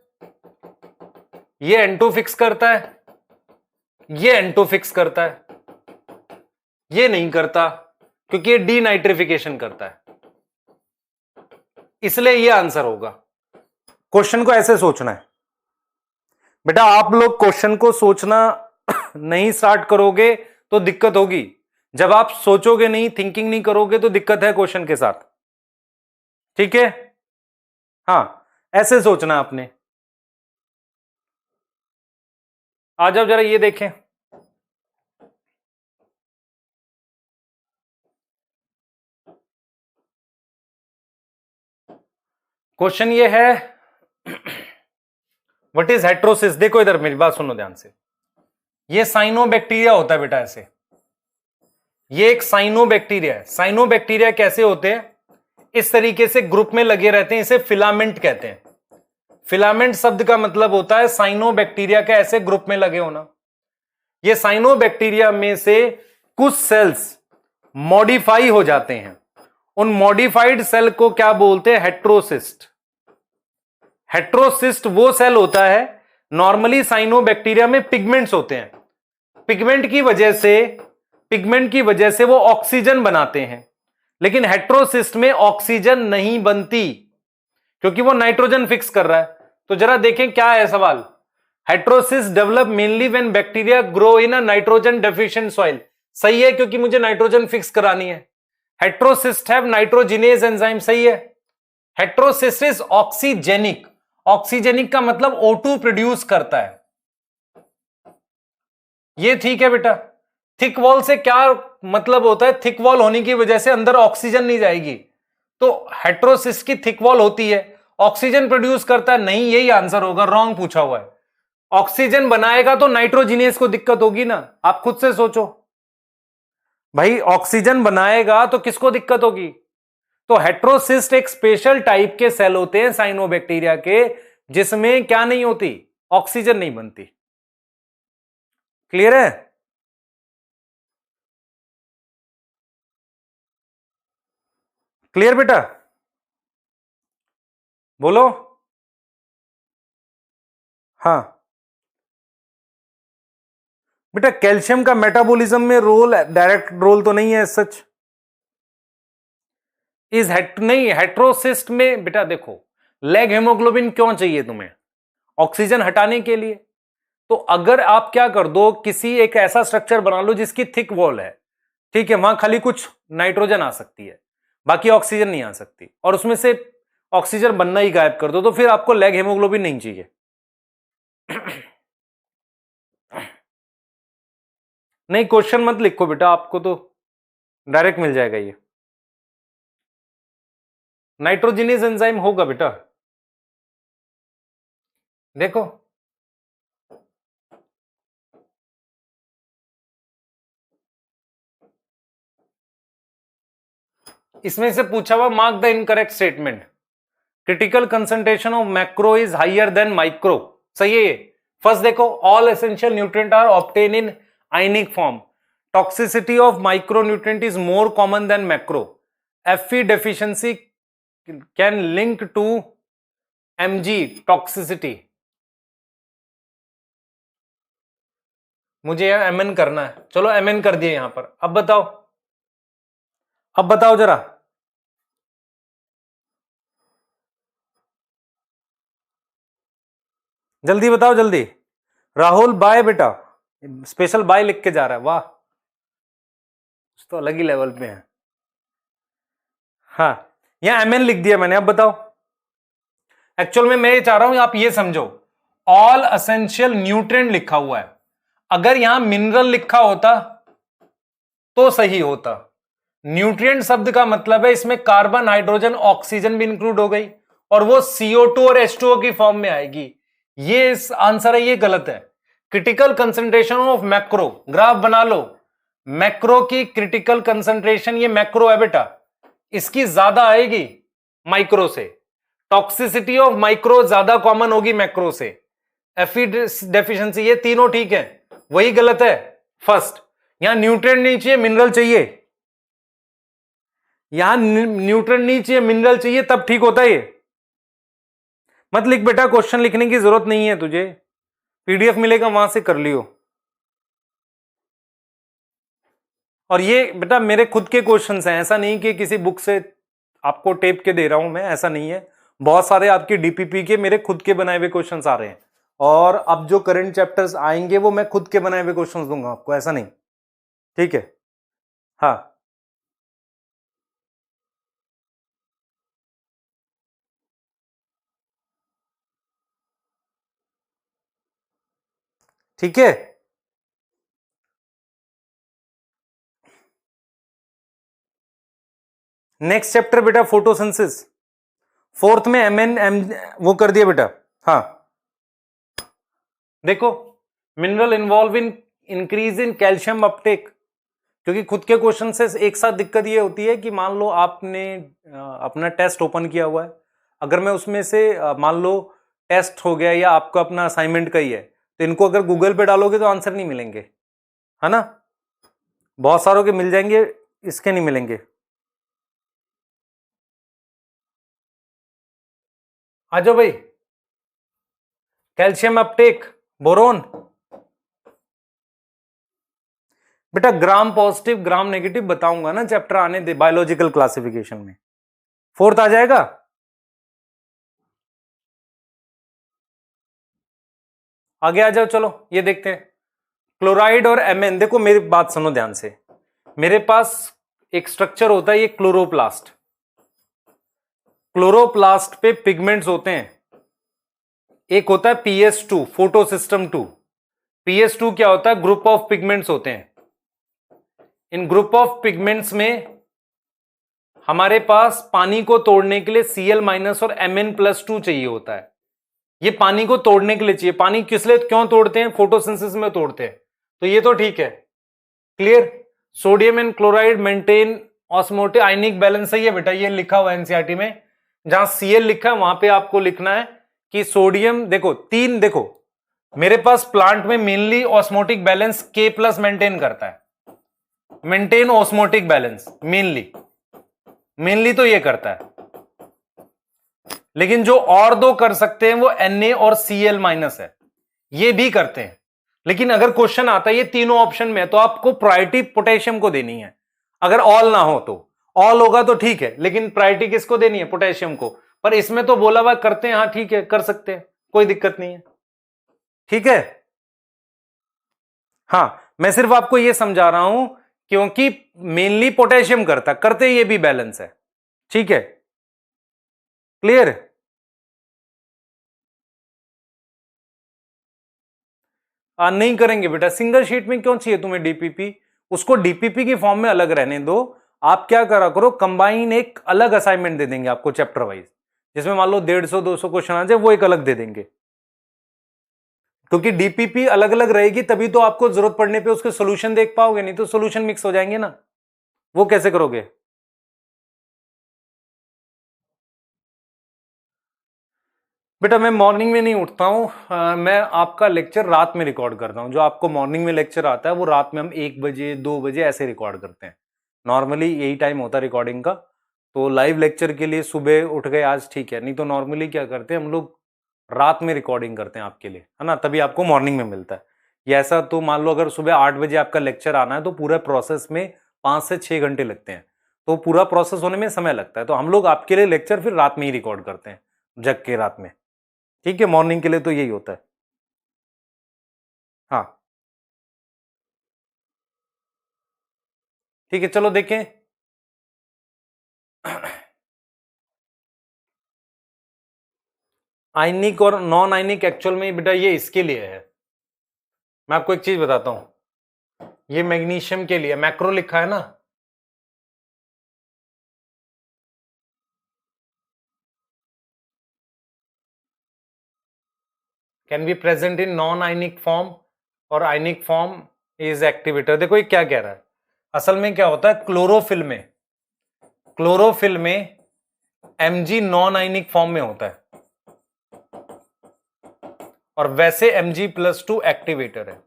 ये N2 फिक्स करता है, ये N2 फिक्स करता है, ये नहीं करता क्योंकि ये डीनाइट्रिफिकेशन करता है, इसलिए ये आंसर होगा। क्वेश्चन को ऐसे सोचना है बेटा। आप लोग क्वेश्चन को सोचना नहीं स्टार्ट करोगे तो दिक्कत होगी। जब आप सोचोगे नहीं, थिंकिंग नहीं करोगे तो दिक्कत है क्वेश्चन के साथ। ठीक है? हां, ऐसे सोचना आपने। आ जाओ जरा ये देखें। क्वेश्चन ये है व्हाट इज हेट्रोसिस। देखो इधर मेरी बात सुनो ध्यान से। ये साइनोबैक्टीरिया होता है बेटा ऐसे। ये एक साइनोबैक्टीरिया है। साइनोबैक्टीरिया कैसे होते हैं? इस तरीके से ग्रुप में लगे रहते हैं, इसे फिलामेंट कहते हैं। फिलामेंट शब्द का मतलब होता है साइनोबैक्टीरिया के ऐसे ग्रुप में लगे होना। ये साइनोबैक्टीरिया में से कुछ सेल्स मॉडिफाई हो जाते हैं। उन मॉडिफाइड सेल को क्या बोलते हैं? हेट्रोसिस्ट। हेट्रोसिस्ट वो सेल होता है, नॉर्मली साइनोबैक्टीरिया में पिगमेंट्स होते हैं। पिगमेंट की वजह से वो ऑक्सीजन बनाते हैं, लेकिन हेट्रोसिस्ट में ऑक्सीजन नहीं बनती क्योंकि वो नाइट्रोजन फिक्स कर रहा है। तो जरा देखें क्या है सवाल। Heterocyst develop mainly when bacteria grow in a nitrogen deficient soil. सही है, क्योंकि मुझे नाइट्रोजन फिक्स करानी है। Heterocyst have nitrogenase enzyme. सही है। Heterocyst is oxygenic. ऑक्सीजेनिक का मतलब O2 प्रोड्यूस करता है। ये ठीक है बेटा। थिक वॉल से क्या मतलब होता है? थिक वॉल होने की वजह से अंदर ऑक्सीजन नहीं जाएगी, तो हेट्रोसिस्ट की थिक वॉल होती है, ऑक्सीजन प्रोड्यूस करता है। नहीं, यही आंसर होगा। रॉन्ग पूछा हुआ है। ऑक्सीजन बनाएगा तो नाइट्रोजिनेस को दिक्कत होगी ना। आप खुद से सोचो भाई, ऑक्सीजन बनाएगा तो किसको दिक्कत होगी? तो हेट्रोसिस्ट एक स्पेशल टाइप के सेल होते हैं साइनोबैक्टीरिया के, जिसमें क्या नहीं होती? ऑक्सीजन नहीं बनती। क्लियर है? क्लियर बेटा? बोलो। हाँ बेटा, कैल्शियम का मेटाबॉलिज्म में रोल, डायरेक्ट रोल तो नहीं है सच। नहीं, हेट्रोसिस्ट में बेटा देखो, लेग हेमोग्लोबिन क्यों चाहिए तुम्हें? ऑक्सीजन हटाने के लिए। तो अगर आप क्या कर दो, किसी एक ऐसा स्ट्रक्चर बना लो जिसकी थिक वॉल है, ठीक है, वहां खाली कुछ नाइट्रोजन आ सकती है, बाकी ऑक्सीजन नहीं आ सकती, और उसमें से ऑक्सीजन बनना ही गायब कर दो, तो फिर आपको लेग हेमोग्लोबिन नहीं चाहिए। नहीं, क्वेश्चन मत लिखो बेटा, आपको तो डायरेक्ट मिल जाएगा ये। नाइट्रोजिनेज एंजाइम होगा बेटा, देखो। इसमें से पूछा हुआ mark the incorrect statement. Critical concentration of macro is higher than micro. सही है ये। फर्स्ट देखो, all essential nutrient are obtain in ionic form. Toxicity of micro nutrient is more common than macro. Fe deficiency can link to Mg toxicity। मुझे यह Mn करना है, चलो Mn कर दिए यहां पर। अब बताओ, अब बताओ जरा। जल्दी बताओ जल्दी। राहुल बाय बेटा, स्पेशल बाय लिख के जा रहा है, वाह, तो अलग ही लेवल पे है। हाँ, यहां Mn लिख दिया मैंने। अब बताओ। एक्चुअल में मैं ये चाह रहा हूं आप ये समझो, ऑल एसेंशियल न्यूट्रिएंट लिखा हुआ है। अगर यहां मिनरल लिखा होता तो सही होता। न्यूट्रिएंट शब्द का मतलब है इसमें कार्बन, हाइड्रोजन, ऑक्सीजन भी इंक्लूड हो गई और वो CO2 और H2O की फॉर्म में आएगी। ये इस आंसर है, ये गलत है। Critical concentration of macro, graph बना लो। मैक्रो की क्रिटिकल कंसंट्रेशन, ये मैक्रो है बेटा, इसकी ज्यादा आएगी माइक्रो से। टॉक्सिसिटी ऑफ माइक्रो ज्यादा कॉमन होगी मैक्रो से। एफी डेफिशिएंसी, ये तीनों ठीक है, वही गलत है फर्स्ट। यहां न्यूट्रिएंट नहीं चाहिए, मिनरल चाहिए। यहां न्यूट्रिएंट नहीं चाहिए, मिनरल चाहिए, तब ठीक होता है ये। मत लिख बेटा, क्वेश्चन लिखने की जरूरत नहीं है तुझे, PDF मिलेगा वहां से कर लियो। और ये बेटा मेरे खुद के क्वेश्चंस हैं, ऐसा नहीं कि किसी बुक से आपको टेप के दे रहा हूं मैं, ऐसा नहीं है। बहुत सारे आपके DPP के मेरे खुद के बनाए हुए क्वेश्चंस आ रहे हैं, और अब जो करंट चैप्टर्स आएंगे वो मैं खुद के बनाए हुए क्वेश्चंस दूंगा आपको, ऐसा नहीं। ठीक है, हाँ ठीक है। नेक्स्ट चैप्टर बेटा फोटोसिंथेसिस, फोर्थ में MN वो कर दिया बेटा। हाँ देखो, mineral involve in increase in calcium Uptake, क्योंकि खुद के क्वेश्चन से एक साथ दिक्कत ये होती है कि मान लो आपने अपना टेस्ट ओपन किया हुआ है, अगर मैं उसमें से मान लो टेस्ट हो गया या आपका अपना असाइनमेंट का ही है, तो इनको अगर गूगल पे डालोगे तो आंसर नहीं मिलेंगे, है ना। बहुत सारों के मिल जाएंगे, इसके नहीं मिलेंगे। आ जाओ भाई, कैल्शियम अपटेक, बोरोन। बेटा ग्राम पॉजिटिव ग्राम नेगेटिव बताऊंगा ना, चैप्टर आने दे बायोलॉजिकल क्लासिफिकेशन में, फोर्थ आ जाएगा। आगे आ जाओ, चलो ये देखते हैं। क्लोराइड और MN, देखो मेरी बात सुनो ध्यान से, मेरे पास एक स्ट्रक्चर होता है ये क्लोरोप्लास्ट। क्लोरोप्लास्ट पे पिगमेंट्स होते हैं, एक होता है PS2 फोटोसिस्टम 2। PS2 क्या होता है, ग्रुप ऑफ पिगमेंट्स होते हैं। इन ग्रुप ऑफ पिगमेंट्स में हमारे पास पानी को तोड़ने के लिए Cl- और Mn+2 चाहिए होता है। ये पानी को तोड़ने के लिए चाहिए। पानी किस लिए क्यों तोड़ते हैं, फोटोसिंथेसिस में तोड़ते हैं, तो ये तो ठीक है, clear. Sodium and chloride maintain osmotic ionic balance, सही है बेटा, ये लिखा हुआ है एनसीईआरटी में। जहां Cl लिखा है वहां पे आपको लिखना है कि सोडियम, देखो तीन, देखो मेरे पास प्लांट में mainly osmotic balance K+ maintain करता है, मेंटेन ऑस्मोटिक बैलेंस मेनली तो ये करता है। लेकिन जो और दो कर सकते हैं वो Na और Cl- है, ये भी करते हैं। लेकिन अगर क्वेश्चन आता है ये तीनों ऑप्शन में, तो आपको प्रायोरिटी पोटेशियम को देनी है। अगर ऑल ना हो तो, ऑल होगा तो ठीक है, लेकिन प्रायोरिटी किसको देनी है, पोटेशियम को। पर इसमें तो बोला हुआ करते हैं, हाँ ठीक है कर सकते हैं, कोई दिक्कत नहीं है, ठीक है। हाँ मैं सिर्फ आपको यह समझा रहा हूं, क्योंकि मेनली पोटेशियम करते ये भी बैलेंस है, ठीक है, क्लियर। नहीं करेंगे बेटा, सिंगल शीट में क्यों चाहिए तुम्हें DPP, उसको DPP की फॉर्म में अलग रहने दो। आप क्या करा करो, कंबाइन एक अलग असाइनमेंट दे देंगे आपको चैप्टर वाइज, जिसमें मान लो 150-200 क्वेश्चन आ जाए, वो एक अलग दे देंगे। क्योंकि DPP अलग अलग रहेगी, तभी तो आपको जरूरत पड़ने पे उसके सोल्यूशन देख पाओगे, नहीं तो सोल्यूशन मिक्स हो जाएंगे ना, वो कैसे करोगे। बेटा मैं मॉर्निंग में नहीं उठता हूं, मैं आपका लेक्चर रात में रिकॉर्ड करता हूं। जो आपको मॉर्निंग में लेक्चर आता है वो रात में हम 1 बजे 2 बजे ऐसे रिकॉर्ड करते हैं, नॉर्मली यही टाइम होता है रिकॉर्डिंग का। तो लाइव लेक्चर के लिए सुबह उठ गए आज, ठीक है, नहीं तो नॉर्मली क्या करते हैं हम लोग, रात में रिकॉर्डिंग करते हैं आपके लिए, है ना, तभी आपको मॉर्निंग में मिलता है। ये ऐसा तो मान लो अगर सुबह 8 बजे आपका लेक्चर आना है, तो पूरा प्रोसेस में 5 से 6 घंटे लगते हैं, तो पूरा प्रोसेस होने में समय लगता है। तो हम लोग आपके लिए लेक्चर फिर रात में ही रिकॉर्ड करते हैं, जग के रात में, ठीक है। मॉर्निंग के लिए तो यही होता है, हाँ ठीक है, चलो देखें। आयनिक और नॉन आयनिक एक्चुअल में बेटा ये इसके लिए है। मैं आपको एक चीज बताता हूं, ये मैग्नीशियम के लिए मैक्रो लिखा है ना, can be present in non ionic form और आयनिक फॉर्म इज एक्टिवेटर। देखो ये क्या कह रहा है, असल में क्या होता है, क्लोरोफिल में Mg नॉन आयनिक फॉर्म में होता है और वैसे Mg+2 एक्टिवेटर है।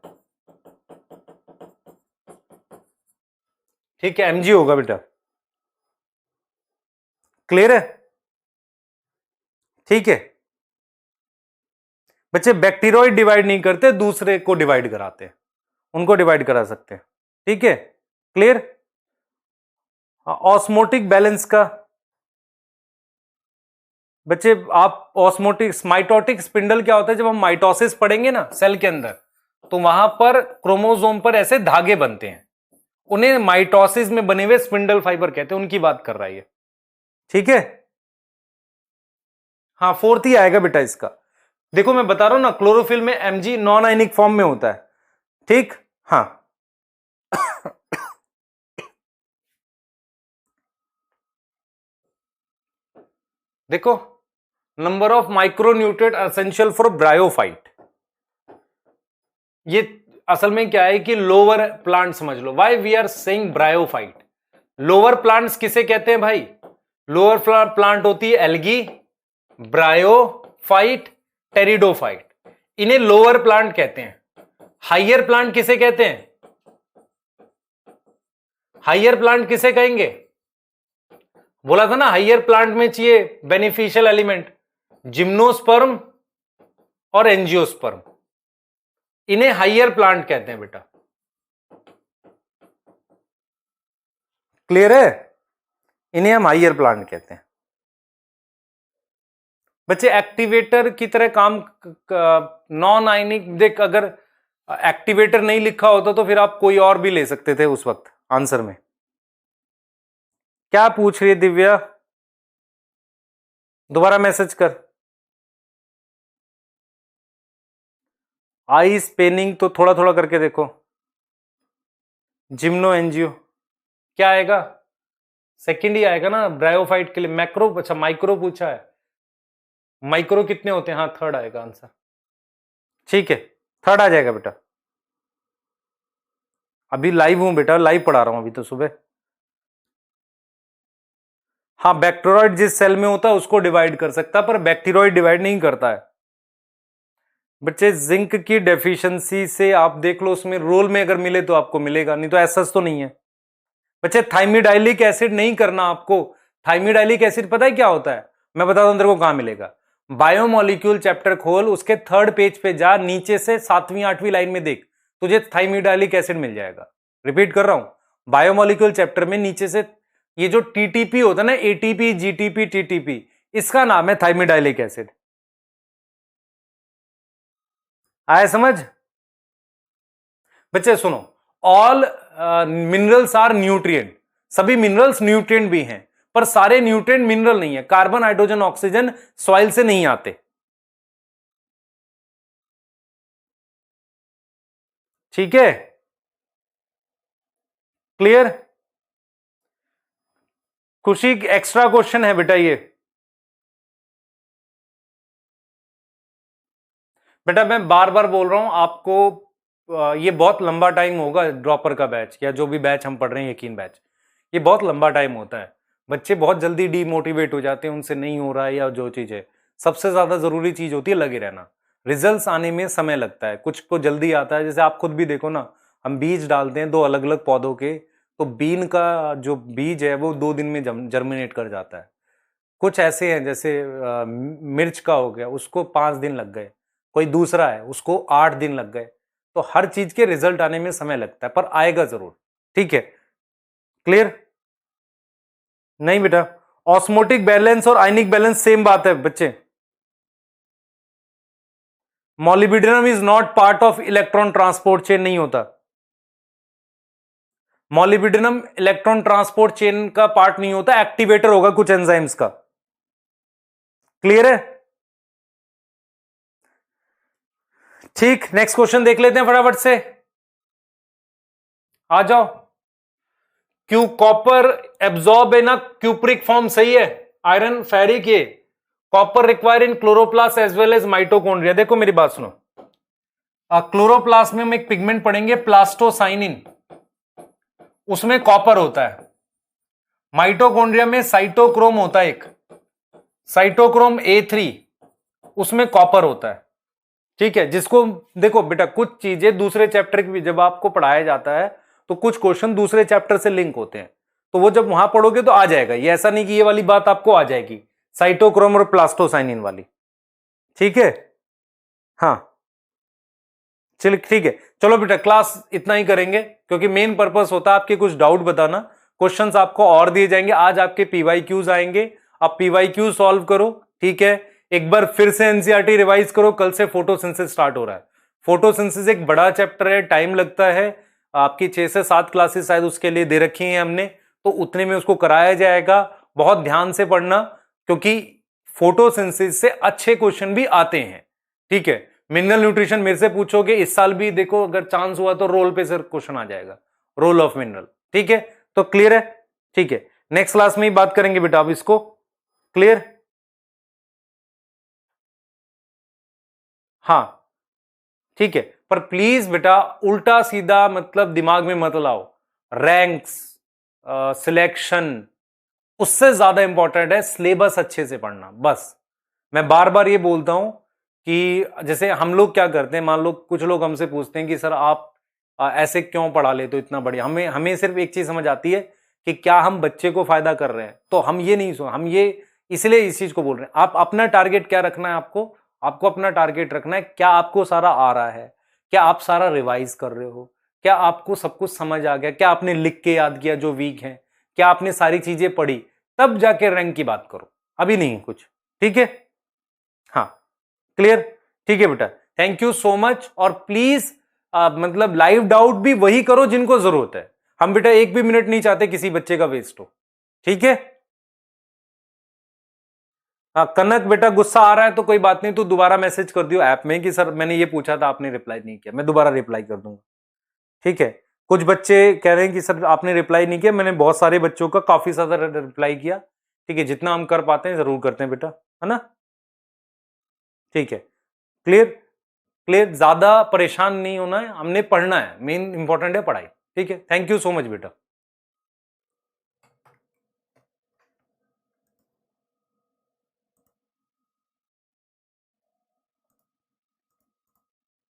ठीक है, Mg होगा बेटा, क्लियर है? ठीक है बच्चे, बैक्टीरियोइड डिवाइड नहीं करते, दूसरे को डिवाइड कराते हैं, उनको डिवाइड करा सकते हैं। ठीक है, क्लियर? ऑस्मोटिक बैलेंस का बच्चे, आप ऑस्मोटिक माइटोटिक स्पिंडल क्या होता है, जब हम माइटोसिस पढ़ेंगे ना सेल के अंदर, तो वहां पर क्रोमोसोम पर ऐसे धागे बनते हैं, उन्हें माइटोसिस में बने हुए स्पिंडल फाइबर कहते हैं, उनकी बात कर रहा है ये। ठीक है, हाँ फोर्थ ही आएगा बेटा इसका। देखो मैं बता रहा हूं ना, क्लोरोफिल में Mg नॉन आयनिक फॉर्म में होता है। ठीक, हाँ देखो, number of micronutrient essential for bryophyte, ये असल में क्या है कि लोअर प्लांट समझ लो। Why we are saying bryophyte, lower plants किसे कहते हैं भाई? लोअर प्लांट होती है एल्गी, ब्रायोफाइट, टेरिडोफाइट, इन्हें लोअर प्लांट कहते हैं। हाइयर प्लांट किसे कहते हैं? हाइयर प्लांट किसे कहेंगे? बोला था ना, हाइयर प्लांट में चाहिए बेनिफिशियल एलिमेंट, जिम्नोस्पर्म और एंजियोस्पर्म, इन्हें हाइयर प्लांट कहते हैं बेटा। क्लियर है? इन्हें हम हाइयर प्लांट कहते हैं। बच्चे एक्टिवेटर की तरह काम, नॉन आयनिक, देख अगर एक्टिवेटर नहीं लिखा होता तो फिर आप कोई और भी ले सकते थे उस वक्त आंसर में। क्या पूछ रही है दिव्या? दोबारा मैसेज कर। आईज पेनिंग तो थोड़ा थोड़ा करके देखो। जिम्नो एनजियो क्या आएगा? सेकंड ही आएगा ना ब्रायोफाइट के लिए। मैक्रो, अच्छा माइक्रो पूछा है, माइक्रो कितने होते हैं? हाँ थर्ड आएगा आंसर। ठीक है, थर्ड आ जाएगा बेटा। अभी लाइव हूं बेटा, लाइव पढ़ा रहा हूं अभी तो सुबह। हाँ बैक्टीरियोइड जिस सेल में होता है उसको डिवाइड कर सकता है, पर बैक्टीरियोइड डिवाइड नहीं करता है। बच्चे जिंक की डेफिशिएंसी से आप देख लो, उसमें रोल में अगर मिले तो आपको मिलेगा, नहीं तो ऐसा तो नहीं है। बच्चे थाइमिडाइलिक एसिड नहीं करना आपको। थाइमिडाइलिक एसिड पता है क्या होता है? मैं बताता हूं तेरे को कहां मिलेगा। बायोमोलिक्यूल चैप्टर खोल, उसके थर्ड पेज पे जा, नीचे से 7वीं 8वीं लाइन में देख, तुझे थाइमिडाइलिक एसिड मिल जाएगा। रिपीट कर रहा हूं, बायोमोलिक्यूल चैप्टर में नीचे से ये जो टीटीपी होता है ना, एटीपी, जीटीपी, टीटीपी, इसका नाम है थाइमिडाइलिक एसिड। आया समझ? बच्चे सुनो, ऑल मिनरल्स आर न्यूट्रिएंट, सभी मिनरल्स न्यूट्रिएंट भी हैं, पर सारे न्यूट्रिएंट मिनरल नहीं है। कार्बन, हाइड्रोजन, ऑक्सीजन सॉइल से नहीं आते। ठीक है, क्लियर? खुशी एक्स्ट्रा क्वेश्चन है बेटा ये। बेटा मैं बार बार बोल रहा हूं आपको, ये बहुत लंबा टाइम होगा ड्रॉपर का बैच, या जो भी बैच हम पढ़ रहे हैं यकीन बैच, ये बहुत लंबा टाइम होता है। बच्चे बहुत जल्दी डीमोटिवेट हो जाते हैं, उनसे नहीं हो रहा है, या जो चीज है सबसे ज्यादा जरूरी चीज होती है लगे रहना। रिजल्ट्स आने में समय लगता है, कुछ को जल्दी आता है। जैसे आप खुद भी देखो ना, हम बीज डालते हैं 2 अलग अलग पौधों के, तो बीन का जो बीज है वो 2 दिन में जर्मिनेट कर जाता है। कुछ ऐसे हैं जैसे मिर्च का हो गया, उसको 5 दिन लग गए, कोई दूसरा है उसको 8 दिन लग गए। तो हर चीज के रिजल्ट आने में समय लगता है, पर आएगा जरूर। ठीक है, क्लियर? नहीं बेटा, ऑस्मोटिक बैलेंस और आयनिक बैलेंस सेम बात है बच्चे। Molybdenum is not part of electron transport chain, नहीं होता। मॉलिब्डेनम इलेक्ट्रॉन ट्रांसपोर्ट चेन का पार्ट नहीं होता, एक्टिवेटर होगा कुछ एंजाइम्स का। क्लियर है? ठीक, नेक्स्ट क्वेश्चन देख लेते हैं फटाफट से। आ जाओ। क्यू कॉपर एब्जॉर्ब है ना, क्यूप्रिक फॉर्म सही है, आयरन फेरिक ये, copper require in chloroplast as well as mitochondria. देखो मेरी बात सुनो, क्लोरोप्लास्ट में हम एक पिगमेंट पढ़ेंगे प्लास्टोसाइनिन, उसमें कॉपर होता है। माइटोकॉन्ड्रिया में साइटोक्रोम होता है एक, साइटोक्रोम A3, उसमें कॉपर होता है। ठीक है, जिसको देखो बेटा कुछ चीजें दूसरे चैप्टर की जब आपको पढ़ाया जाता है तो कुछ क्वेश्चन दूसरे चैप्टर से लिंक होते हैं, तो वो जब वहां पढ़ोगे तो आ जाएगा। ये ऐसा नहीं कि ये वाली बात आपको आ जाएगी, साइटोक्रोम और प्लास्टोसाइनिन वाली। ठीक है, हाँ चलिए ठीक है। चलो बेटा क्लास इतना ही करेंगे, क्योंकि मेन पर्पस होता है आपके कुछ डाउट बताना। क्वेश्चंस आपको और दिए जाएंगे, आज आपके PYQs आएंगे, आप PYQ सॉल्व करो। ठीक है, एक बार फिर से एनसीईआरटी रिवाइज करो, कल से फोटोसिंथेसिस स्टार्ट हो रहा है। फोटोसिंथेसिस एक बड़ा चैप्टर है, टाइम लगता है, आपकी 6 से 7 क्लासेस शायद उसके लिए दे रखी हैं हमने, तो उतने में उसको कराया जाएगा। बहुत ध्यान से पढ़ना, क्योंकि फोटोसिंथेसिस से अच्छे क्वेश्चन भी आते हैं। ठीक है, मिनरल न्यूट्रिशन मेरे से पूछोगे इस साल भी, देखो अगर चांस हुआ तो रोल पे से क्वेश्चन आ जाएगा, रोल ऑफ मिनरल। ठीक है, तो क्लियर है। ठीक है, नेक्स्ट क्लास में ही बात करेंगे बेटा अब इसको। क्लियर, हाँ ठीक है, पर प्लीज बेटा उल्टा सीधा मतलब दिमाग में मत लाओ। रैंक्स, सिलेक्शन, उससे ज्यादा इंपॉर्टेंट है सिलेबस अच्छे से पढ़ना। बस मैं बार बार ये बोलता हूं कि जैसे हम लोग क्या करते हैं, मान लो कुछ लोग हमसे पूछते हैं कि सर आप ऐसे क्यों पढ़ा लेते हो इतना बढ़िया। हमें हमें सिर्फ एक चीज समझ आती है कि क्या हम बच्चे को फायदा कर रहे हैं, तो हम ये नहीं सुन, हम ये इसलिए इस चीज को बोल रहे हैं। आप अपना टारगेट क्या रखना है, आपको आपको अपना टारगेट रखना है, क्या आपको सारा आ रहा है, क्या आप सारा रिवाइज कर रहे हो, क्या आपको सब कुछ समझ आ गया, क्या आपने लिख के याद किया जो वीक है, क्या आपने सारी चीजें पढ़ी, तब जाके रैंक की बात करो, अभी नहीं कुछ। ठीक है, हाँ क्लियर। ठीक है बेटा, थैंक यू सो मच। और प्लीज मतलब लाइव डाउट भी वही करो जिनको जरूरत है। हम बेटा एक भी मिनट नहीं चाहते किसी बच्चे का वेस्ट हो। ठीक है, हाँ कनक बेटा गुस्सा आ रहा है तो कोई बात नहीं, तो दोबारा मैसेज कर दियो ऐप में कि सर मैंने ये पूछा था आपने रिप्लाई नहीं किया, मैं दोबारा रिप्लाई कर दूंगा। ठीक है, कुछ बच्चे कह रहे हैं कि सर आपने रिप्लाई नहीं किया, मैंने बहुत सारे बच्चों का काफी ज्यादा रिप्लाई किया। ठीक है, जितना हम कर पाते हैं जरूर करते हैं बेटा, है ना। ठीक है, क्लियर, क्लियर, ज्यादा परेशान नहीं होना है, हमने पढ़ना है, मेन इंपॉर्टेंट है पढ़ाई। ठीक है, थैंक यू सो मच बेटा।